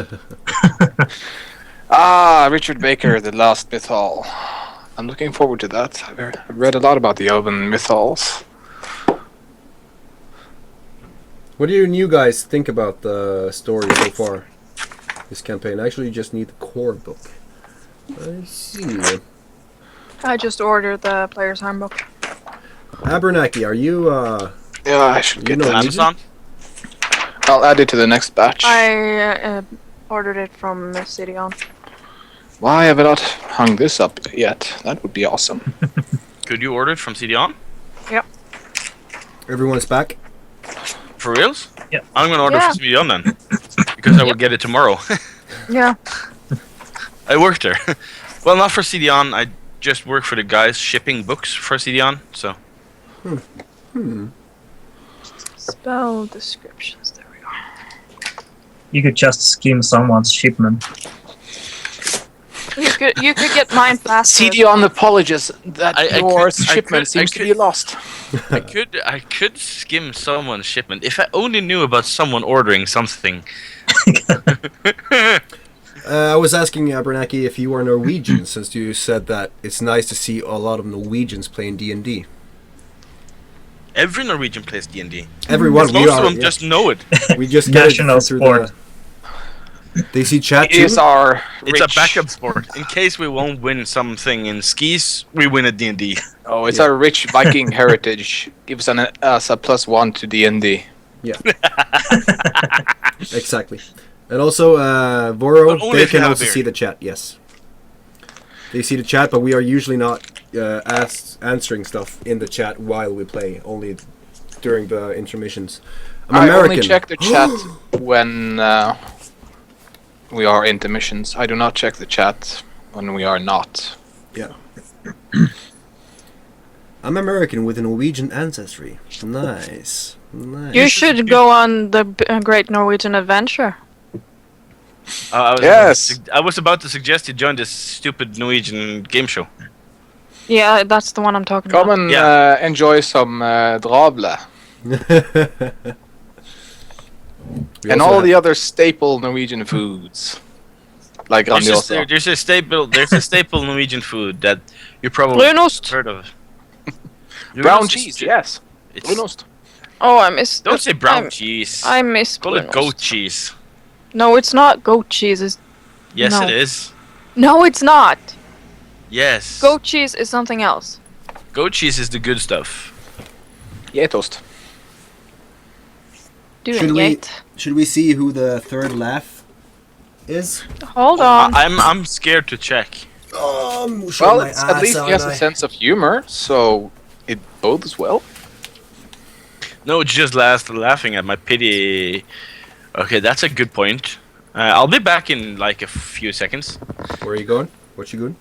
Richard Baker, The Last Mythal. I'm looking forward to that. I've read a lot about the Elven Mythals. What do you guys think about the story so far? This campaign. Actually, you just need the core book. I see. I just ordered the player's handbook. Abernathy, are you Yeah, I should You get know that. Amazon? I'll add it to the next batch. I ordered it from City On. Why have I not hung this up yet? That would be awesome. Could you order it from CD-ON? Everyone's back. For reals? Yeah. I'm gonna order Yeah. from CD-ON then. Because I will get it tomorrow. Yeah. I work there. Well, not for CD-ON. I just work for the guys shipping books for CD-ON. So Spell descriptions. There we go. You could just skim someone's shipment. You could get mine faster. CD-ON apologies that I your could- I shipment could- seems I to be could- lost. I could skim someone's shipment if I only knew about someone ordering something. I was asking Abernaki if you are Norwegian, since you said that it's nice to see a lot of Norwegians playing D&D. Every Norwegian plays D&D. Everyone, we Most are. of them yeah. just know it. We just get National it through sport. They see chat It is too. our It's a rich- backup sport. In case we won't win something in skis, we win at D&D. Oh, it's our rich Viking heritage. Gives us a +1 to D&D. Exactly. And also, Voro, But only they if you can have a also beard. see the chat. Yes, they see the chat, but we are usually not answering stuff in the chat while we play. Only during the intermissions. I'm I American. only check the chat when we are intermissions. I do not check the chat when we are not. I'm American with a Norwegian ancestry. Nice. Nice. You should go on the Great Norwegian Adventure. Yes. I was about to suggest you join this stupid Norwegian game show. Yeah, that's the one I'm talking Come about. and Yeah. enjoy some drable We and also all have- the other staple Norwegian foods, like Grandiosa. There's a staple Norwegian food that you probably Brunost. heard of. Brown Brunost is cheese, ju- yes. it's- Brunost. Oh, I miss. Don't say brown I- cheese. I miss Call it Brunost. goat cheese. No, it's not goat cheese. It's... Yes, No. it is. No, it's not. Yes. Goat cheese is something else. Goat cheese is the good stuff. Getost. Doing Should we- gate. Should we see who the third laugh is? Hold on. I'm scared to check. Well, it's, at least he has a sense of humor, so it bodes well. No, it's just laughing at my pity. Okay, that's a good point. I'll be back in like a few seconds. Where are you going? What you doing?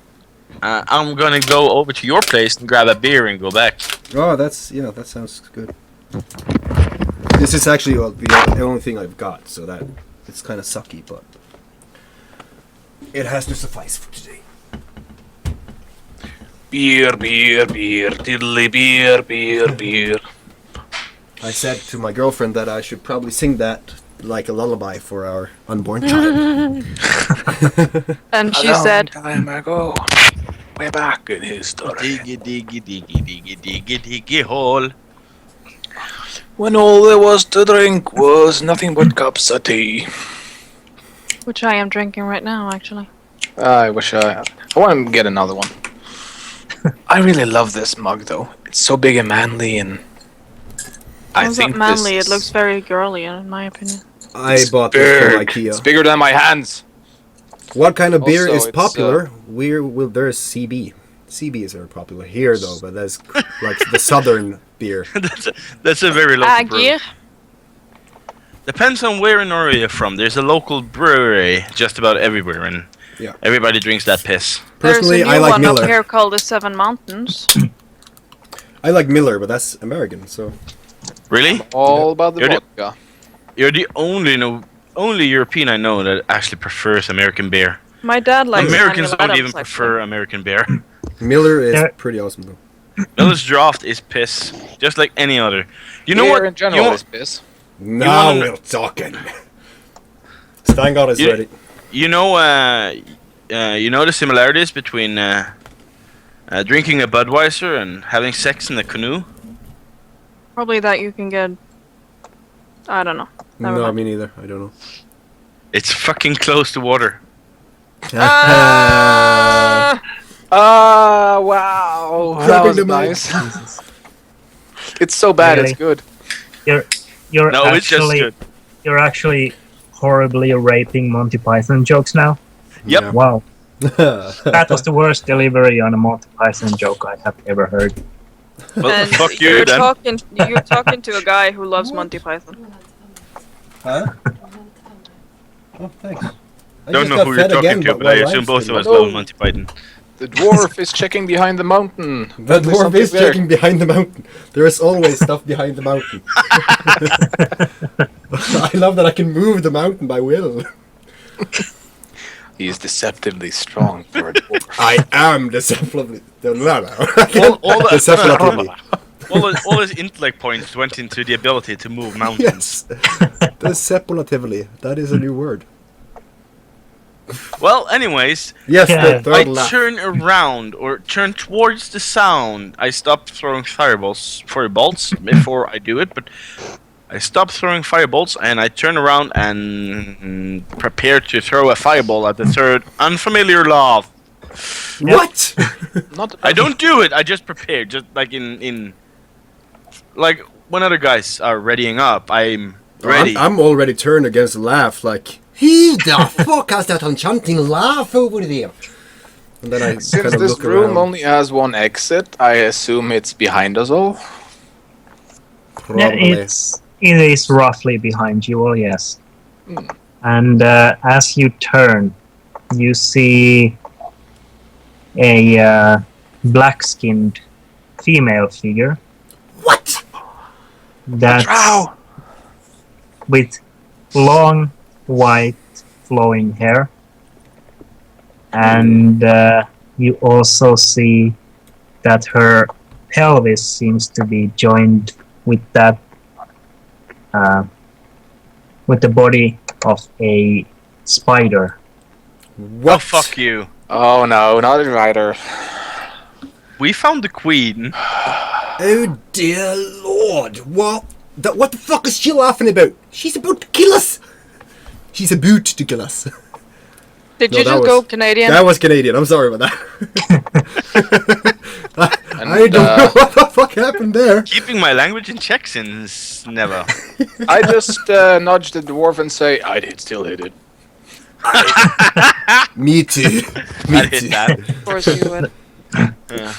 I'm gonna go over to your place and grab a beer and go back. Oh, that sounds good. This is actually the only thing I've got, so that it's kind of sucky, but it has to suffice for today. Beer, beer, beer, diddly beer, beer, beer. I said to my girlfriend that I should probably sing that like a lullaby for our unborn child. And she A long said, time ago, way back in history, Diggy diggy diggy diggy diggy diggy hole. when all there was to drink was nothing but cups of tea. which I am drinking right now, actually. I wish I want to get another one. I really love this mug, though. It's so big and manly, and I It's think not manly. this It looks very girly, in my opinion. I bought this from big. It's IKEA. bigger than my hands. What kind of beer Also, is it's, popular? There's CB. CB is very popular here, though, but that's like the southern beer. That's a very local brewery. Agir. Depends on where in Norway you're from. There's a local brewery just about everywhere, and Yeah. everybody drinks that piss. Personally, There's a new I like one Miller. up here called the Seven Mountains. I like Miller, but that's American, so Really? All about the You're the- vodka. You're the only European I know that actually prefers American beer. My dad likes Americans Samuel don't Adams, even actually. prefer American beer. Miller is Yeah. pretty awesome, though. Miller's Draft is piss, just like any other. You know Beer what? in general you know, is piss. Now wanna- we're talking. Steingart is You- ready. you know the similarities between drinking a Budweiser and having sex in a canoe. Probably that you can get. I don't know. Never No, mind. me neither. I don't know. It's fucking close to water. Wow. That Dropping was the mic. nice. It's so bad, Really? it's good. You're No, it's just actually good. you're actually horribly raping Monty Python jokes now. Yep. Yeah. Wow. That was the worst delivery on a Monty Python joke I have ever heard. Well, And fuck you you're then. you're talking to a guy who loves Monty Python. Huh? Oh, thanks. I Don't just know got who you're fed talking again, to, but while I live assume both of us streaming. love Monty Python. The dwarf is checking behind the mountain. The There's dwarf something is there. checking behind the mountain. There is always stuff behind the mountain. I love that I can move the mountain by will. He is deceptively strong for a dwarf. I am deceptively. All, Deceptively. all his intellect points went into the ability to move mountains. Yes. Deceptively. That is a new word. Well, anyways, Yes, Yeah. the I third laugh. turn around or turn towards the sound. I stop throwing firebolts before I do it, but I stop throwing firebolts and I turn around and prepare to throw a fireball at the third unfamiliar laugh. What? Not I don't do it. I just prepare, just like in like when other guys are readying up. I'm ready. I'm already turned against the laugh, like, who the fuck has that enchanting laugh over there? And then I Since kind of this look room around. only has one exit, I assume it's behind us all. Probably. It is roughly behind you all, yes. Hmm. And as you turn, you see a black-skinned female figure. What? That's Drow! with long, white, flowing hair. And you also see that her pelvis seems to be joined with that, with the body of a spider. What? Oh, fuck you. Oh no, not a rider. We found the queen. Oh dear lord! What? What the fuck is she laughing about? She's about to kill us! She's about to kill us. Did No, you that just was- go Canadian? That was Canadian, I'm sorry about that. And, I don't know what the fuck happened there. Keeping my language in check since never. I just nudge the dwarf and say, I'd still hit it. Me too. Me I hit too. that. Of course you would. Yeah.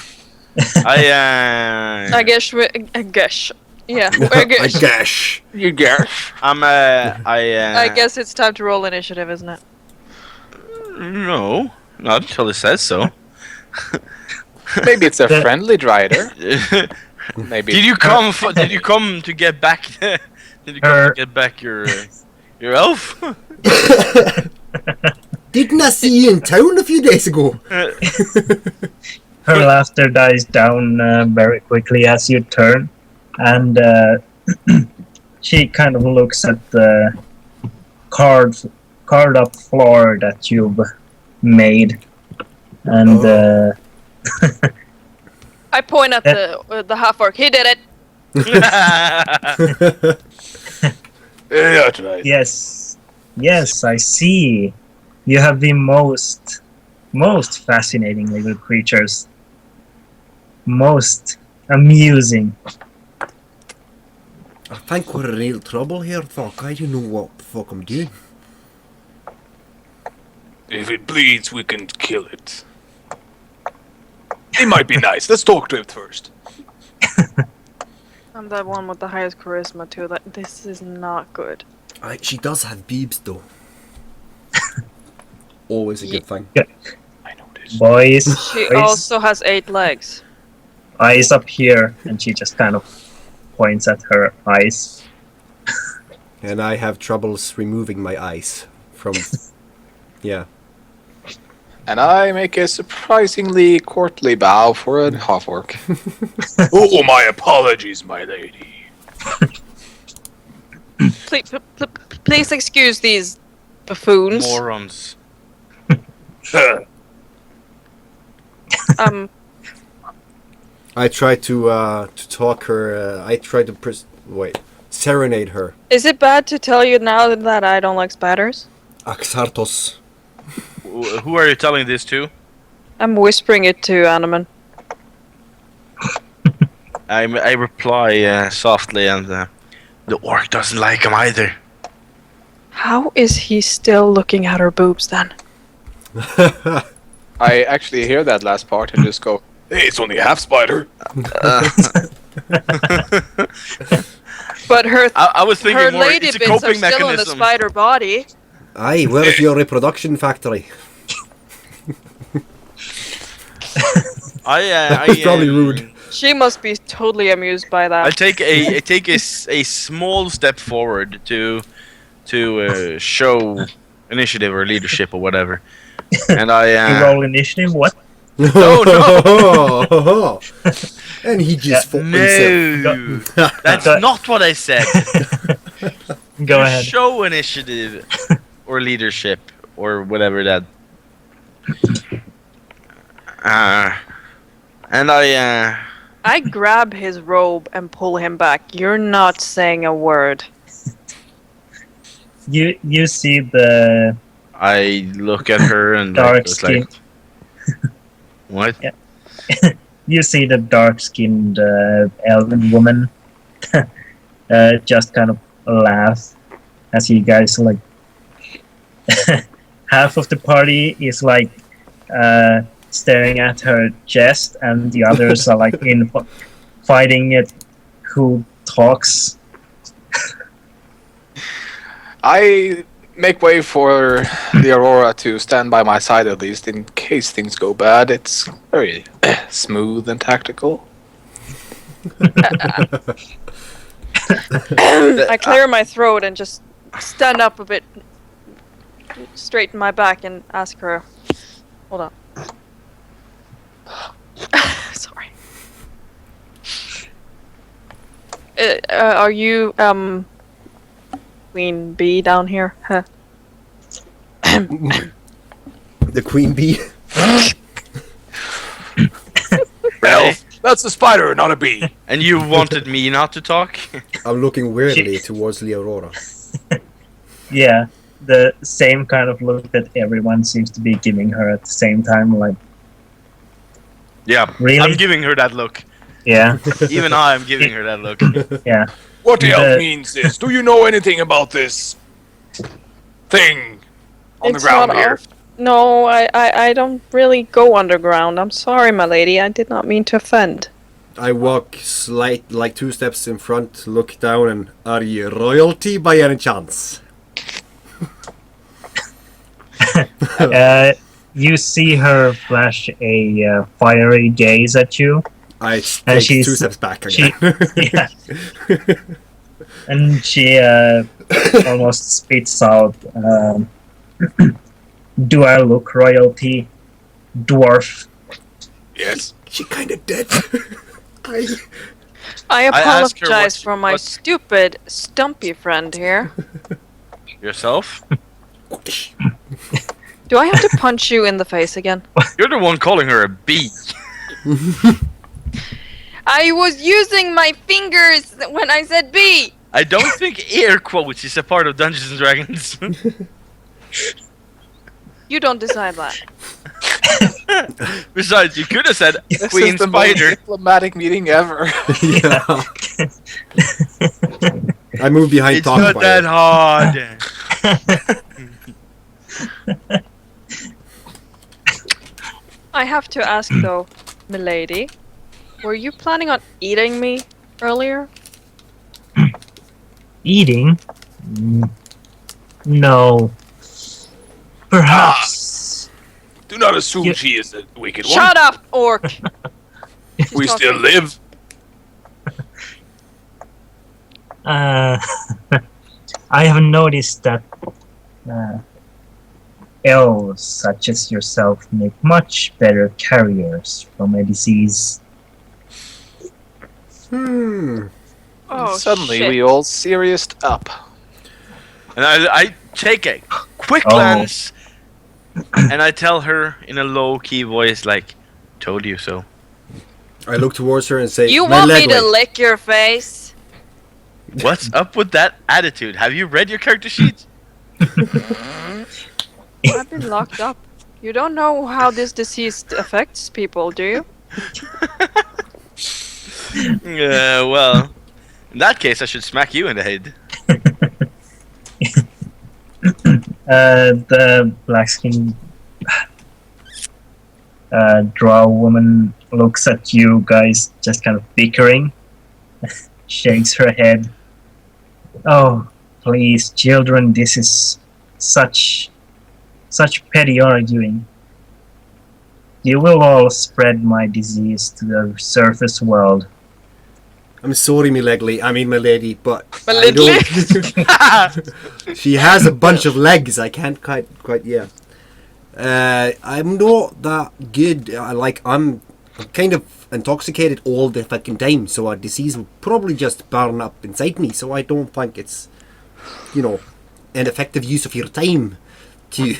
I I guess I guess. Yeah, I I guess. guess. You guess. I guess it's time to roll initiative, isn't it? No, not until it says so. Maybe it's a The- friendly rider. Maybe. Did you come? Did you come to get back? Did you come to get back your elf? Didn't I see you in town a few days ago? Her laughter dies down very quickly as you turn, and she kind of looks at the carved up floor that you've made, and I point at the half orc. He did it. Yeah, that's right. yes, I see. You have the most fascinating little creatures, most amusing. I think we're in real trouble here, fuck. I don't know what the fuck I'm doing. If it bleeds, we can kill it. He might be nice. Let's talk to it first. I'm the one with the highest charisma too. This is not good. She does have boobs though. Always a good thing. I know this. Boys, She boys, also has 8 legs. eyes up here, and she just kind of points at her eyes. And I have troubles removing my eyes from. Yeah. And I make a surprisingly courtly bow for a half orc. Oh, my apologies, my lady. Please excuse these buffoons. Morons. I try to talk her. I try to serenade her. Is it bad to tell you now that I don't like spiders? Axartos. Who are you telling this to? I'm whispering it to Animan. I reply softly, and the orc doesn't like him either. How is he still looking at her boobs then? I actually hear that last part and just go, Hey, it's only a half spider. But her I was her thinking more. lady It's a bits are coping still in the mechanism. spider body. Aye, where's your reproduction factory? That's probably rude. She must be totally amused by I that. take a small step forward to show initiative or leadership or whatever, and You I roll initiative. What? No. And he just fought himself. no, that's not what I said. Go You ahead. show initiative or leadership or whatever that. And I grab his robe and pull him back. You're not saying a word. You see the I look at her and dark it's skin. like, what? Yeah. You see the dark-skinned elven woman just kind of laugh as you guys like. Half of the party is like staring at her chest, and the others are like fighting it. Who talks? I make way for the Aurora to stand by my side at least in case things go bad. It's very smooth and tactical. I clear my throat and just stand up a bit, straighten my back, and ask her. Hold on. Sorry. Are you Queen Bee down here? Huh. The queen bee. Well, that's a spider, not a bee. And you wanted me not to talk? I'm looking weirdly towards Leorora. Yeah, the same kind of look that everyone seems to be giving her at the same time. Like, Yeah, Really? I'm giving her that look. yeah, Even I'm giving her that look. yeah. What the hell The- means this? Do you know anything about this thing on the It's ground not here? off. No, I don't really go underground. I'm sorry, my lady. I did not mean to offend. I walk like 2 steps in front, look down, and are you royalty by any chance? You see her flash a fiery gaze at you. I And take 2 she's- steps back she- again. Yeah. And she almost spits out, do I look royalty? Dwarf. Yes. She kinda dead. I ask her apologize for my what- stupid, stumpy friend here. Yourself? Do I have to punch you in the face again? You're the one calling her a bee. I was using my fingers when I said B. I don't think air quotes is a part of Dungeons and Dragons. You don't decide that. Besides, you could have said This Queen is the most Spider. diplomatic meeting ever. Yeah. I move behind It's Talk not Fire. that hard. I have to ask though, milady, were you planning on eating me earlier? Eating? No. Perhaps. Do not assume Yeah. she is a wicked one. Shut up, orc! We talking. still live. I have noticed that elves such as yourself make much better carriers from a disease. Oh, Suddenly shit. we all serioused up. And I take a quick Oh. glance, and I tell her in a low-key voice, like, "Told you so." I look towards her and say, You "My want me leg to weight." lick your face? What's up with that attitude? Have you read your character sheet? I've been locked up. You don't know how this disease affects people, do you? Well, in that case, I should smack you in the head. The blackskin Drow woman looks at you guys, just kind of bickering, shakes her head. Oh, please, children, this is such petty arguing. You will all spread my disease to the surface world. I'm sorry, my lady, but My I lady. don't. She has a bunch of legs. I can't quite. Yeah. I'm not that good. I'm kind of intoxicated all the fucking time, so a disease will probably just burn up inside me. So I don't think it's, an effective use of your time to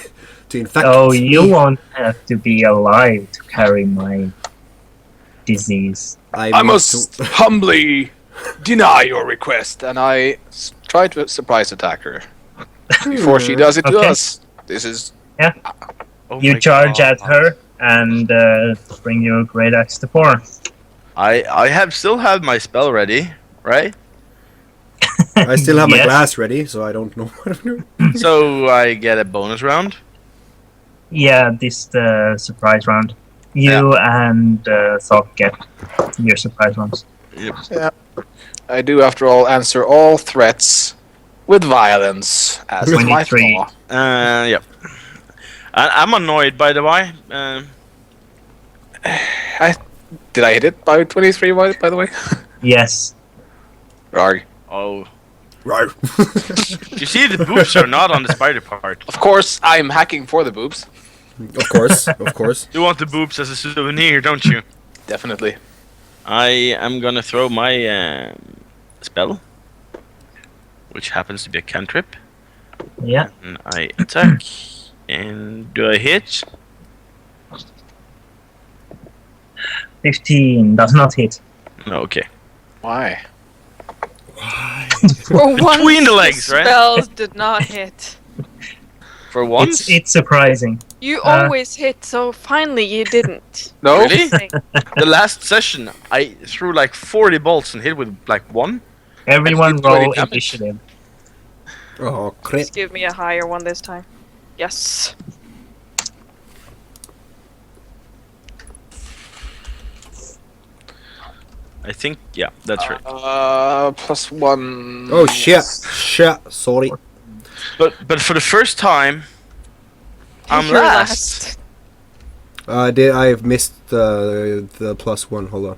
infect. Oh, me. you won't have to be alive to carry my disease. I must humbly deny your request, and I try to surprise attack her before she does it to Okay. us. This is Oh You my charge God. at her and bring your great axe to 4. I have still have my spell ready, right? I still have my Yes. glass ready, so I don't know what I'm doing. So I get a bonus round. Yeah, this the surprise round. You and Thok get your surprise rounds. I do, after all, answer all threats with violence, as is my 23. flaw. Yeah. I'm annoyed, by the way. Did I hit it by 23, by the way? Yes. Rarg. Oh, Right. you see, the boobs are not on the spider part. Of course, I'm hacking for the boobs. Of course. You want the boobs as a souvenir, don't you? Definitely. I am gonna throw my spell, which happens to be a cantrip, Yeah. and I attack. And do I hit? 15 does not hit. No, okay. Why? For once, Between the legs, right? spells did not hit. For once? It's surprising. You always hit, so finally you didn't. No? Really? The last session, I threw like 40 bolts and hit with like 1. Everyone you do any roll damage? initiative. Oh, crit. Just give me a higher one this time. Yes. I think, yeah, that's right. +1. Oh, shit. Sorry. But for the first time, I'm You're last. I've missed the +1. Hold on.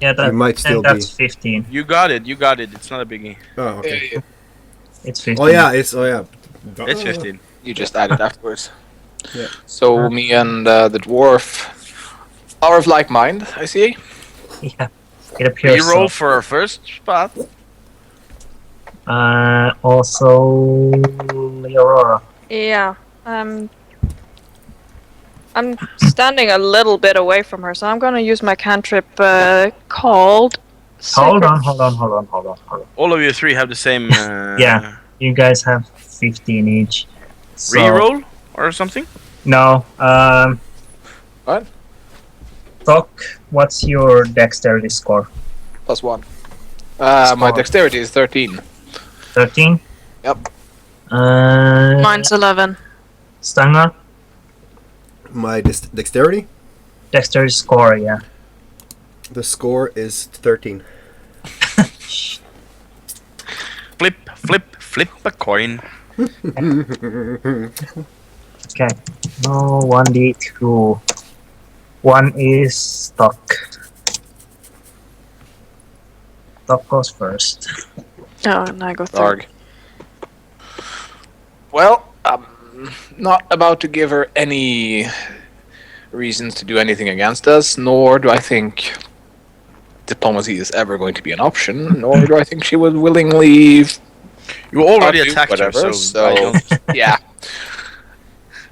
Yeah, that, You might still that's 15. You got it. It's not a biggie. Oh, okay. It's 15. Oh yeah. It's It's 15. You just added afterwards. Yeah. So me and the dwarf are of like mind, I see. Yeah. It appears You roll so. for our first spot. Also, Aurora. Yeah. I'm standing a little bit away from her, so I'm gonna use my cantrip called. Hold on. All of you three have the same. Yeah. You guys have 15 each. So, Reroll or something. No. What? Thok, what's your dexterity score? +1. My Score. dexterity is 13. 13? Yep. Mine's 11. Stanger? my dexterity. Dexterity score, yeah. The score is 13. Flip a coin. Okay. No, 1d2. One is Stock. Stock goes first. Oh, and I go third. Arg. Well, I'm not about to give her any reasons to do anything against us, nor do I think diplomacy is ever going to be an option, nor do I think she would willingly. You already do attacked whatever, her, so I don't. yeah.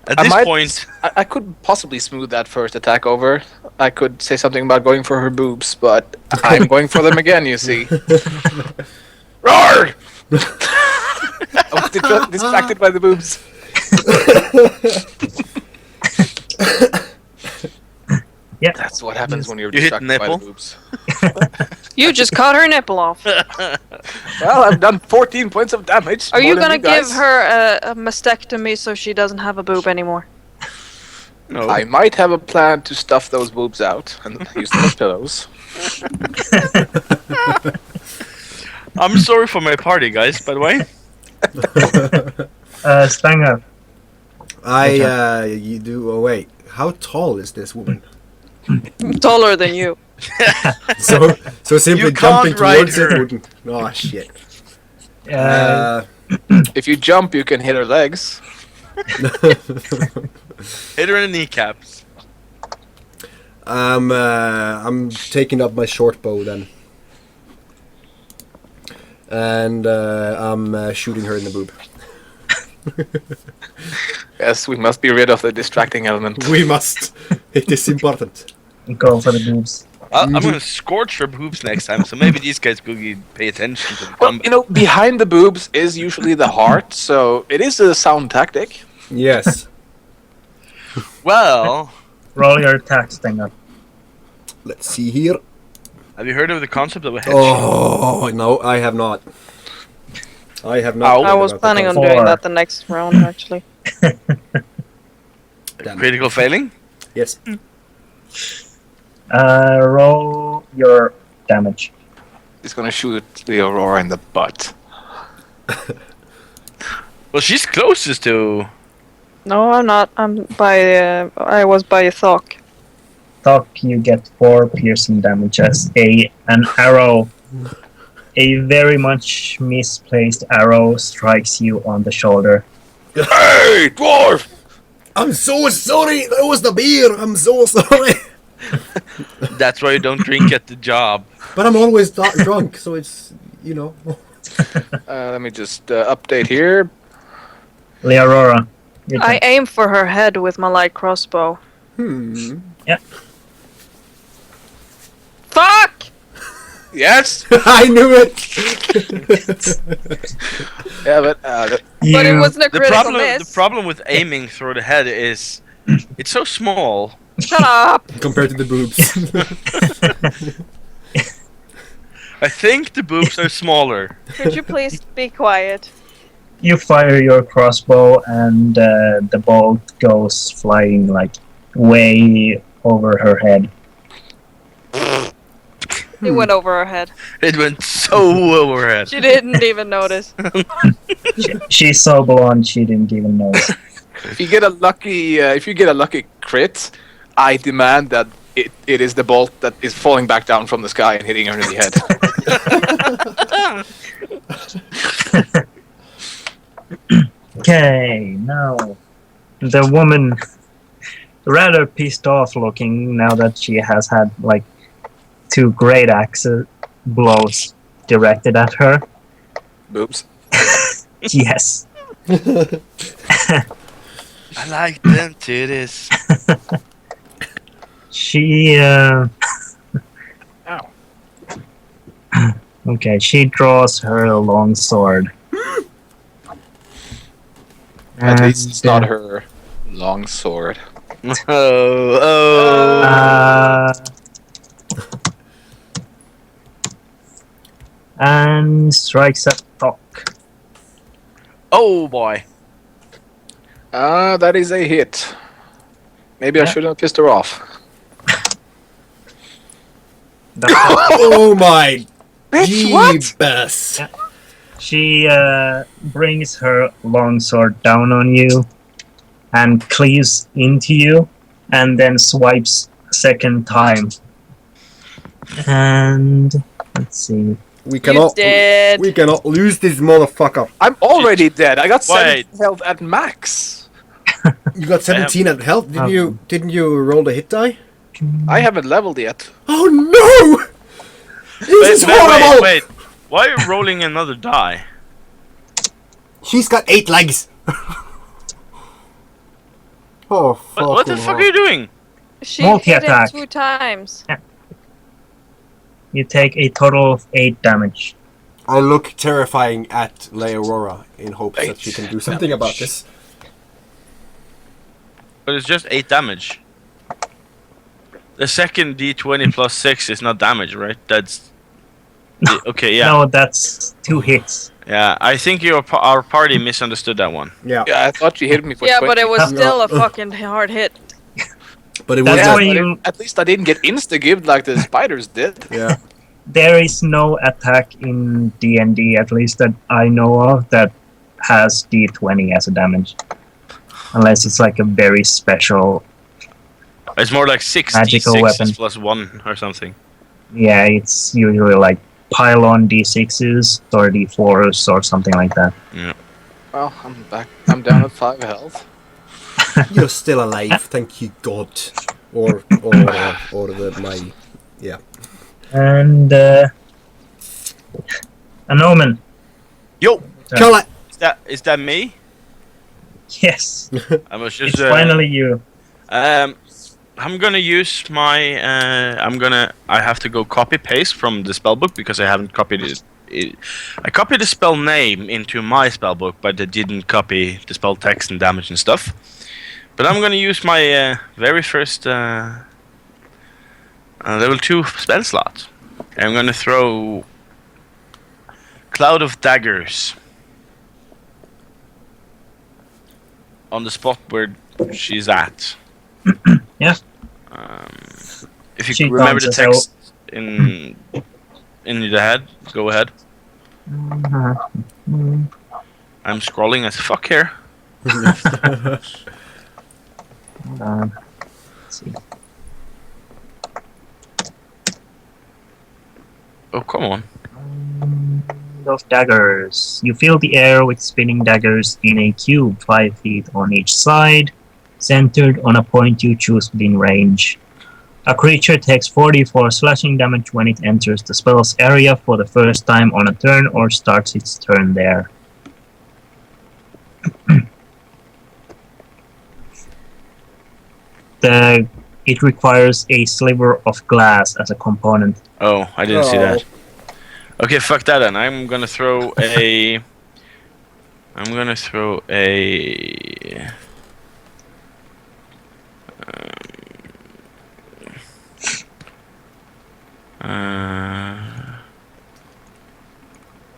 At I this might- point, I could possibly smooth that first attack over. I could say something about going for her boobs, but I'm going for them again, you see. Roar! I was distracted by the boobs. Yeah. That's what happens when you're You hit distracted by the nipple? boobs. You just cut her nipple off. Well, I've done 14 points of damage. Are more you than gonna give guys. her a mastectomy so she doesn't have a boob anymore? No. I might have a plan to stuff those boobs out and use them as pillows. I'm sorry for my party, guys. By the way. Stanger. You do. Oh wait, how tall is this woman? Taller than you. So simply You jumping can't ride towards it her. wouldn't. Oh shit. If you jump, you can hit her legs. Hit her in the kneecaps. I'm taking up my short bow then, and I'm shooting her in the boob. Yes, we must be rid of the distracting element. We must. It is important. Go for the boobs. I'm gonna scorch her boobs next time, so maybe these guys could pay attention to the Well, combat. you know, behind the boobs is usually the heart, so it is a sound tactic. Yes. Well, Roll your attack, Stanger. Let's see here. have you heard of the concept of a headshot? Oh no, I have not. I have not. I was planning on doing that the next round, actually. Critical failing? Yes. Roll your damage. He's gonna shoot the Aurora in the butt. Well, she's closest to. No, I'm not. I was by a Thok. Thok, you get 4 piercing damage as an arrow, a very much misplaced arrow, strikes you on the shoulder. Hey, dwarf! I'm so sorry. That was the beer. I'm so sorry. That's why you don't drink at the job. But I'm always drunk, so it's Let me just update here. Leorora. your I turn. aim for her head with my light crossbow. Yeah. Fuck! Yes. I knew it. Yeah, but But it You- wasn't a The critical miss. problem with aiming through the head is it's so small. Shut up! Compared to the boobs. I think the boobs are smaller. Could you please be quiet? You fire your crossbow and the bolt goes flying like way over her head. It went over her head. It went so overhead. She didn't even notice. She's so blonde she didn't even notice. if you get a lucky crit, I demand that it is the bolt that is falling back down from the sky and hitting her in the head. Okay, now the woman, rather pissed off looking now that she has had like 2 great axe blows directed at her. Boobs. Yes. I like them titties. She Ow. okay, she draws her long sword. At least it's not And, her long sword. Oh. And strikes at Thok. Oh boy. That is a hit. Maybe I Yeah. shouldn't have pissed her off. Oh my Bitch, what? jeebus. Yeah. She brings her longsword down on you and cleaves into you and then swipes a second time. And let's see. We You cannot. dead. We cannot lose this motherfucker. I'm already dead. I got 7 Wait. health at max. You got 17 at health. Didn't you roll the hit die? I haven't leveled yet. Oh no! This is horrible. Wait. Why are you rolling another die? She's got 8 legs. Oh fuck! What the fuck are you doing? She hit Multi-attack. him 2 times. You take a total of 8 damage. I look terrifying at Leorora in hopes that she can do something about this. But it's just 8 damage. The second D20 plus 6 is not damage, right? That's... Okay, yeah. No, that's 2 hits. Yeah, I think our party misunderstood that one. Yeah. Yeah, I thought she hit me for Yeah, 20. but it was No. still a fucking hard hit. But it was That's Yeah, why but you. at least I didn't get insta-gived like the spiders did. yeah. There is no attack in D&D, at least that I know of, that has D20 as a damage, unless it's like a very special. It's more like 6 Magical D6s weapon. plus 1 or something. Yeah, it's usually like pile on D6s or D4s or something like that. Well, I'm back. I'm down at 5 health. You're still alive, thank you God. Or my yeah. And an omen. Yo, Kill it! is that me? Yes, I was just. it's finally you. I'm gonna use my. I have to go copy paste from the spellbook because I haven't copied it. I copied the spell name into my spellbook, but I didn't copy the spell text and damage and stuff. But I'm gonna use my very first level 2 spell slot. I'm gonna throw Cloud of Daggers on the spot where she's at. Yeah. If you She remember the bounces text in the head, go ahead. I'm scrolling as fuck here. Hold on. Let's see. Oh, come on. Of daggers. You fill the air with spinning daggers in a cube 5 feet on each side, centered on a point you choose within range. A creature takes 44 slashing damage when it enters the spell's area for the first time on a turn or starts its turn there. It requires a sliver of glass as a component. Oh, I didn't see that. Okay, fuck that then. I'm gonna throw a.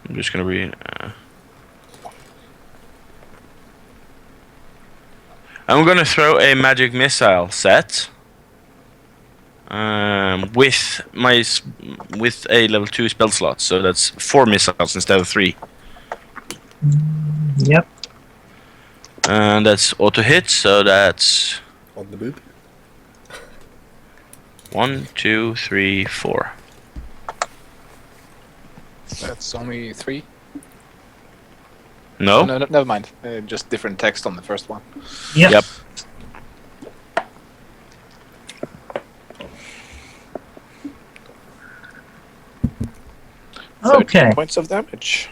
I'm just gonna read. I'm gonna throw a magic missile set. With a level 2 spell slot, so that's 4 missiles instead of 3. Yep. And that's auto hit, so that's On the boob. 1, 2, 3, 4. That's only 3. No? No, never mind. Just different text on the first one. Yep. Okay. 13 points of damage.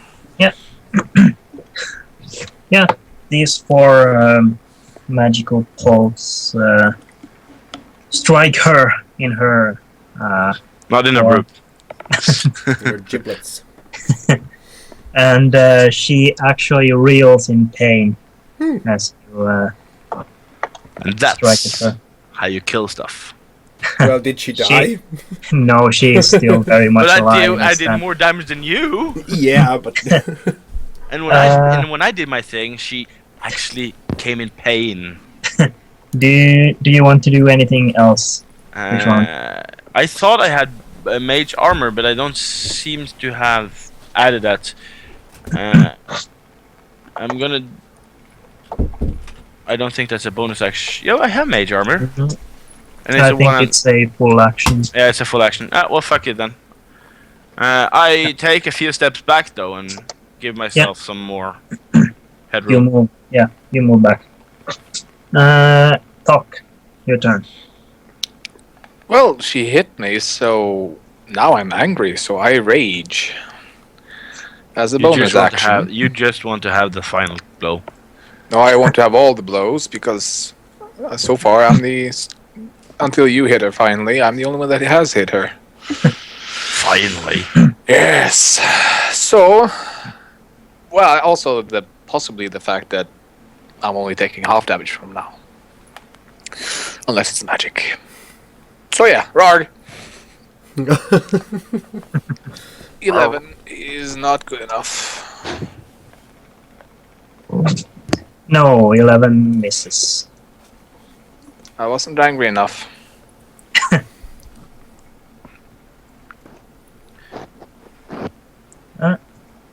Yeah, these 4 magical bolts strike her in her. Not in a Or- group. Your giblets. And she actually reels in pain as you And strike at that's her. how you kill stuff. Well, did she die? No, she is still very much But alive. I this did time. more damage than you. Yeah, but And when I did my thing, she actually came in pain. Do you want to do anything else? Which one? I thought I had mage armor, but I don't seem to have added that. I'm gonna. I don't think that's a bonus action. Yo, I have mage armor, Mhm. and it's I a think one. it's a full action. Yeah, it's a full action. Well, fuck it then. I take a few steps back though and give myself some more You headroom. move. Yeah, you move back. Talk. Your turn. Well, she hit me, so now I'm angry, so I rage. As a bonus action. You just want to have the final blow. No, I want to have all the blows because so far until you hit her finally, I'm the only one that has hit her. Finally. Yes. So, well, also possibly the fact that I'm only taking half damage from now. Unless it's magic. So yeah, Rarg. 11 is not good enough. No, 11 misses. I wasn't angry enough.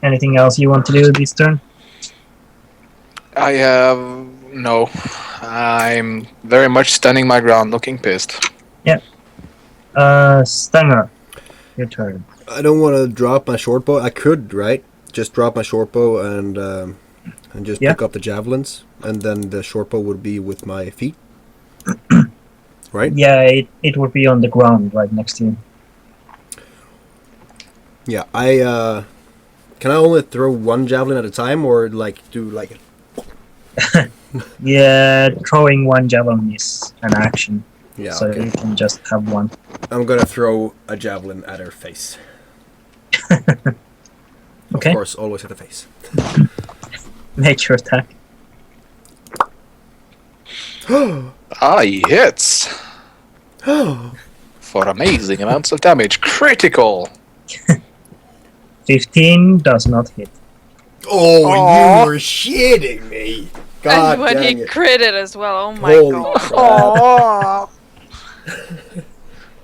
Anything else you want to do this turn? I have no. I'm very much standing my ground, looking pissed. Stanger, your turn. I don't want to drop my short bow. I could, right? Just drop my short bow and just Yeah. pick up the javelins, and then the short bow would be with my feet. Right? Yeah, it would be on the ground right next to you. Yeah. I can I only throw one javelin at a time, or like do like Yeah, throwing one javelin is an action, yeah? so Okay. you can just have one. I'm gonna throw a javelin at her face. Okay. Of course, always at the face. Make your attack. He hits. For amazing amounts of damage. Critical! 15 does not hit. Oh, Aw. you were shitting me! God and when dang he it! critted as well, oh my Holy god. crap!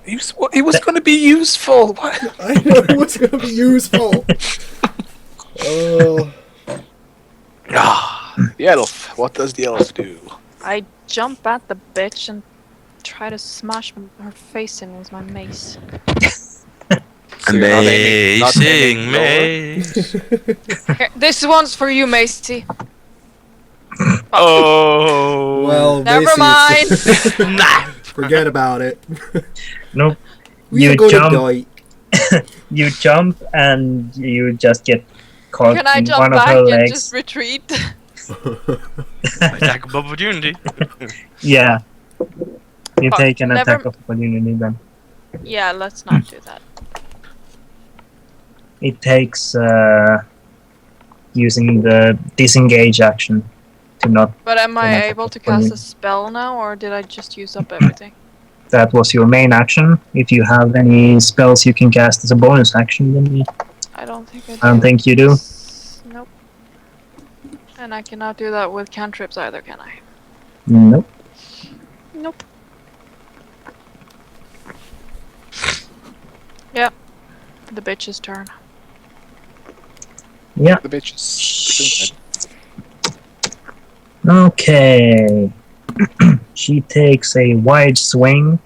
He was going to be useful. What? I know it was gonna be useful. Oh, The elf. What does the elf do? I jump at the bitch and try to smash her face in with my mace. So you're not aiming lower? Mace. Here, this one's for you, Macy. Oh. well, Never mind. basically- Nah. Forget about it. Nope. We You are gonna jump. die. You jump and you just get caught Can I in jump one of back her and legs. just retreat? Attack of opportunity. Yeah. You Fuck, take an never- attack of opportunity then. Yeah, let's not do that. It takes using the disengage action to not. But am I Attack able of to cast a opportunity. spell now, or did I just use up everything? That was your main action. If you have any spells you can cast as a bonus action, then I don't think I do. I don't think you do. Nope. And I cannot do that with cantrips either, can I? Nope. Nope. Yeah. The bitch's turn. Yeah. The bitch is... Okay. She takes a wide swing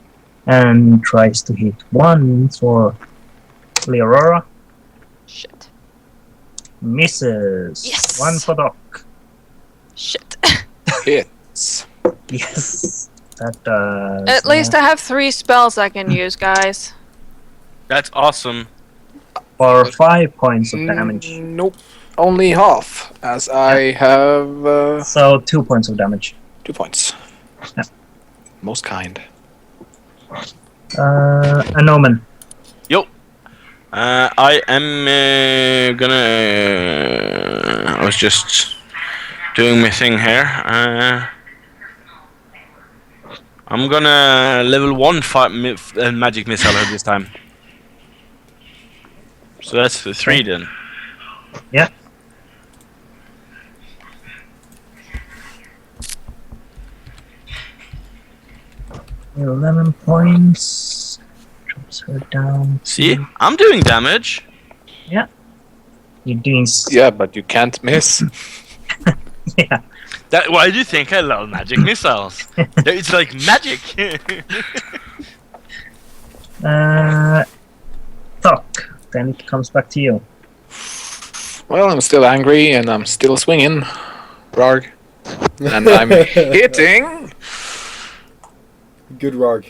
and tries to hit one for Leorora. Shit. Misses. Yes. One for Doc. Shit. Hits. Yes. That does. At least I have 3 spells I can use, guys. That's awesome. For 5 points of damage. Nope. Only half, as I have So 2 points of damage. 2 points. Yeah. Most kind. An omen. I am gonna. I was just doing my thing here. I'm gonna level 1 magic missile her this time. So that's the 3 then. Yeah. $11 points. Drops her down. See, I'm doing damage. You're doing. Yeah, but you can't miss. Yeah. Why do you think I love magic missiles? It's like magic. Tuck. Then it comes back to you. Well, I'm still angry and I'm still swinging. Rarg. And I'm hitting. Good Rog.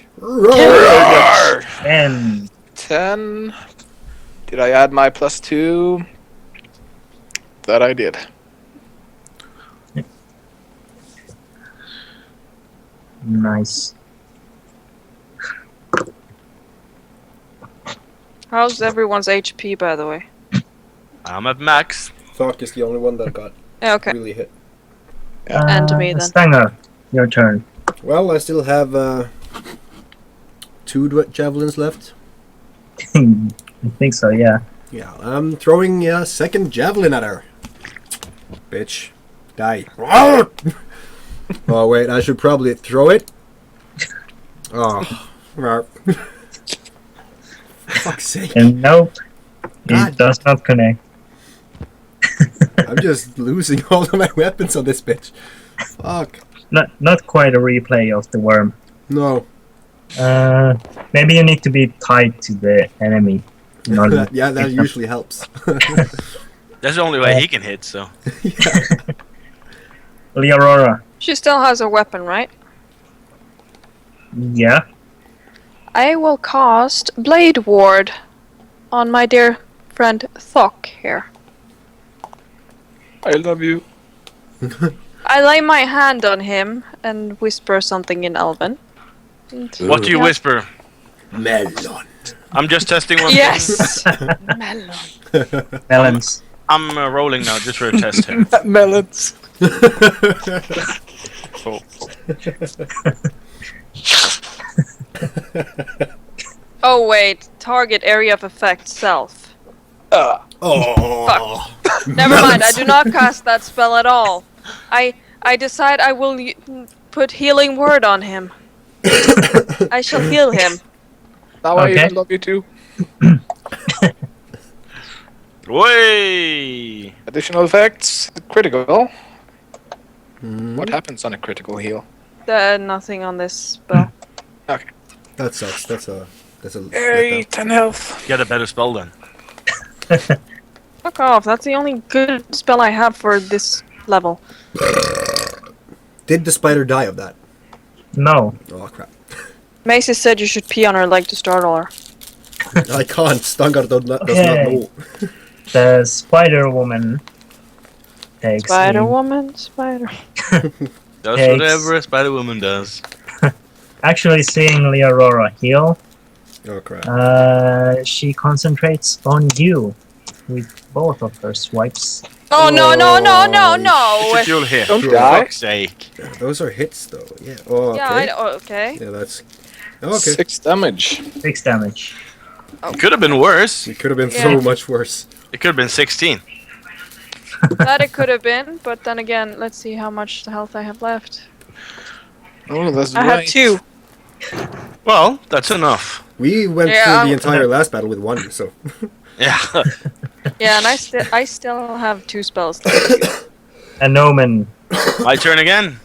10. 10. Did I add my +2? That I did. Nice. How's everyone's HP, by the way? I'm at max. Thok is the only one that got Yeah, okay. really hit. And to me, then. Stanger, your turn. Well, I still have 2 javelins left. I think so, yeah. Yeah, I'm throwing a second javelin at her. Bitch. Die. Oh wait, I should probably throw it. Oh. Fuck's sake. And nope, God. it does not connect. I'm just losing all of my weapons on this bitch. Fuck. Not quite a replay of the worm. No. Maybe you need to be tied to the enemy. In order to Yeah, that hit them. usually helps. That's the only way he can hit. So Leorora. She still has a weapon, right? Yeah. I will cast Blade Ward on my dear friend Thok here. I love you. I lay my hand on him and whisper something in Elven. And- what do you Yeah. whisper? Melon. I'm just testing one thing. Yes! Melon. Melons. I'm rolling now just for a test here. Melons. Oh wait, target area of effect self. Oh. Never mind, I do not cast that spell at all. I decide I will put healing word on him. I shall heal him. Now I Okay. even love you too. Way. Additional effects. Critical. What happens on a critical heal? Nothing on this spell. Okay. That sucks. That's a Hey, letdown. 10 health. Get a better spell then. Fuck off, that's the only good spell I have for this level. Did the spider die of that? No. Oh crap. Macy said you should pee on her leg to startle her. I can't. Stangar does not Okay. know. The Spider Woman takes Spider a- woman, spider. Does Takes- whatever a Spider Woman does. Actually, seeing Leorora heal, Oh crap. she concentrates on you with both of her swipes. Oh no no no no no! It's a dual hit. Don't For die. fuck's sake. Those are hits though. Yeah. Oh, okay. Yeah, I know. Okay. Yeah, that's. Okay. 6 damage. 6 damage. It could have been worse. It could have been Yeah. so much worse. It could have been 16. That it could have been, but then again, let's see how much health I have left. Oh, that's I right. have 2. Well, that's enough. We went Yeah, through I'm- the entire last battle with 1, so. Yeah. Yeah, and I still have 2 spells left. An Omen. My turn again.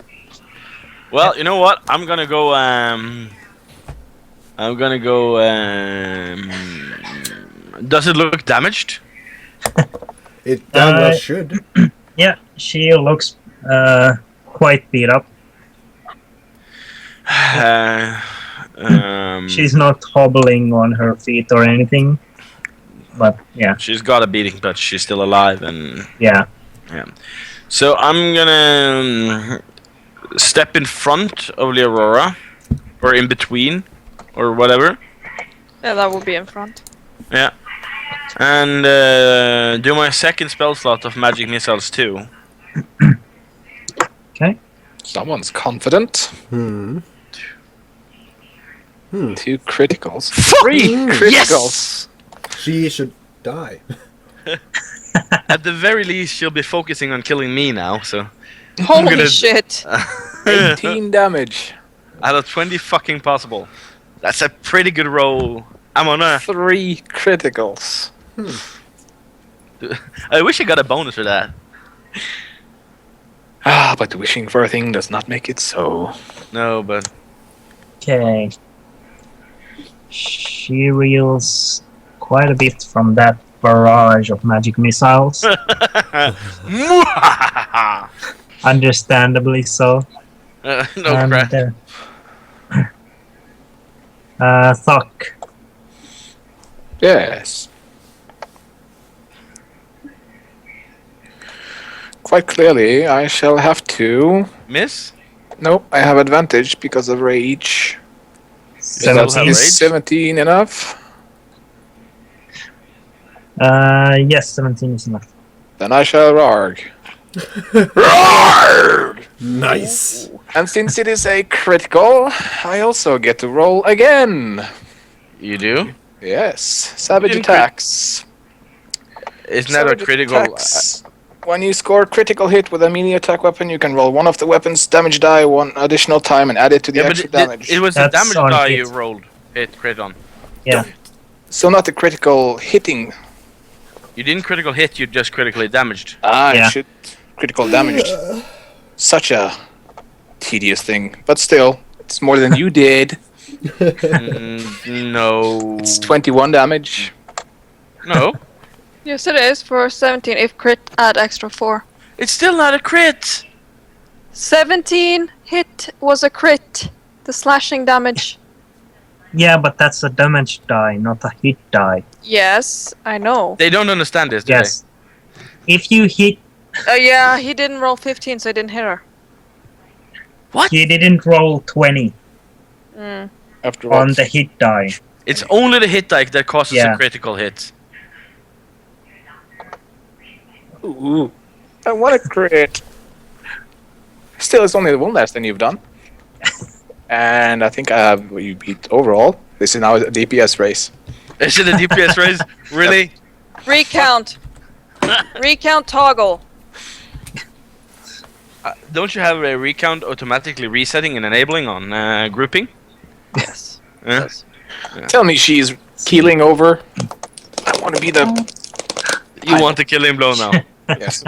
Well, you know what? I'm gonna go. Does it look damaged? It damn well Uh, should. Yeah, she looks quite beat up. She's not hobbling on her feet or anything. But yeah, She's got a beating, but she's still alive, and yeah. so I'm gonna step in front of Leorora, or in between, or whatever. Yeah, that will be in front. Yeah, and do my second spell slot of magic missiles too. Okay. Someone's confident. Hmm. 2 criticals. 3 criticals. She should die. At the very least, she'll be focusing on killing me now. So Holy gonna- shit! 18 damage. out of 20 fucking possible, that's a pretty good roll. I'm on a. 3 criticals. I wish I got a bonus for that. Ah, but wishing for a thing does not make it so. No, but Okay. She reels quite a bit from that barrage of magic missiles. Understandably so. no And, crap. Thok. Yes. Quite clearly, I shall have to. Miss? Nope, I have advantage because of rage. Still have 17. rage? Is 17 enough? Yes, 17 is enough. Then I shall rarg. Nice. And since it is a critical, I also get to roll again. You do? Yes, savage didn't crit- attacks. Isn't that a Savage critical? attacks. When you score critical hit with a melee attack weapon, you can roll one of the weapon's damage die one additional time and add it to the Yeah, but extra damage. it was the That's damage on die hit. you rolled. Hit crit on. Yeah. So not the critical hitting. You didn't critical hit. You just critically damaged. Ah, Yeah. I should critical damaged. Such a tedious thing, but still, it's more than you did. No. It's 21 damage. No. Yes, it is for 17. If crit, add extra 4. It's still not a crit. 17 hit was a crit. The slashing damage. Yeah, but that's a damage die, not a hit die. Yes, I know. They don't understand this, do Yes. If you hit, Yeah, he didn't roll 15, so I didn't hit her. What? you didn't roll 20 Mm. After all, on the hit die. they? It's only the hit die that causes Yeah. a critical hit. ooh, I want a crit. Still, it's only one less than you've done. And I think I have what you beat overall. This is now a DPS race. Is it a DPS raise? Really? Recount. Recount toggle. Don't you have a recount automatically resetting and enabling on grouping? Yes. Yeah. Tell me she's keeling over. I want to be the. You want to kill him blow now? Yes.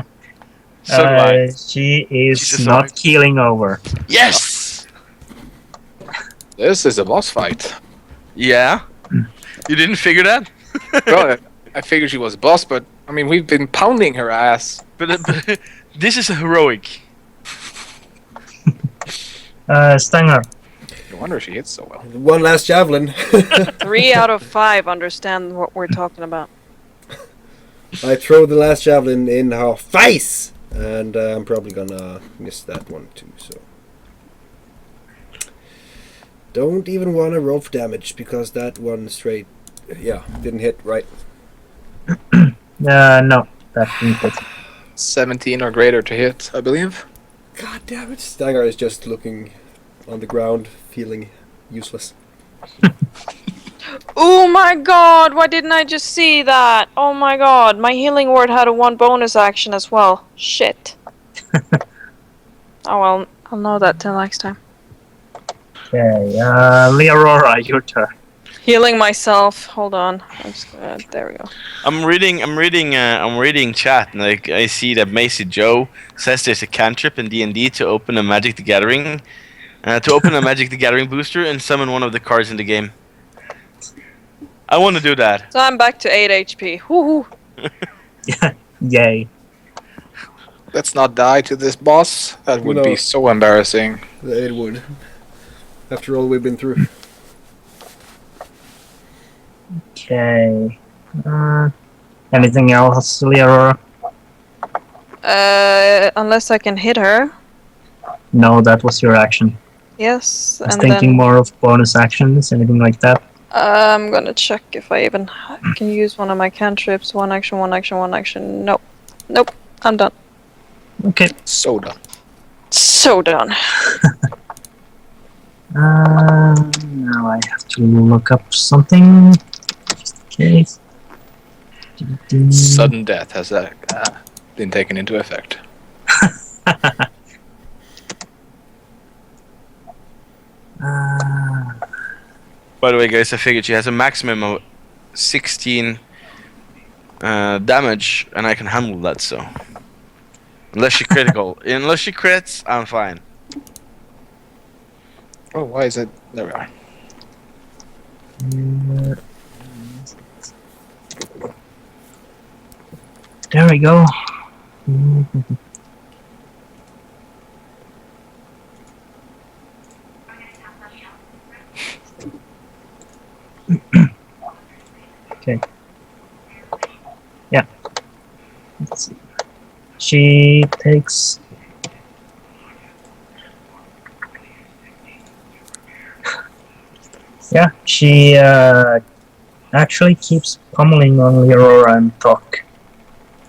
So do I. She is Jesus, not sorry. keeling over. Yes. This is a boss fight. Yeah. You didn't figure that? Well, I figured she was a boss, but I mean, we've been pounding her ass. But this is a heroic. Stanger, No wonder she hits so well. One last javelin. 3 out of 5 understand what we're talking about. I throw the last javelin in her face, and I'm probably gonna miss that one too. So don't even want to roll for damage because that one straight, didn't hit right. no, that didn't hit. 17 or greater to hit, I believe. God damn it! Stanger is just looking on the ground, feeling useless. Oh my god, why didn't I just see that? Oh my god, my healing word had a 1 bonus action as well. Shit. Oh well, I'll know that till next time. Okay, Leorora, your turn. Healing myself. Hold on. I'm just gonna, there we go. I'm reading chat, and like I see that Macy Joe says there's a cantrip in D&D to open a Magic the Gathering, Magic the Gathering booster and summon one of the cards in the game. I want to do that. So I'm back to 8 HP. Woohoo! Yay. Let's not die to this boss. That would be No. so embarrassing. It would. After all we've been through. Okay. Anything else, Leorora? Unless I can hit her. No, that was your action. Yes, I was and thinking then more of bonus actions, anything like that. I'm gonna check if I even can use one of my cantrips. One action, one action, one action. Nope. Nope. I'm done. Okay. So done. So done. Now I have to look up something. Just in case. Sudden death has been taken into effect. By the way, guys, I figured she has a maximum of 16 damage, and I can handle that. So unless she unless she crits, I'm fine. Oh, why is it? There we are. There we go. Okay. Yeah. Let's see. She takes. Yeah, she actually keeps pummeling on Leorora and Tok.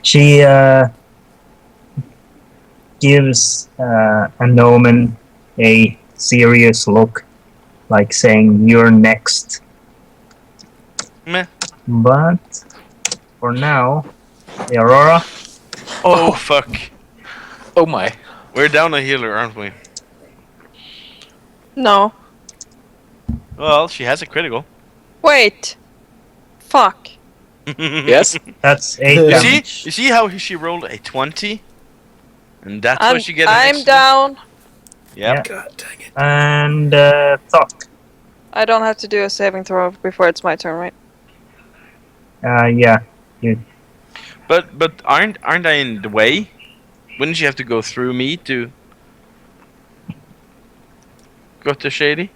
She gives Anomen a serious look, like saying, "You're next." Meh. But for now, Leorora, Oh, fuck. Oh my. We're down a healer, aren't we? No. Well, she has a critical. Wait. Fuck. Yes? That's 8 You damage. see? You see how she rolled a 20? And that's why she get an I'm extra? down. Yep. God dang it. And Thok. I don't have to do a saving throw before it's my turn, right? Yeah. You, But aren't I in the way? Wouldn't you have to go through me to go to Shady?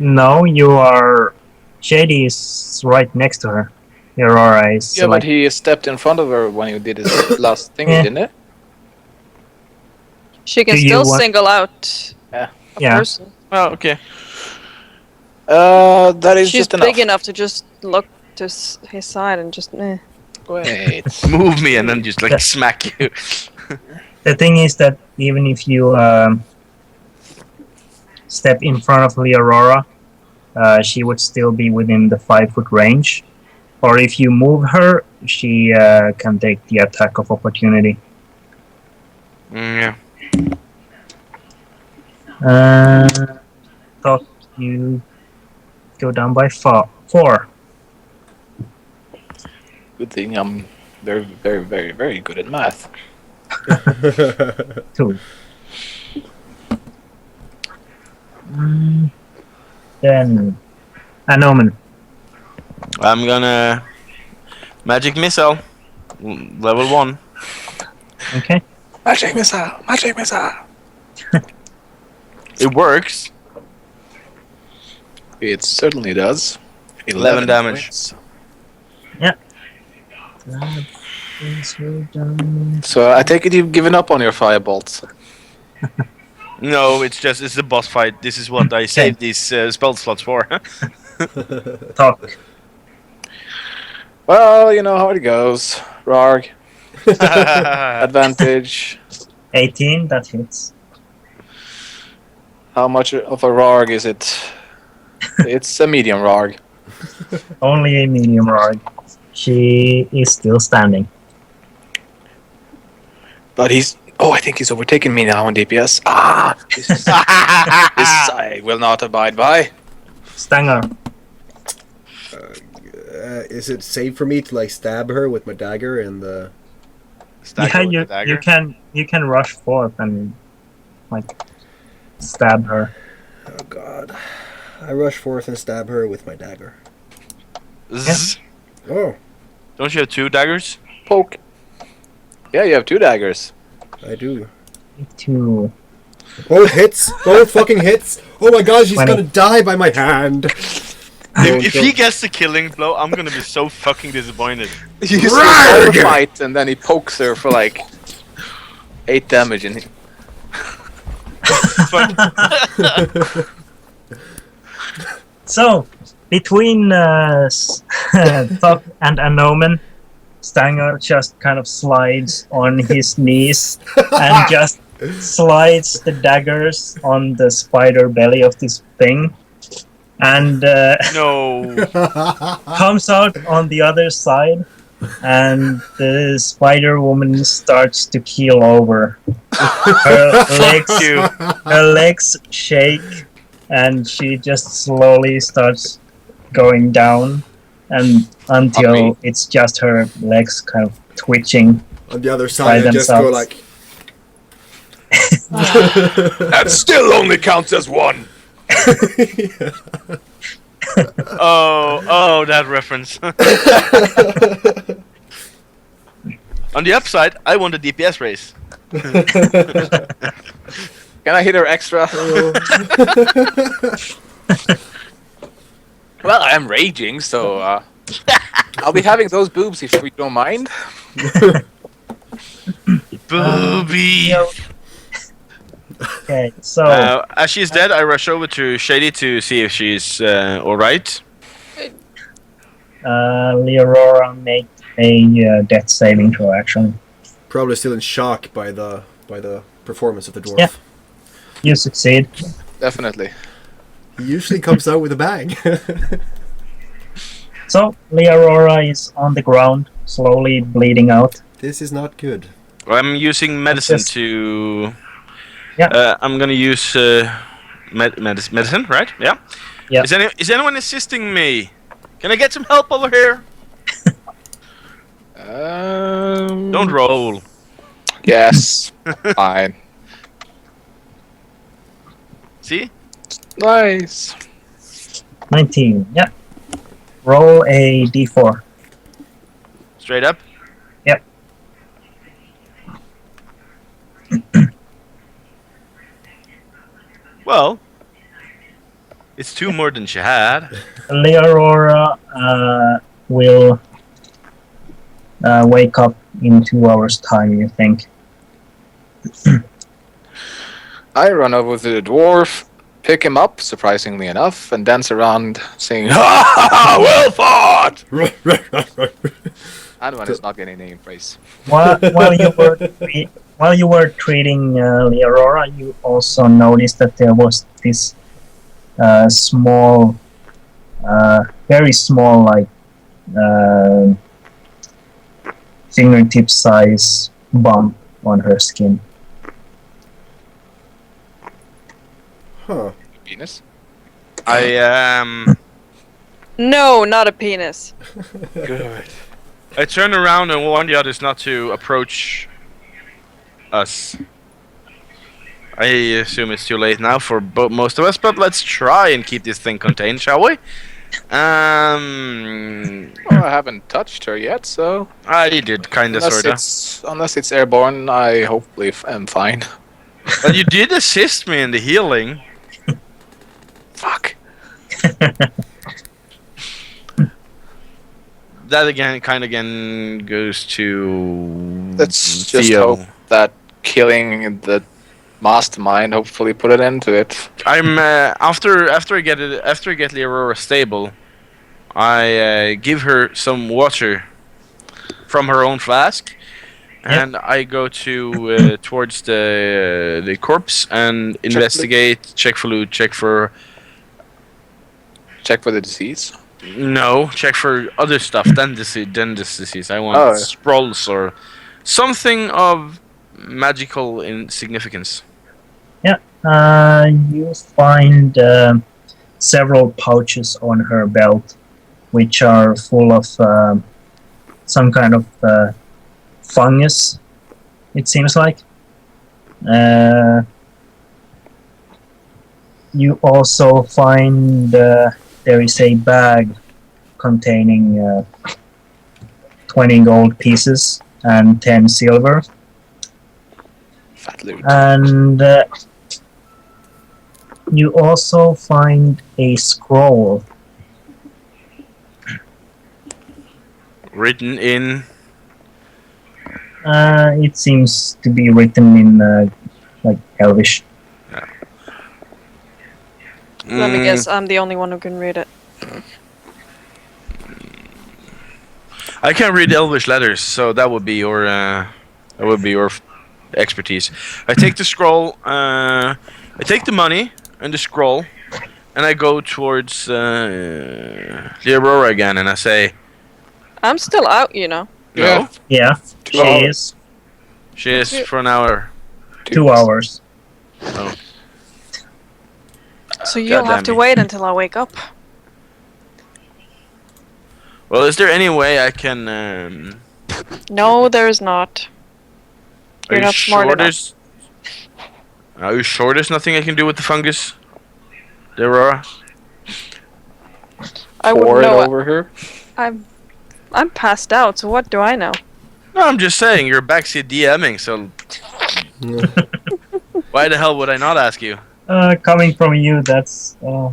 no, you are. Shady is right next to her. Aurora is Yeah, like. but he stepped in front of her when he did his last thing, Yeah. didn't he? She can Do you still want- single out a Yeah. person. Oh, okay. That is She's just enough. big enough to just look to his side and just. Wait. Move me and then just like Yeah. smack you. The thing is that even if you step in front of Leorora, she would still be within the 5-foot range. Or if you move her, she can take the attack of opportunity. Yeah. Thought you go down by 4. Good thing I'm very, very, very, very good at math. 2. Then Anomen. I'm gonna magic missile, level 1. Okay. Magic missile! Magic missile! It works. It certainly does. 11 damage. points. That is your done. So I take it you've given up on your firebolts. No, it's the boss fight. This is what I saved these spell slots for. Talk. Well, you know how it goes. Rarg. Advantage. 18, that hits. How much of a Rarg is it? It's a medium Rarg. Only a medium rod. She is still standing. But he's... Oh, I think he's overtaken me now on DPS. Ah! This I will not abide by. Stanger. Is it safe for me to like stab her with my dagger and the... Stagger with Yeah, the dagger. you can rush forth and like stab her. Oh god. I rush forth and stab her with my dagger. Zzz. Oh, Don't you have 2 daggers? Poke. Yeah, you have 2 daggers. I do. 2. Both hits! Both fucking hits! Oh my god, she's 20. gonna die by my hand! If he gets the killing blow, I'm gonna be so fucking disappointed. You see her fight, and then he pokes her for like 8 damage, and So, between Thok and Anomen, Stanger just kind of slides on his knees and just slides the daggers on the spider belly of this thing and No. comes out on the other side, and the spider woman starts to keel over. Her legs shake, and she just slowly starts going down, and until it's just her legs kind of twitching. On the other side, By I just go themselves. like... That still only counts as 1. Oh, that reference. On the upside, I won the DPS race. can I hit her extra? Well, I am raging, so I'll be having those boobs if you don't mind. Booby. Okay, so As she's dead, I rush over to Shady to see if she's alright. Leorora make a death saving throw, actually. Probably still in shock by the performance of the dwarf. Yeah. You succeed. Definitely. He usually comes out with a bang. So, Leorora is on the ground, slowly bleeding out. This is not good. I'm using medicine Yes. to. Yeah. I'm gonna use medicine, right? Yeah. Yeah. Is anyone assisting me? Can I get some help over here? Don't roll. Yes. Fine. See? Nice. 19. Yeah. Roll a d4. Straight up. Yep. Well, it's 2 more than she had. Leorora will wake up in 2 hours' time, you think? I run over to the dwarf, pick him up, surprisingly enough, and dance around saying, "Ha ha ha! Well fought!" And one is not getting any praise. While you were treating Leorora, you also noticed that there was this small, very small, like fingertip size bump on her skin. Huh. Penis. No, not a penis. Good. I turn around and warn the others not to approach us. I assume it's too late now for most of us, but let's try and keep this thing contained, shall we? Well, I haven't touched her yet, so I did kinda sorta. unless it's airborne, I hopefully am fine. But you did assist me in the healing. Fuck. That again goes to. Let's just Theo. hope that killing the mastermind hopefully put an end to it. I'm after I get the Aurora stable, I give her some water from her own flask, and I go to towards the corpse and investigate, check for loot, check for the disease. no, check for other stuff than this disease. I want scrolls or something of magical significance. You find several pouches on her belt, which are full of some kind of fungus, it seems like. You also find there is a bag containing 20 gold pieces and 10 silver. Fat loot. And you also find a scroll Written in. it seems to be written in like Elvish. Let me guess, I'm the only one who can read it. I can't read Elvish letters, so that would be your expertise. I take the scroll. I take the money and the scroll, and I go towards the Aurora again, and I say, I'm still out, you know. "No, Yeah, 2 she hours. is. she is for an hour." 2 hours. Oh, So you'll have to Goddamn. wait until I wake up. well, is there any way I can? No, there is not. Are You're you not smart sure enough. there's? Are you sure there's nothing I can do with the fungus, the Aurora? I Pour wouldn't it know. over her. I'm passed out, so what do I know? No, I'm just saying you're backseat DMing, so why the hell would I not ask you? Coming from you, that's. Yeah.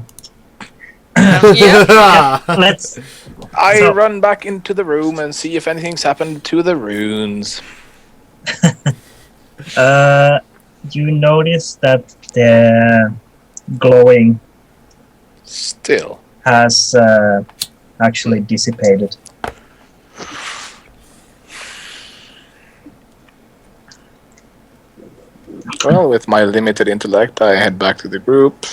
Let's. I So- run back into the room and see if anything's happened to the runes. You notice that the glowing Still. has actually dissipated. Well, with my limited intellect, I head back to the group.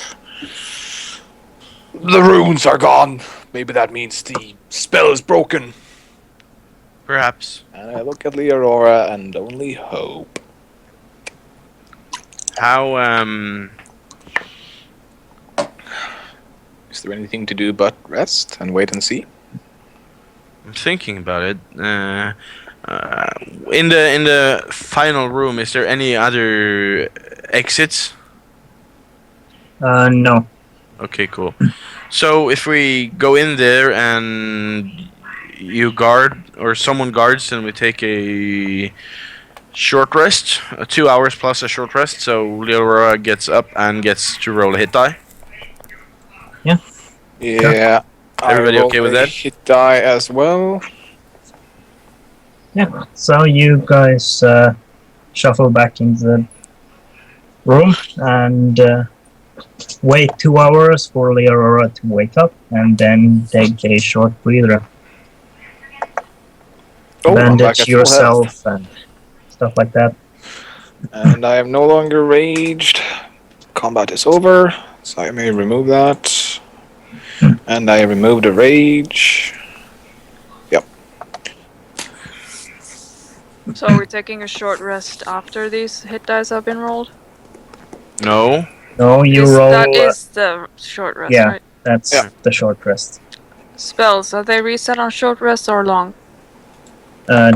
The runes are gone. Maybe that means the spell is broken. Perhaps. And I look at Leonora and only hope. How Is there anything to do but rest and wait and see? I'm thinking about it. In the final room, is there any other exits? No. Okay, cool. So if we go in there and you guard or someone guards, then we take a short rest, 2 hours plus a short rest. So Leora gets up and gets to roll a hit die. Yeah. Everybody I okay with rolled a that? hit die as well. Yeah. So you guys shuffle back into the room and wait 2 hours for Leora to wake up, and then take a short breather. Oh, I'm back Bandage at full health. yourself and stuff like that. And I am no longer raged. Combat is over, so I may remove that. And I removed the rage. Yep. So are we taking a short rest after these hit dice have been rolled? No. No, you roll. That is the short rest, yeah. right? That's Yeah. the short rest. Spells, are they reset on short rest or long?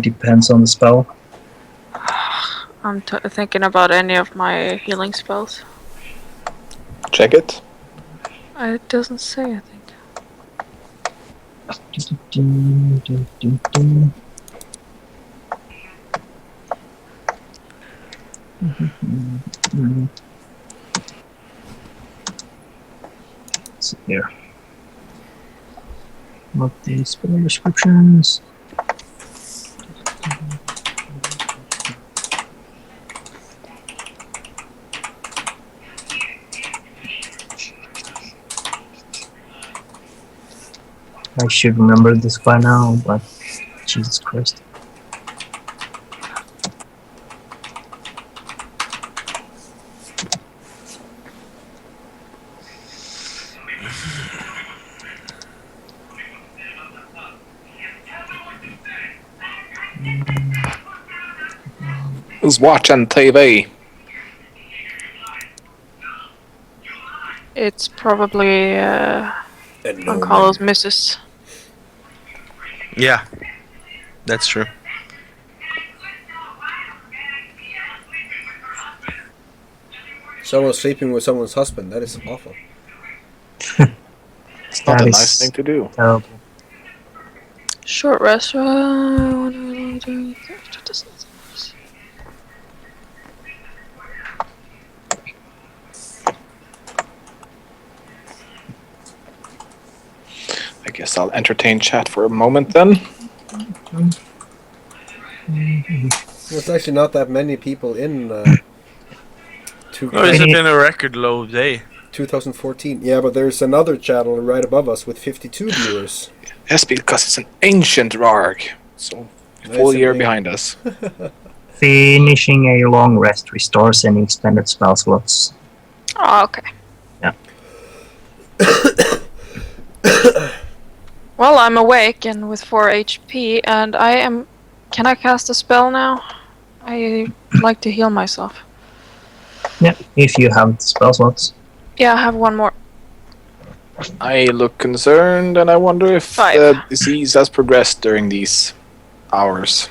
Depends on the spell. I'm thinking about any of my healing spells. Check it. It doesn't say, I think. Let's see here. What the spell descriptions? I should remember this by now, but Jesus Christ. Who's watching TV? It's probably Uncle Carlos missus. Yeah. That's true. Someone sleeping with someone's husband. That is awful. It's not That a is nice thing to do. terrible. Short rest. I guess I'll entertain chat for a moment then. There's actually not that many people in two- Oh, it's been a record low day. 2014. Yeah, but there's another channel right above us with 52 viewers. Yes, because it's an ancient RARG. So, Nice full and year big. behind us. Finishing a long rest restores any expended spell slots. Oh, okay. Yeah. Well, I'm awake and with 4 HP, and I am. Can I cast a spell now? I like to heal myself. Yeah, if you have the spell slots. Yeah, I have one more. I look concerned and I wonder if 5. the disease has progressed during these hours.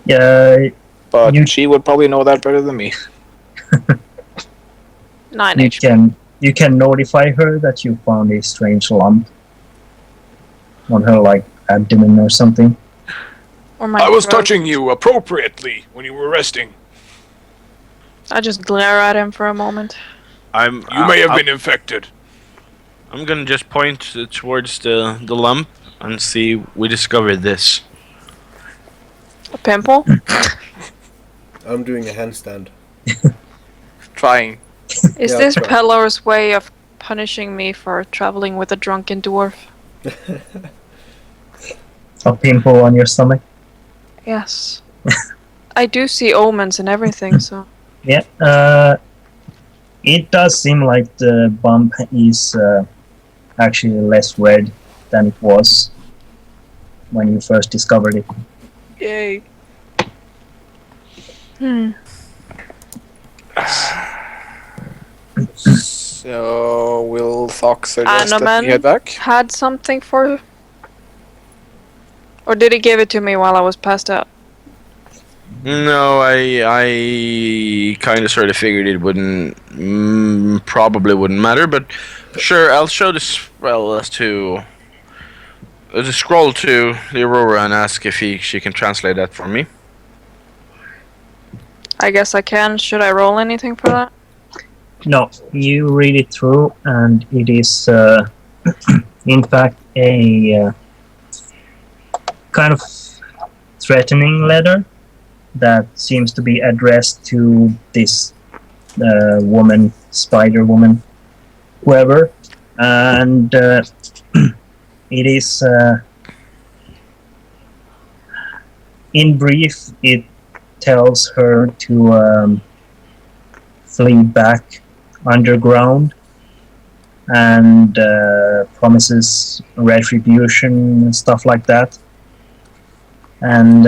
Yeah, But You- she would probably know that better than me. 9 you HP. can notify her that you found a strange lump on her like abdomen or something. Or my I was throat. touching you appropriately when you were resting. I just glare at him for a moment. You may have been infected. I'm gonna just point towards the lump and see we discovered this. A pimple? I'm doing a handstand. Trying. Is Yeah, this that's right. Pelor's way of punishing me for traveling with a drunken dwarf? A pimple on your stomach. Yes. I do see omens and everything, so. Yeah, it does seem like the bump is actually less red than it was. when you first discovered it. Yay. So will Fox suggest that we Anoman head back? had something for you? Or did he give it to me while I was passed out? No, I kind of sort of figured it wouldn't, probably wouldn't matter, but sure, I'll show this spell to the scroll to the Aurora and ask if she can translate that for me. I guess I can. Should I roll anything for that? No, you read it through, and it is, in fact, a kind of threatening letter that seems to be addressed to this woman, Spider Woman, whoever, and it is, in brief, it tells her to flee back underground and promises retribution and stuff like that. And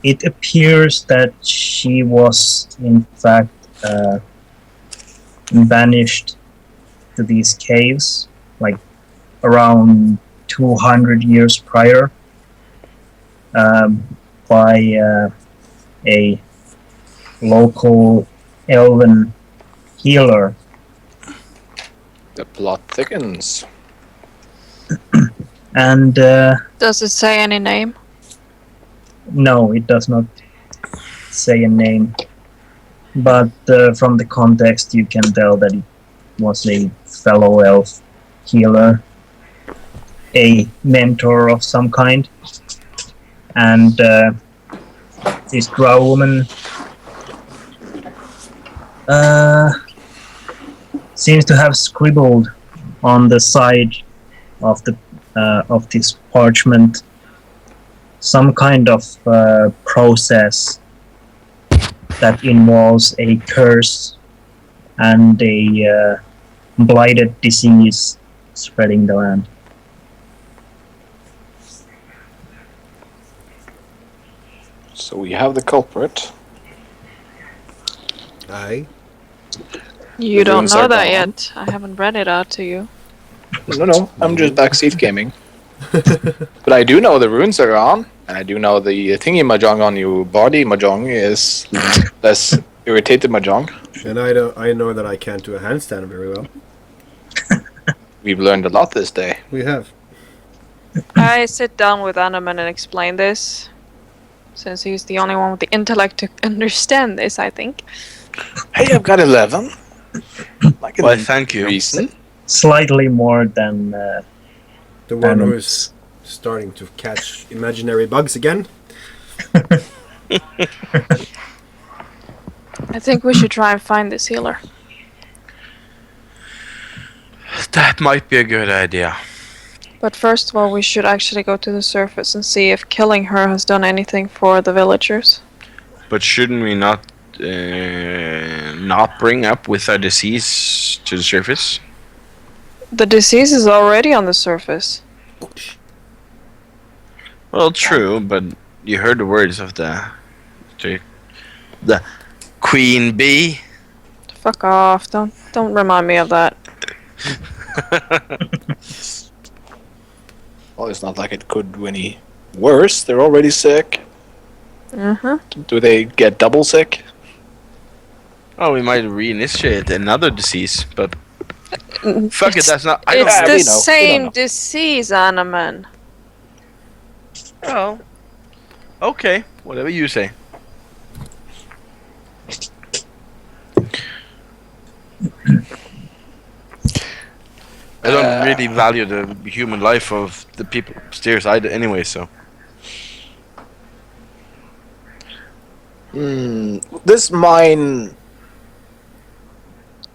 it appears that she was in fact banished to these caves like around 200 years prior by a local elven healer. The plot thickens. And Does it say any name? no, it does not say a name, but from the context you can tell that it was a fellow elf healer, a mentor of some kind. And this drow woman seems to have scribbled on the side of the of this parchment some kind of process that involves a curse and a blighted disease spreading the land. So we have the culprit. Aye. You The don't runes know are that gone. yet. I haven't read it out to you. No, I'm just backseat gaming. But I do know the runes are on, and I do know the thingy mahjong on your body mahjong is less irritated mahjong. And I know that I can't do a handstand very well. We've learned a lot this day. We have. I sit down with Anoman and explain this, since he's the only one with the intellect to understand this, I think. Hey, I've got 11. Like Why, thank you. Reason. Slightly more than The one Venom. who's starting to catch imaginary bugs again. I think we should try and find this healer. That might be a good idea. But first of all, we should actually go to the surface and see if killing her has done anything for the villagers. But shouldn't we not bring up with our disease to the surface? The disease is already on the surface. Well, true, but you heard the words of the queen bee. Fuck off! Don't remind me of that. Well, it's not like it could do any worse. They're already sick. Do they get double sick? Oh, we might reinitiate another disease, but fuck it, that's not. I It's don't the we know. We same don't know. disease, Anoman. Oh. Okay, whatever you say. I don't really value the human life of the people upstairs either, anyway. So This mine.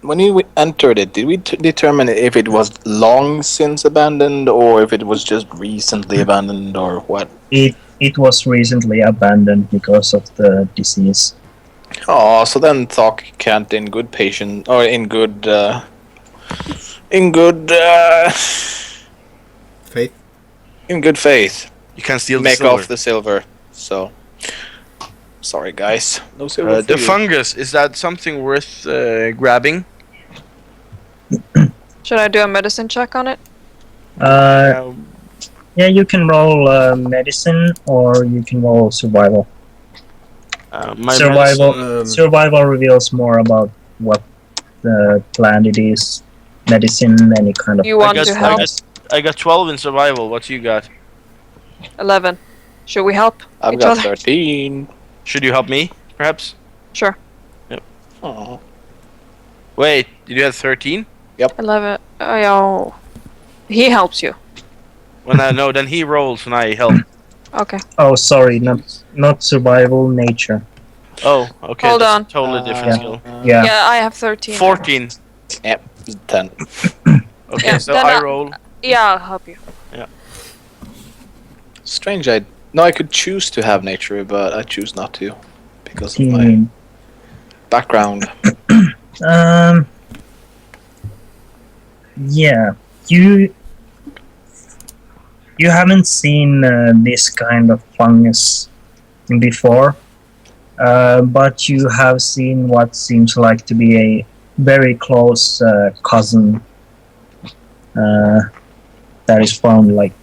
When we entered it, did we determine if it was long since abandoned or if it was just recently abandoned or what? It was recently abandoned because of the disease. Oh, so then Thok can't, in good patience or in good Faith. in good faith, You can steal the make silver. off the silver. So, sorry guys, no silver for The you. fungus, is that something worth grabbing? Should I do a medicine check on it? Yeah, you can roll medicine or you can roll survival. My Survival. medicine- Survival reveals more about what plant it is. Medicine, any kind of. You want to help? I got 12 in survival. What you got? 11. Should we help I've each got other? 13. Should you help me, perhaps? Sure. Aw. Wait, did you have 13? 11. Oh, he helps you. When I no, then he rolls and I help. Okay. Oh, sorry, not survival, nature. Oh, okay. Hold that's on. a totally different skill. Yeah. Yeah, I have 13. 14. Yep, 10. Okay, Yeah, so then I roll. Yeah, I'll help you. Strange, I could choose to have nature, but I choose not to. Because of my Hmm. background. Yeah, you haven't seen this kind of fungus before, but you have seen what seems like to be a very close cousin that is found like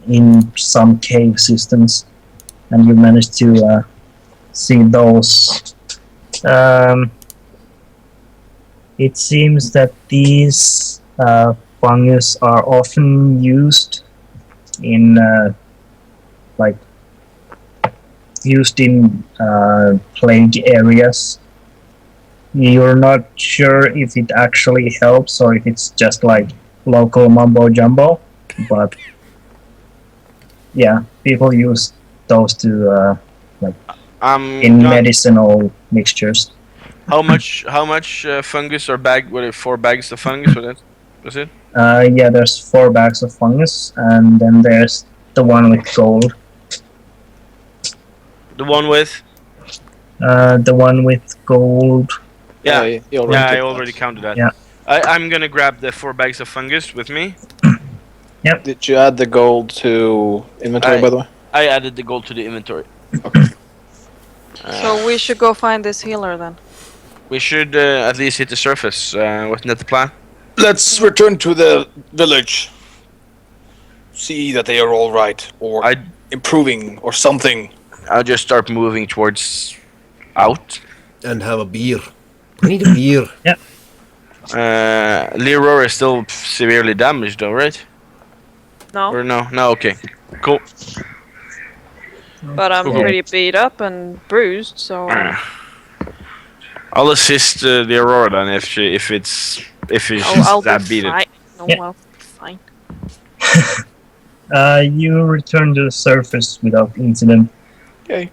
in some cave systems, and you managed to see those. It seems that these fungus are often used in plague areas. You're not sure if it actually helps or if it's just like local mumbo jumbo, but yeah, people use those to in Not- medicinal mixtures. How much fungus or bag? What? 4 bags of fungus? Was it? Yeah, there's 4 bags of fungus, and then there's the one with gold. The one with? The one with gold. Yeah. You already Yeah, I did already that. counted that. Yeah. I'm gonna grab the 4 bags of fungus with me. Did you add the gold to inventory, by the way? I added the gold to the inventory. So we should go find this healer then. We should at least hit the surface. Wasn't that the plan? Let's return to the village. See that they are all right, or improving, or something. I'll just start moving towards out. And have a beer. I need a beer. Leroy is still severely damaged, though, right? No, Or no? No, okay. Cool. but I'm Okay. pretty beat up and bruised, so I'll assist the Aurora then if she's I'll that be beaten. fine. No, Yeah. well, fine. You return to the surface without incident. Okay.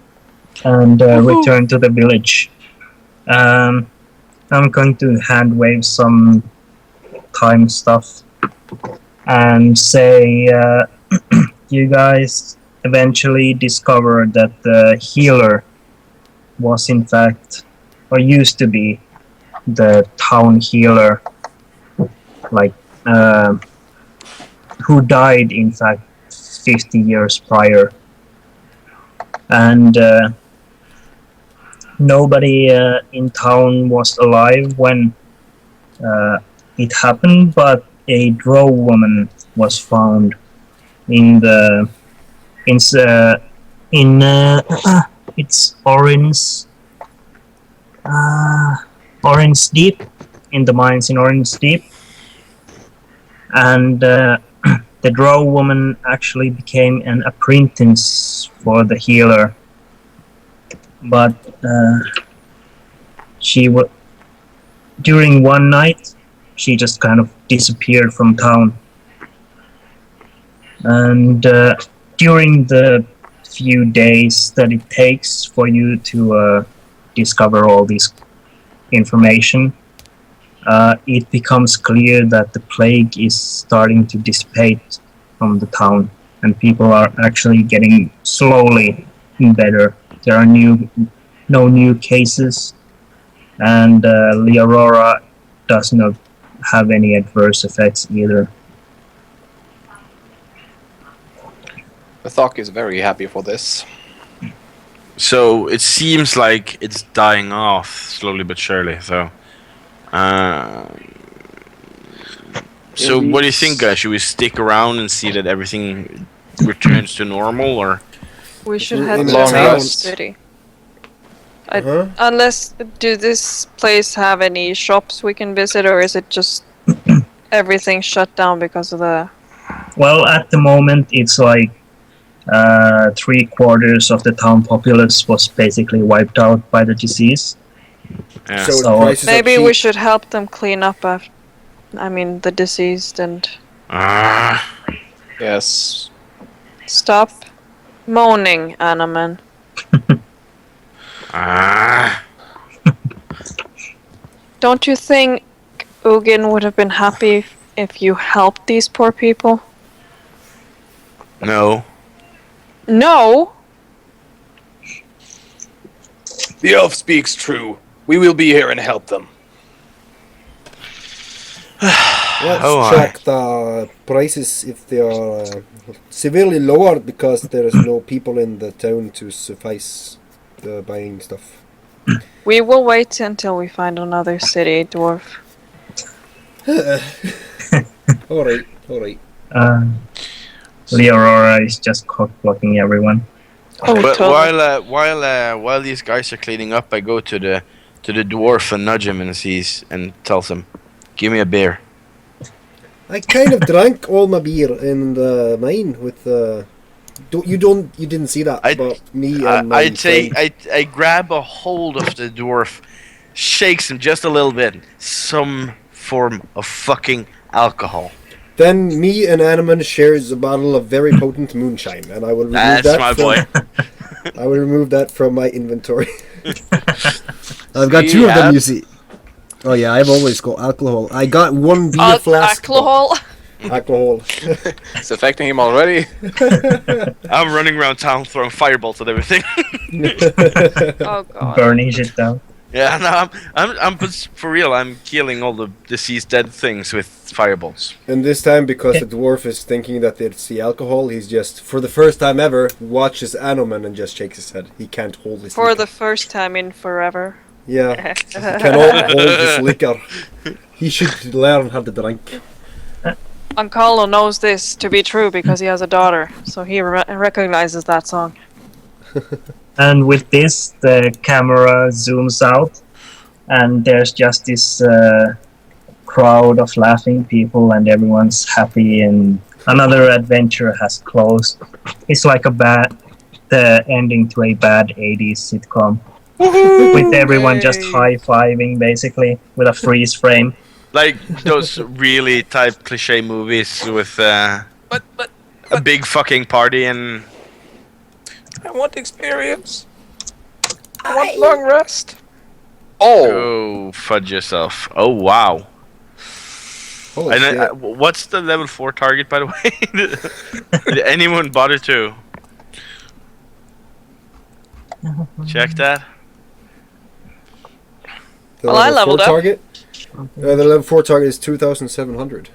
And return to the village. I'm going to hand wave some time stuff and say you guys eventually discovered that the healer was in fact, or used to be, the town healer, who died in fact 50 years prior. And nobody in town was alive when it happened, but a drow woman was found in it's Orange Deep, in the mines in Orange Deep, and the drow woman actually became an apprentice for the healer, but during one night she just kind of disappeared from town, and during the few days that it takes for you to discover all this information, it becomes clear that the plague is starting to dissipate from the town, and people are actually getting slowly better. There are no new cases, and Leorora does not have any adverse effects either. The Thok is very happy for this. So it seems like it's dying off slowly but surely. So, so what do you think, guys? Should we stick around and see that everything returns to normal, or? We should In head the to long another rest. city. Uh-huh. Unless, do this place have any shops we can visit, or is it just everything shut down because of the... Well, at the moment, it's like 3/4 of the town populace was basically wiped out by the disease. Yeah. So, So, the prices are Maybe cheap. we should help them clean up after... I mean, the deceased, and Yes. stop moaning, Anaman. Don't you think Ugin would have been happy if you helped these poor people? No. No! The elf speaks true. We will be here and help them. Let's Oh, check the prices if they are severely lowered because there is no people in the town to suffice the buying stuff. We will wait until we find another city, dwarf. Alright, alright. Leorora is just cock-blocking everyone. Oh, But totally. while these guys are cleaning up, I go to the dwarf and nudge him and tells him, "Give me a beer." I kind of drank all my beer in the mine with you didn't see that, but me and my friend. I grab a hold of the dwarf, shakes him just a little bit. Some form of fucking alcohol. Then me and Animan shares a bottle of very potent moonshine, and I will remove That's that my from, boy. I will remove that from my inventory. I've got two of them, you see. Oh yeah, I've always got alcohol. I got one beer flask. Alcohol? Alcohol. It's affecting him already. I'm running around town throwing firebolts at everything. Oh god. Burning shit down. Yeah, no, I'm but for real. I'm killing all the deceased dead things with firebolts. And this time, because the dwarf is thinking that it's the alcohol, he's just, for the first time ever, watches Anoman and just shakes his head. He can't hold his For liquor. the first time in forever. Yeah, he cannot hold his liquor. He should learn how to drink. Ancalo knows this to be true because he has a daughter, so he recognizes that song. And with this, the camera zooms out, and there's just this crowd of laughing people, and everyone's happy, and another adventure has closed. It's like the ending to a bad 80s sitcom. With everyone just high-fiving, basically, with a freeze frame. Like those really type cliche movies with a big fucking party and. I want experience. I want long rest. Oh, Oh, fudge yourself. Oh, wow. Holy And shit. what's the level 4 target, by the way? Did anyone bother to check that? The Well, I level 4 leveled up. target? The level 4 target is 2,700.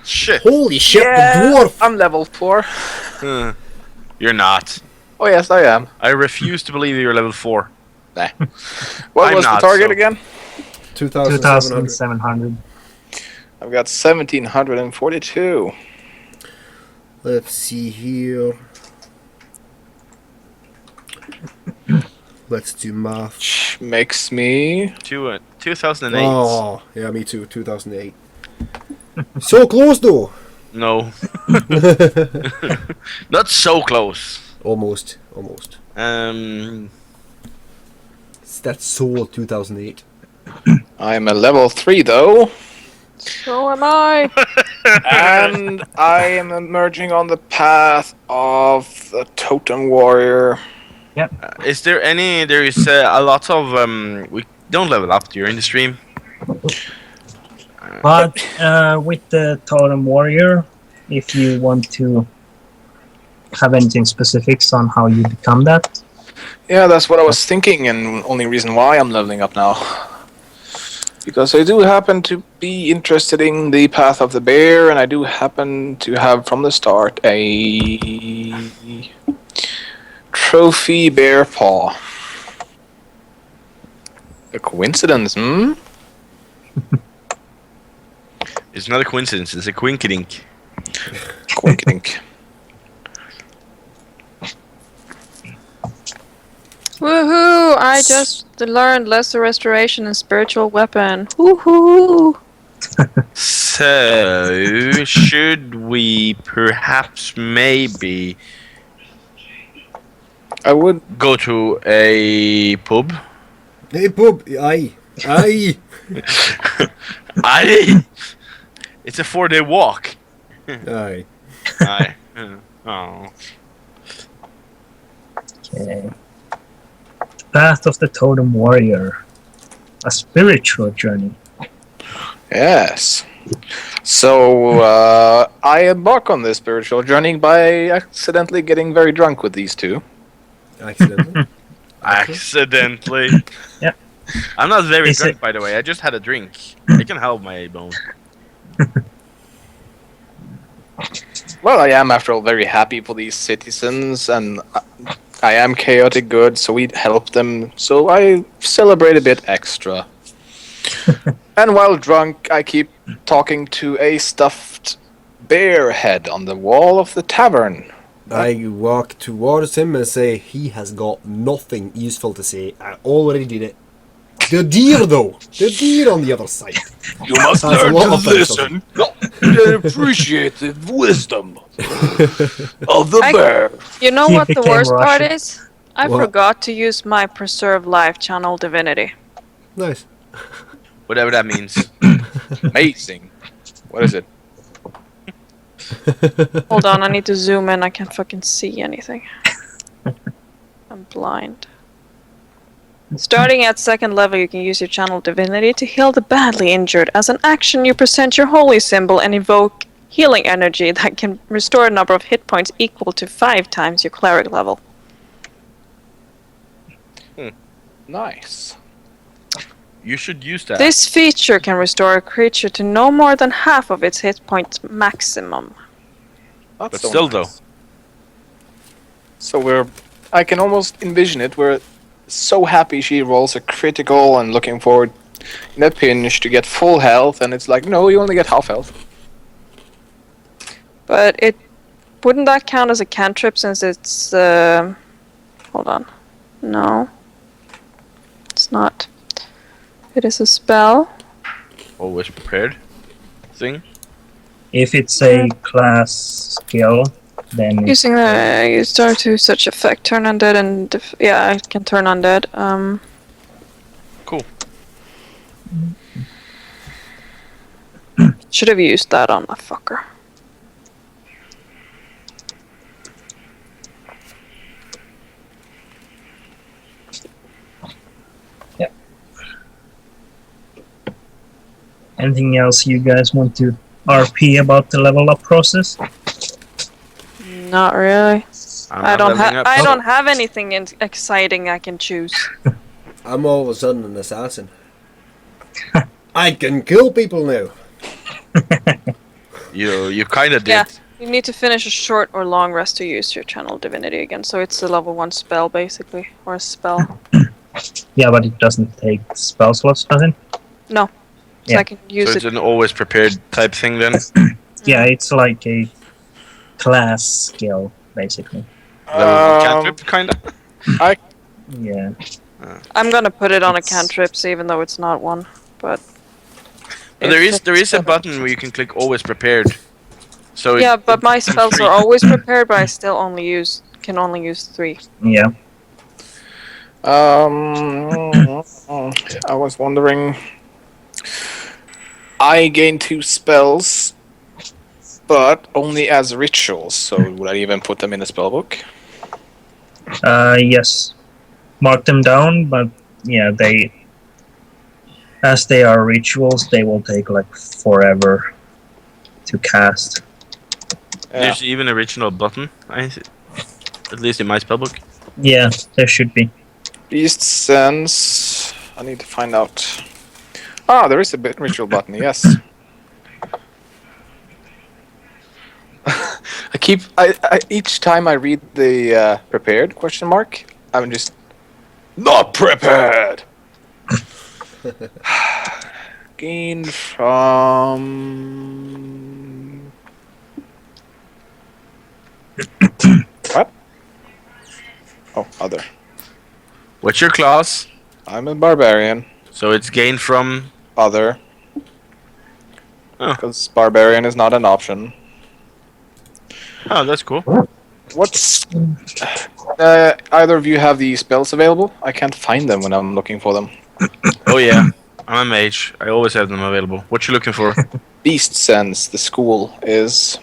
Shit. Holy shit, yeah, the dwarf! I'm level 4. You're not. oh yes, I am. I refuse to believe you're level 4. Nah. What I'm was the not, target so- again? 2,700. 2,700. I've got 1,742. Let's see here. Let's do math. Which makes me 2008. Oh, yeah, me too. 2008. So close though. No. Not so close. Almost. That's so 2008. I'm a level 3 though, So am I. and I am emerging on the path of the Totem Warrior. Is there any? There is a lot of we don't level up during the stream. But with the Totem Warrior, if you want to have anything specifics on how you become that, Yeah, that's what I was thinking, and only reason why I'm leveling up now. Because I do happen to be interested in the Path of the Bear, and I do happen to have from the start a trophy bear paw. A coincidence, hmm? It's not a coincidence. It's a quinkydink. Quinkydink. Woohoo! I just learned lesser restoration and spiritual weapon. Woohoo! So, should we perhaps maybe I would. go to a pub? Hey, pub. Aye. Aye. Aye! It's a 4-day walk. Aye. Aye. Oh. Okay. Path of the Totem Warrior. A spiritual journey. Yes. So I embark on this spiritual journey by accidentally getting very drunk with these two. Accidentally. Accidentally. Yeah. I'm not very Is drunk, it- by the way. I just had a drink. I can help my bone. Well, I am, after all, very happy for these citizens, and I am chaotic good, so we help them. So I celebrate a bit extra. And while drunk, I keep talking to a stuffed bear head on the wall of the tavern. I walk towards him and say, he has got nothing useful to say. I already did it. The deer, though. The deer on the other side. You must That's a learn lot to of things, listen and appreciate the wisdom of the I- bear. You know He what the became worst part Russian. is? I What? forgot to use my preserve life channel divinity. Nice. Whatever that means. Amazing. What is it? Hold on, I need to zoom in. I can't fucking see anything. I'm blind. Starting at 2nd level, you can use your channel divinity to heal the badly injured. As an action, you present your holy symbol and evoke healing energy that can restore a number of hit points equal to 5 times your cleric level. Nice. You should use that. This feature can restore a creature to no more than half of its hit points maximum. That's But so still, nice. though. So I can almost envision it. We're so happy she rolls a critical and looking forward in a pinch to get full health, and it's like, no, you only get half health. But it wouldn't that count as a cantrip since it's hold on. No. It's not. It is a spell. Always prepared. Thing. If it's a class skill, then Using the you start to such effect, turn undead and yeah, it can turn undead. Cool. Should have used that on that fucker. anything else you guys want to RP about the level up process? Not really. I don't leveling have. up. I don't have anything exciting I can choose. I'm all of a sudden an assassin. I can kill people now. You kind of did. Yeah. You need to finish a short or long rest to use your channel divinity again. So it's a level 1 spell basically, or a spell. Yeah, but it doesn't take spell slots, does it? No. So Yeah. I can use So it. it's an always prepared type thing then. Yeah, it's like a class skill, basically. Level cantrip, kind of. Yeah. I'm gonna put it on a It's- cantrips even though it's not one, but. But there if is it's a button where you can click always prepared. So Yeah, but my it's spells free. are always prepared, but I still can only use 3. Yeah. I was wondering. I gain 2 spells, but only as rituals. So would I even put them in the spellbook? Yes. Mark them down, but yeah, as they are rituals, they will take like forever to cast. Yeah. There's even a original button, at least in my spellbook. Yeah, there should be. Beast Sense. I need to find out. Ah, there is a bit ritual button. Yes. Each time I read the prepared question mark, I'm just not prepared. Gain from what? Oh, other. What's your class? I'm a barbarian. So it's gained from. Other. Oh. Because barbarian is not an option. Oh, that's cool. What's either of you have the spells available? I can't find them when I'm looking for them. Oh yeah, I'm a mage. I always have them available. What you looking for? Beast Sense, the school is.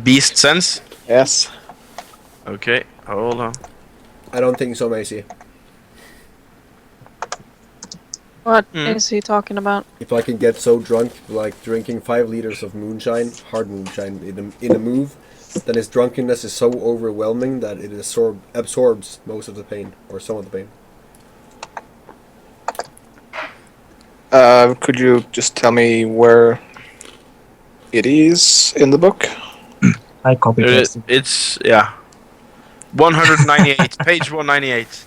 Beast sense. Yes. Okay, hold on. I don't think so, Macy. What is he talking about? If I can get so drunk, like drinking 5 liters of moonshine, hard moonshine, in a move, then his drunkenness is so overwhelming that it absorbs most of the pain, or some of the pain. Could you just tell me where it is in the book? I copy pasted. It's 198, page 198.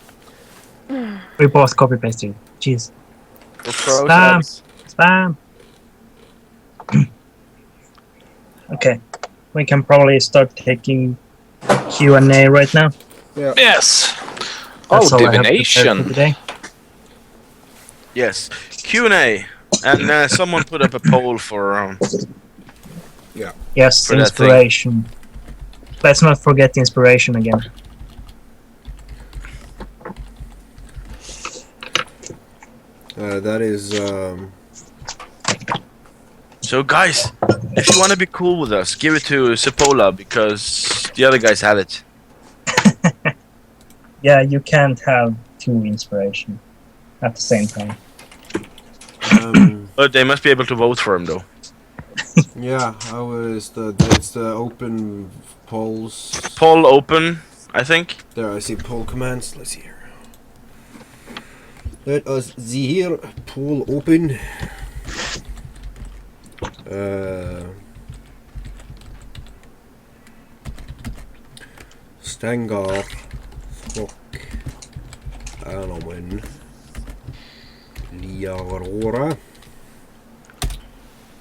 We both copy pasted. Jeez. For Spam. process. Spam. Okay, we can probably start taking Q&A right now. Yes. That's all I have prepared for divination. today. Yes, Q&A, and someone put up a poll for. Yes, For that thing. inspiration. Let's not forget inspiration again. That is. So guys, if you want to be cool with us, give it to Sepola because the other guys have it. Yeah, you can't have 2 inspiration at the same time. But they must be able to vote for him though. Yeah, it's the open polls. Poll open, I think. There, I see poll commands. Let's see here. Let us see here. Poll open. Stangar. Fuck. Anomen. Liarora.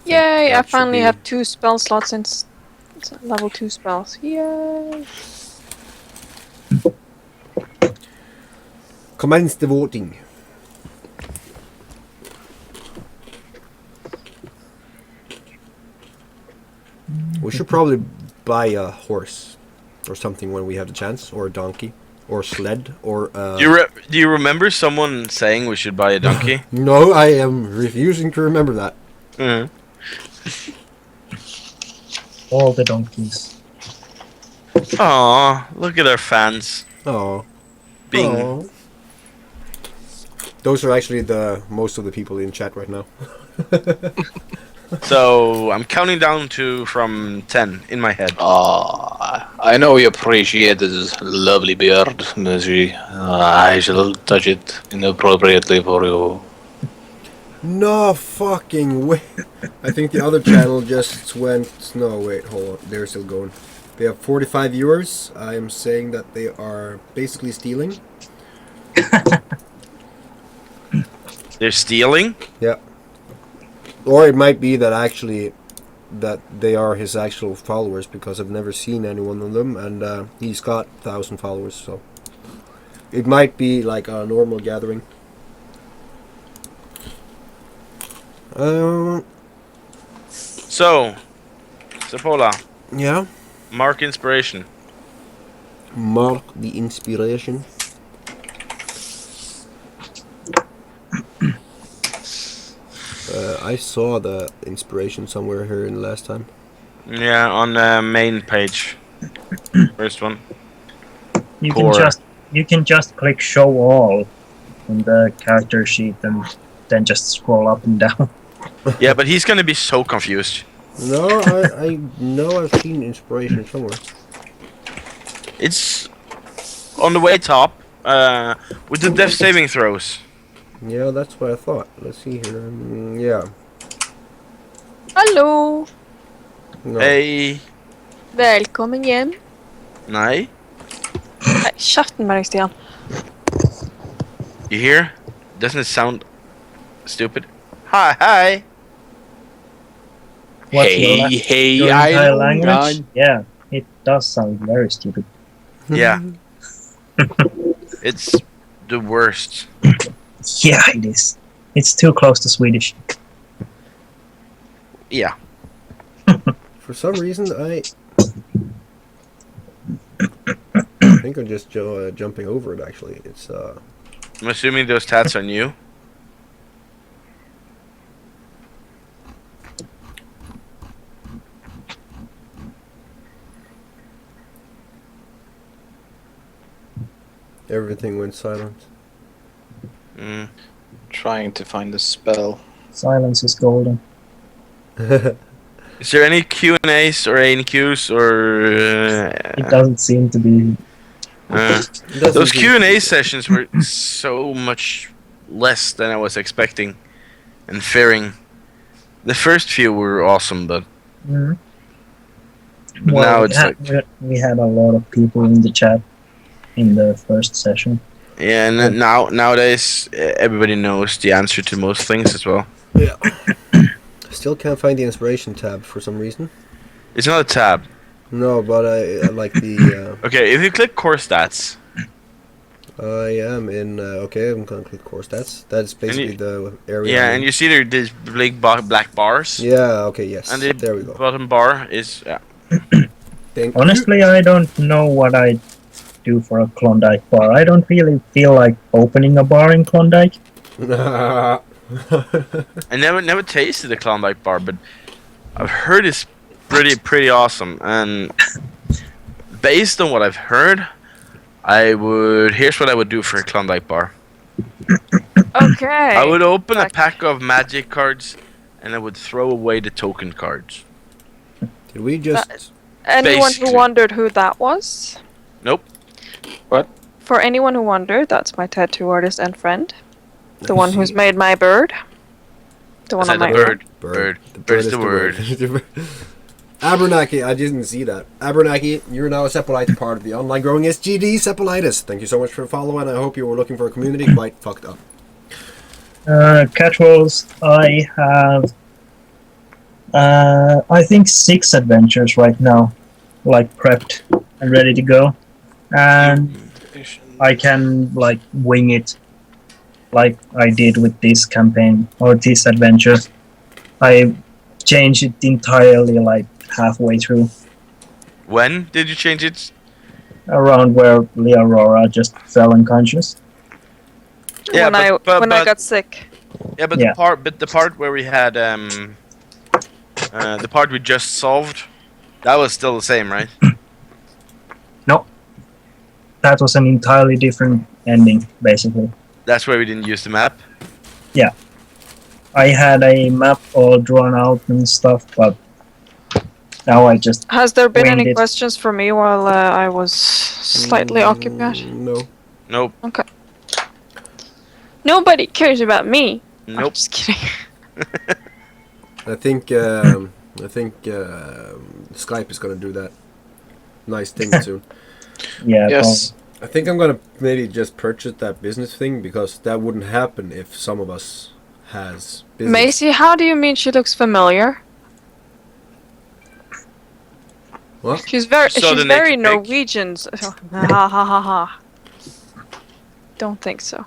Yay! I That should finally be- have 2 spell slots in level 2 spells. Yay! Commence the voting. We should probably buy a horse or something when we have the chance, or a donkey, or a sled, or Do you remember someone saying we should buy a donkey? No, I am refusing to remember that. Mhm. All the donkeys. Aw, look at our fans Oh, being. those are actually the most of the people in chat right now. So I'm counting down from 10 in my head. I know you appreciate this lovely beard, Missy. I shall touch it inappropriately for you. No fucking way. I think the other channel just went. No, wait, hold on. They're still going. They have 45 viewers. I am saying that they are basically stealing. They're stealing? Yeah. Or it might be that actually that they are his actual followers, because I've never seen any one of them, and he's got 1,000 followers, so it might be like a normal gathering. So, Sepola, Yeah. mark inspiration. Mark the inspiration. I saw the inspiration somewhere here in the last time. Yeah, on the main page. First one. You Core. can just click show all in the character sheet and then just scroll up and down. Yeah, but he's gonna be so confused. No, I know I've seen inspiration somewhere. It's on the way top, with the death saving throws. Yeah, that's what I thought. Let's see here. Yeah. Hello! No. Hey, Välkommen hem. Nej. Nej, käften med dig, Stian. You hear? Doesn't it sound stupid? Hi. What's Hey, your I entire know language? none. Yeah, it does sound very stupid. Yeah. It's the worst. Yeah, it is. It's too close to Swedish. Yeah. For some reason, I think I'm just jumping over it. Actually, it's I'm assuming those tats are new. everything went silent. Mm. Trying to find the spell. Silence is golden. Is there any Q&As or ANQs or... It doesn't seem to be. those Q&A sessions were so much less than I was expecting and fearing. The first few were awesome, but Mhm. now Well, it's like... we had a lot of people in the chat in the first session. Yeah, and nowadays everybody knows the answer to most things as well. Yeah. Still can't find the inspiration tab for some reason. It's not a tab. No, but I like the. Okay, if you click core stats, I am in. Okay, I'm gonna click core stats. That's basically the area. yeah, I'm in. and you see there these big black bars, Yeah. Okay. Yes. and the There we go. bottom bar is Thank Honestly, I don't know what I do for a Klondike bar. I don't really feel like opening a bar in Klondike. you. I never tasted the Klondike bar, but I've heard it's pretty awesome. And based on what I've heard, here's what I would do for a Klondike bar. Okay. I would open a Back. pack of magic cards, and I would throw away the token cards. Did we just? Anyone basically. who wondered who that was? Nope. What? For anyone who wondered, that's my tattoo artist and friend. The one who's made my bird. The I one said on the my bird. Bird. The Bird is the word. Abernaki, I didn't see that. Abernaki, you're now a Sepolite, part of the online growing SGD Sepolitis. Thank you so much for following. I hope you were looking for a community quite fucked up. Catwalls, I have, I think 6 adventures right now, like prepped and ready to go. And I can like wing it like I did with this campaign or this adventure. I changed it entirely like halfway through, When did you change it? around where Leorora just fell unconscious. Yeah, when I but got sick. yeah, but Yeah. the part where we had the part we just solved, that was still the same, right? No, that was an entirely different ending, basically. That's where we didn't use the map. I had a map all drawn out and stuff, but now I just Has there been winged any it. questions for me while I was slightly occupied? No. Nope. Okay. Nobody cares about me. I'm Nope. just kidding. I think Skype is gonna do that nice thing soon. Yeah. Yes. I think I'm gonna maybe just purchase that business thing because that wouldn't happen if some of us has business. Macy, how do you mean she looks familiar? What? She's very So the she's very naked pic? Norwegian. Ha ha ha ha. Don't think so.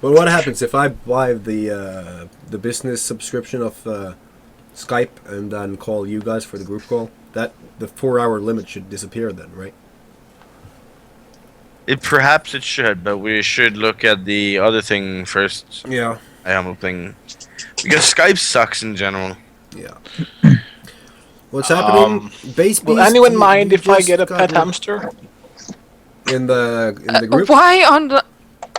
But what happens if I buy the business subscription of Skype and then call you guys for the group call? That the 4-hour limit should disappear then, right? Perhaps it should, but we should look at the other thing first. Yeah. I am hoping because Skype sucks in general. Yeah. What's happening? Base Will Beast, anyone you- mind you if I just get a got pet rid- hamster? in the group? Why on the?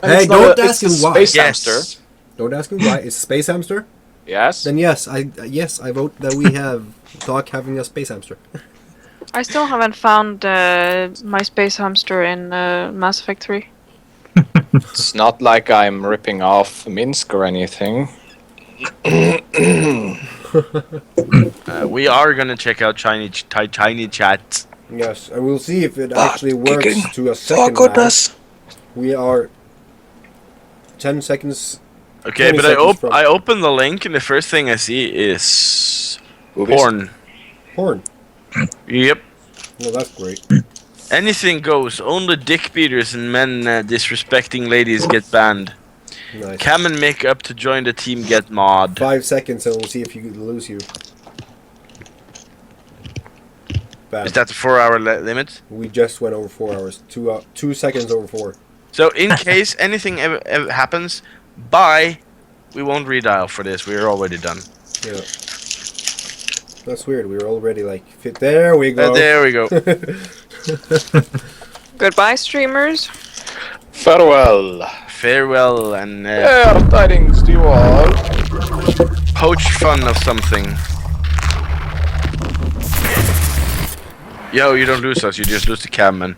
And Hey, it's not don't a- ask it's him a why. Space Yes. hamster. Don't ask him why. It's a space hamster. Yes. Then yes, I vote that we have Doc having a space hamster. I still haven't found my space hamster in Mass Effect 3. It's not like I'm ripping off Minsk or anything. We are gonna check out Tiny Chat. Yes, and we'll see if it Fuck, actually works kicking. to a Oh second now. goodness! We are 10 seconds. Okay, 20 but seconds from- I open the link and the first thing I see is Boobies. porn. Porn. Yep. Well, that's great. Anything goes. Only dick beaters and men disrespecting ladies get banned. Nice. Cam and make up to join the team get mod. 5 seconds and we'll see if you lose you. Bad. Is that the 4-hour limit? We just went over 4 hours. 2 seconds over 4. So in case anything ever happens, bye. We won't redial for this. We're already done. Yeah. That's weird. We were already like fit. There we go. There we go. Goodbye, streamers. Farewell. Farewell and Fair tidings to you all. poach fun of something. Yo, you don't lose us. You just lose the cam, and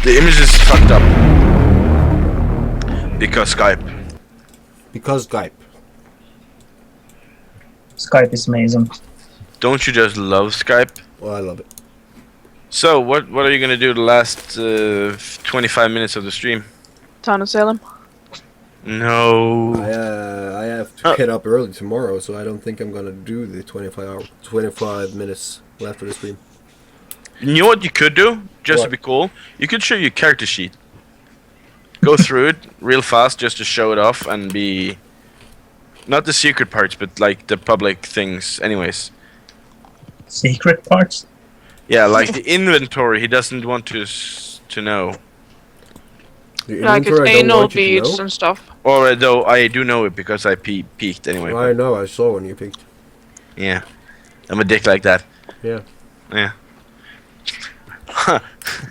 the image is fucked up because Skype. Because Skype. Skype is amazing. Don't you just love Skype? Well, I love it. So, what are you gonna do the last 25 minutes of the stream? Town of Salem. No. I have to get up early tomorrow, so I don't think I'm gonna do the 25 minutes left of the stream. You know what you could do, just to What? be cool? You could show your character sheet. Go through it real fast just to show it off and be... Not the secret parts, but like the public things anyways. Secret parts? Yeah, like the inventory he doesn't want to know. The Like its inventory I don't anal want you to beads know. and stuff. Or though I do know it because I peeked anyway. I know, I saw when you picked. Yeah. I'm a dick like that. Yeah. Yeah. Oh,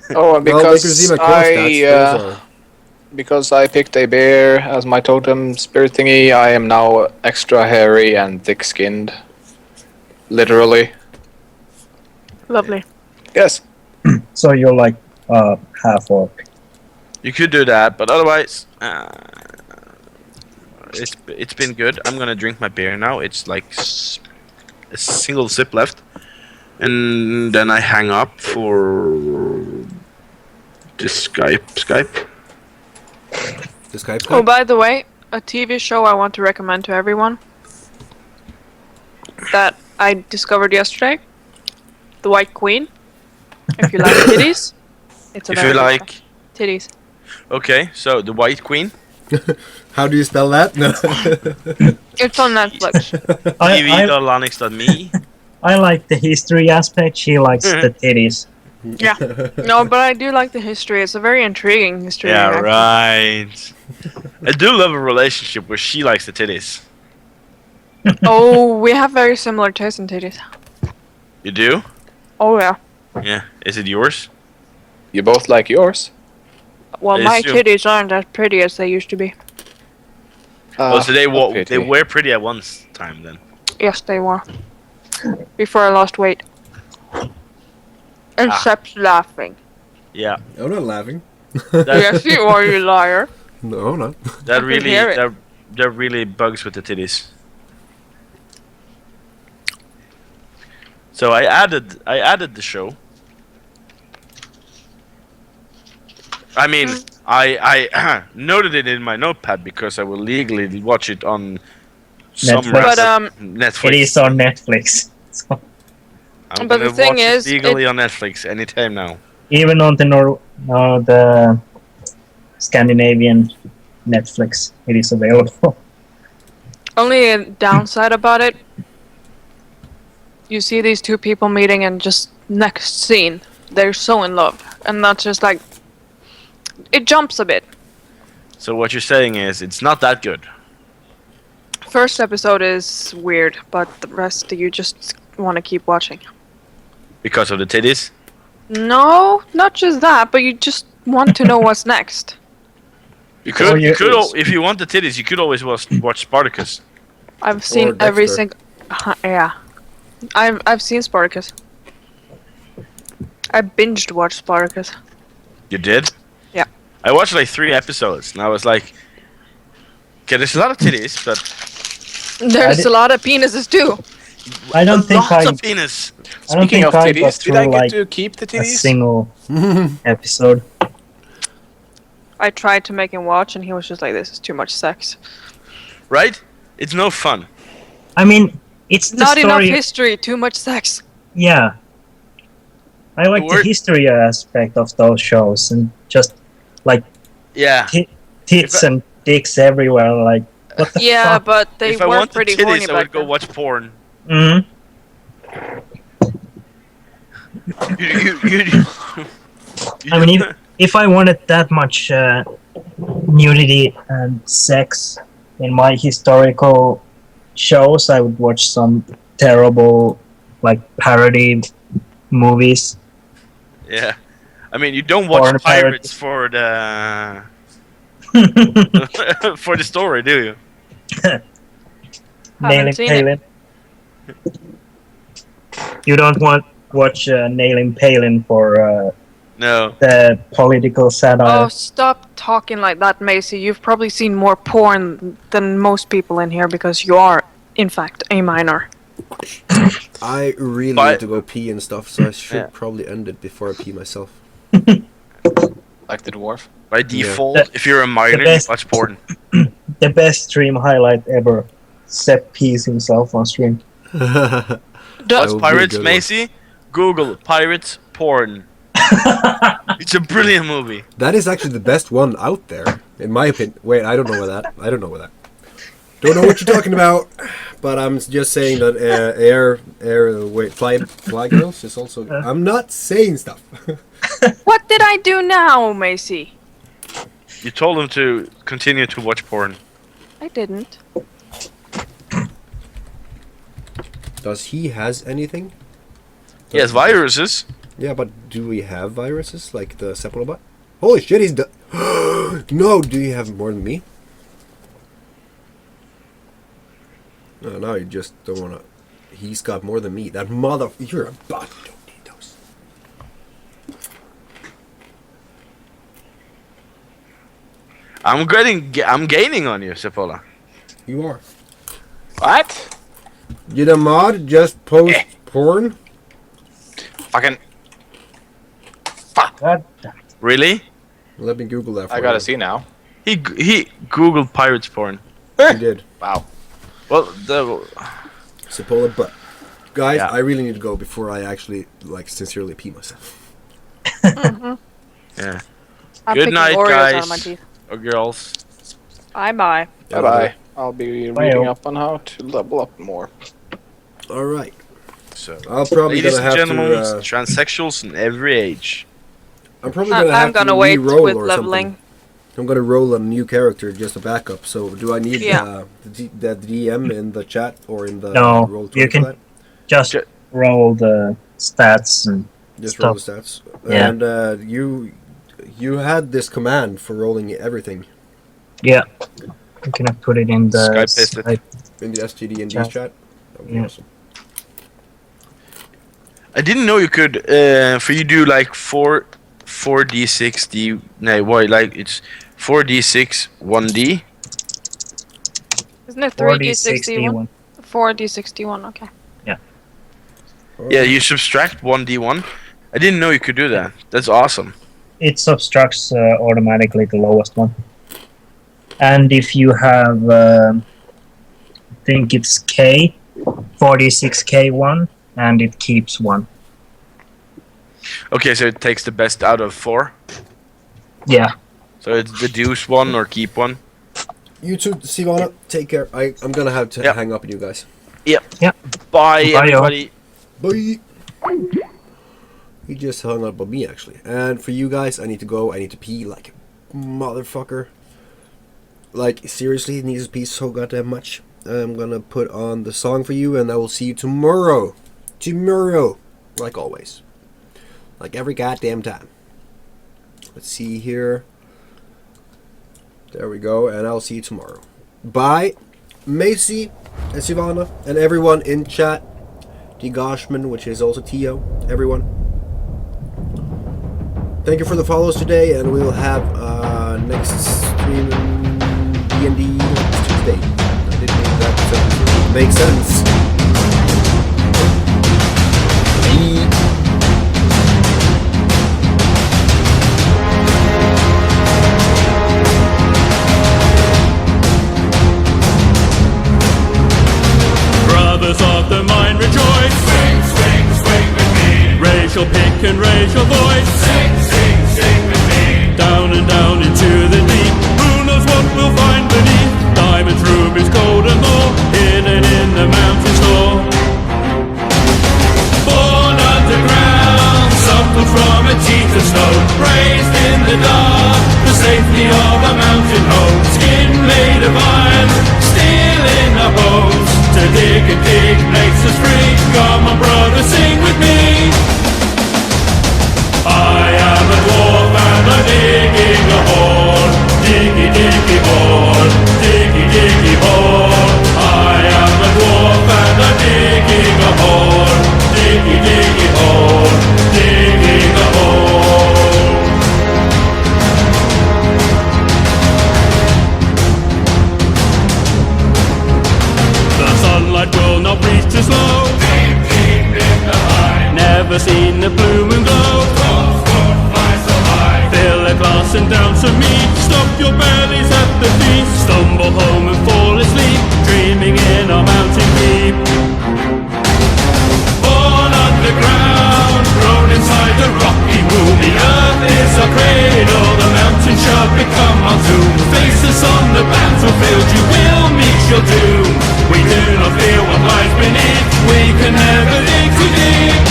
and Well, they can see because my core stats. Those are- because I picked a bear as my totem spirit thingy, I am now extra hairy and thick-skinned. Literally. Lovely. Yes. So you're like half orc. You could do that, but otherwise, it's been good. I'm gonna drink my beer now. It's like a single sip left, and then I hang up for the Skype. The Skype. Oh, by the way, a TV show I want to recommend to everyone that I discovered yesterday. The White Queen. If you like titties, it's a If very you good like, show. Titties. okay. So the White Queen, How do you spell that? No. It's on Netflix. tv.lanix.me. I like the history aspect. She likes the titties. Yeah. No, but I do like the history. It's a very intriguing history. Yeah, actually. right. I do love a relationship where she likes the titties. Oh, we have very similar tastes in titties. You do? Oh yeah. Yeah. Is it yours? You both like yours? Well, I my assume- titties aren't as pretty as they used to be. Oh, so pity. they were pretty at one time then. Yes, they were. Before I lost weight. Except laughing. Yeah. I'm not laughing. Yes, you are, you liar. No, I'm not. That can really hear it. that really bugs with the titties. So I added the show. I mean, I noted it in my notepad because I will legally watch it on some Netflix. But Netflix. It is on Netflix. So I'm but the gonna thing watch it is, legally on Netflix anytime now. even on the Scandinavian Netflix, it is available. only a downside about it. You see these two people meeting, and just next scene, they're so in love, and that's just like it jumps a bit. So what you're saying is it's not that good. First episode is weird, but the rest you just want to keep watching. Because of the titties? No, not just that, but you just want to know what's next. You could, you- if you want the titties, you could always watch Spartacus. I've seen every Dexter. single. Yeah, I've seen Spartacus. I binged watched Spartacus. You did? Yeah. I watched like 3 episodes, and I was like, okay, there's a lot of titties, but There's a lot of penises too. I don't think Lots I. of penis. I don't Speaking think of I got titties, did through I get like to keep the a titties? single episode. I tried to make him watch, and he was just like, "This is too much sex. Right? It's no fun. I mean, it's the Not enough story. history. Too much sex." Yeah, I like the word- history aspect of those shows, and just like Yeah. tits If I- and dicks everywhere. Like, what the Yeah, fuck? but they if I were wanted pretty horny titties, I back would go then. watch porn. Mhm. You I mean, if I wanted that much nudity and sex in my historical shows, I would watch some terrible, like, parody movies. yeah. I mean, you don't watch Porn Pirates parody. for the story, do you? Nailing seen it. Palin. You don't watch Nailing Palin for No. the political satire. Oh, stop talking like that, Macy. You've probably seen more porn than most people in here because you are, in fact, a minor. I really But- need to go pee and stuff, so I should Yeah. probably end it before I pee myself. Like the dwarf? By default, The- if you're a minor, you best- watch porn. The best stream highlight ever. Sepp pees himself on stream. That What's would be a Pirates, good one. Macy? Google Pirates porn. It's a brilliant movie. That is actually the best one out there, in my opinion. Wait, I don't know that. Don't know what you're talking about. But I'm just saying that Fly Girls is also. I'm not saying stuff. What did I do now, Macy? You told him to continue to watch porn. I didn't. Does he has anything? He has viruses. Yeah, but do we have viruses like the Cephalobot? Holy shit, he's No, do you have more than me? No, now you just don't wanna. He's got more than me. That mother. You're a bot. You don't need those. I'm gaining on you, Sepola. You are. What? You the mod just post porn? Fucking. God damn. Really? Let me Google that for I gotta you. see now. He googled pirates porn. He did. Wow. Well, Sepola butt. Guys, Yeah. I really need to go before I actually, like, sincerely pee myself. yeah. I'm Good picking night, Oreos guys. out of my teeth. Or girls. Bye. Bye bye. I'll be Bye, reading all. up on how to level up more. Alright. So, I'll probably ladies gonna and have gentlemen, to. transsexuals in every age. I'm probably gonna have I'm gonna to wait re-roll with or leveling. something. I'm gonna roll a new character, just a backup. So, do I need Yeah. the DM in the chat or in the No, roll? you can- for that? Just Ju- roll the stats and Just stuff. roll the stats. Yeah. And you had this command for rolling everything yeah. I'm gonna put it in the Skype paste it. Skype. in the STD&D Chat. chat. That would be Yeah. awesome. I didn't know you could. For you do like 4d6 d. No, why? Like it's 4d6 1d. Isn't it 4061. 3d61? 4d61, okay. Yeah, you subtract 1d1. I didn't know you could do that. That's awesome. It subtracts automatically the lowest one. And if you have, I think it's K, 46K1, and it keeps one. Okay, so it takes the best out of 4. Yeah. So it's deduce 1 or keep 1. You too, Sivana. Take care. I'm gonna have to Yep. hang up on you guys. Bye, Bye, everybody. Bye. He just hung up on me actually. And for you guys, I need to go. I need to pee like a motherfucker. Like seriously, it needs to pee so goddamn much. I'm gonna put on the song for you, and I will see you tomorrow. Tomorrow, like always, like every goddamn time. Let's see here. There we go, and I'll see you tomorrow. Bye, Macy and Sivana, and everyone in chat. D. Goshman, which is also Tio, everyone. Thank you for the follows today, and we'll have next stream D&D next Tuesday. I didn't make that sentence make sense. and raise your voice. Sing, sing, sing with me. Down and down into the deep. Who knows what we'll find beneath? Diamonds, rubies, gold and more, hidden in the mountain's door. Born underground, suckled from a teeth of stone, raised in the dark, the safety of a mountain home. Skin made of iron, steel in our bones. To dig and dig makes us free. Come on, brother, sing with me. I am a dwarf and I'm digging a hole. Diggy, diggy hole. Diggy, diggy hole. I am a dwarf and I'm digging a hole. Diggy, diggy hole. Digging a hole. The sunlight will not reach too slow. Deep, deep in the line. Never seen a blue moon glow. Fill a glass and down some meat. Stop your bellies at the feast. Stumble home and fall asleep, dreaming in our mountain keep. Born underground, grown inside a rocky womb. The earth is our cradle, the mountain shall become our tomb. Face us on the battlefield, you will meet your doom. We do not fear what lies beneath, we can never dig too deep.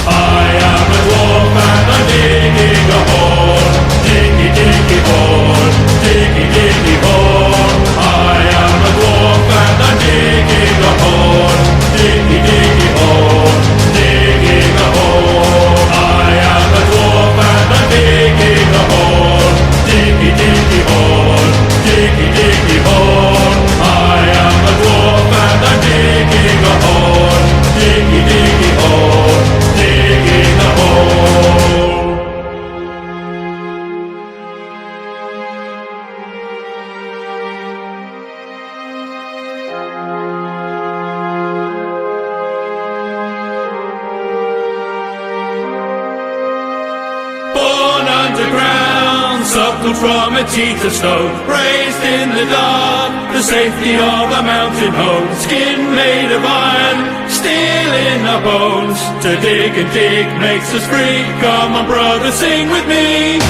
I am a dwarf and I'm digging a hole. Diggy, diggy hole. Diggy, diggy hole. I am a dwarf and I'm digging a hole. Diggy, diggy hole. Digging a hole. I am a dwarf and I'm digging a hole. Diggy, diggy hole. Diggy, diggy hole. I am a dwarf and I'm digging a hole. Diggy, diggy hole. Digging a hole. Born underground, suckled from a teeth of stone, raised in the dark, the safety of a mountain home. Skin made of iron, steel in our bones. To dig and dig makes us free. Come on, brother, sing with me.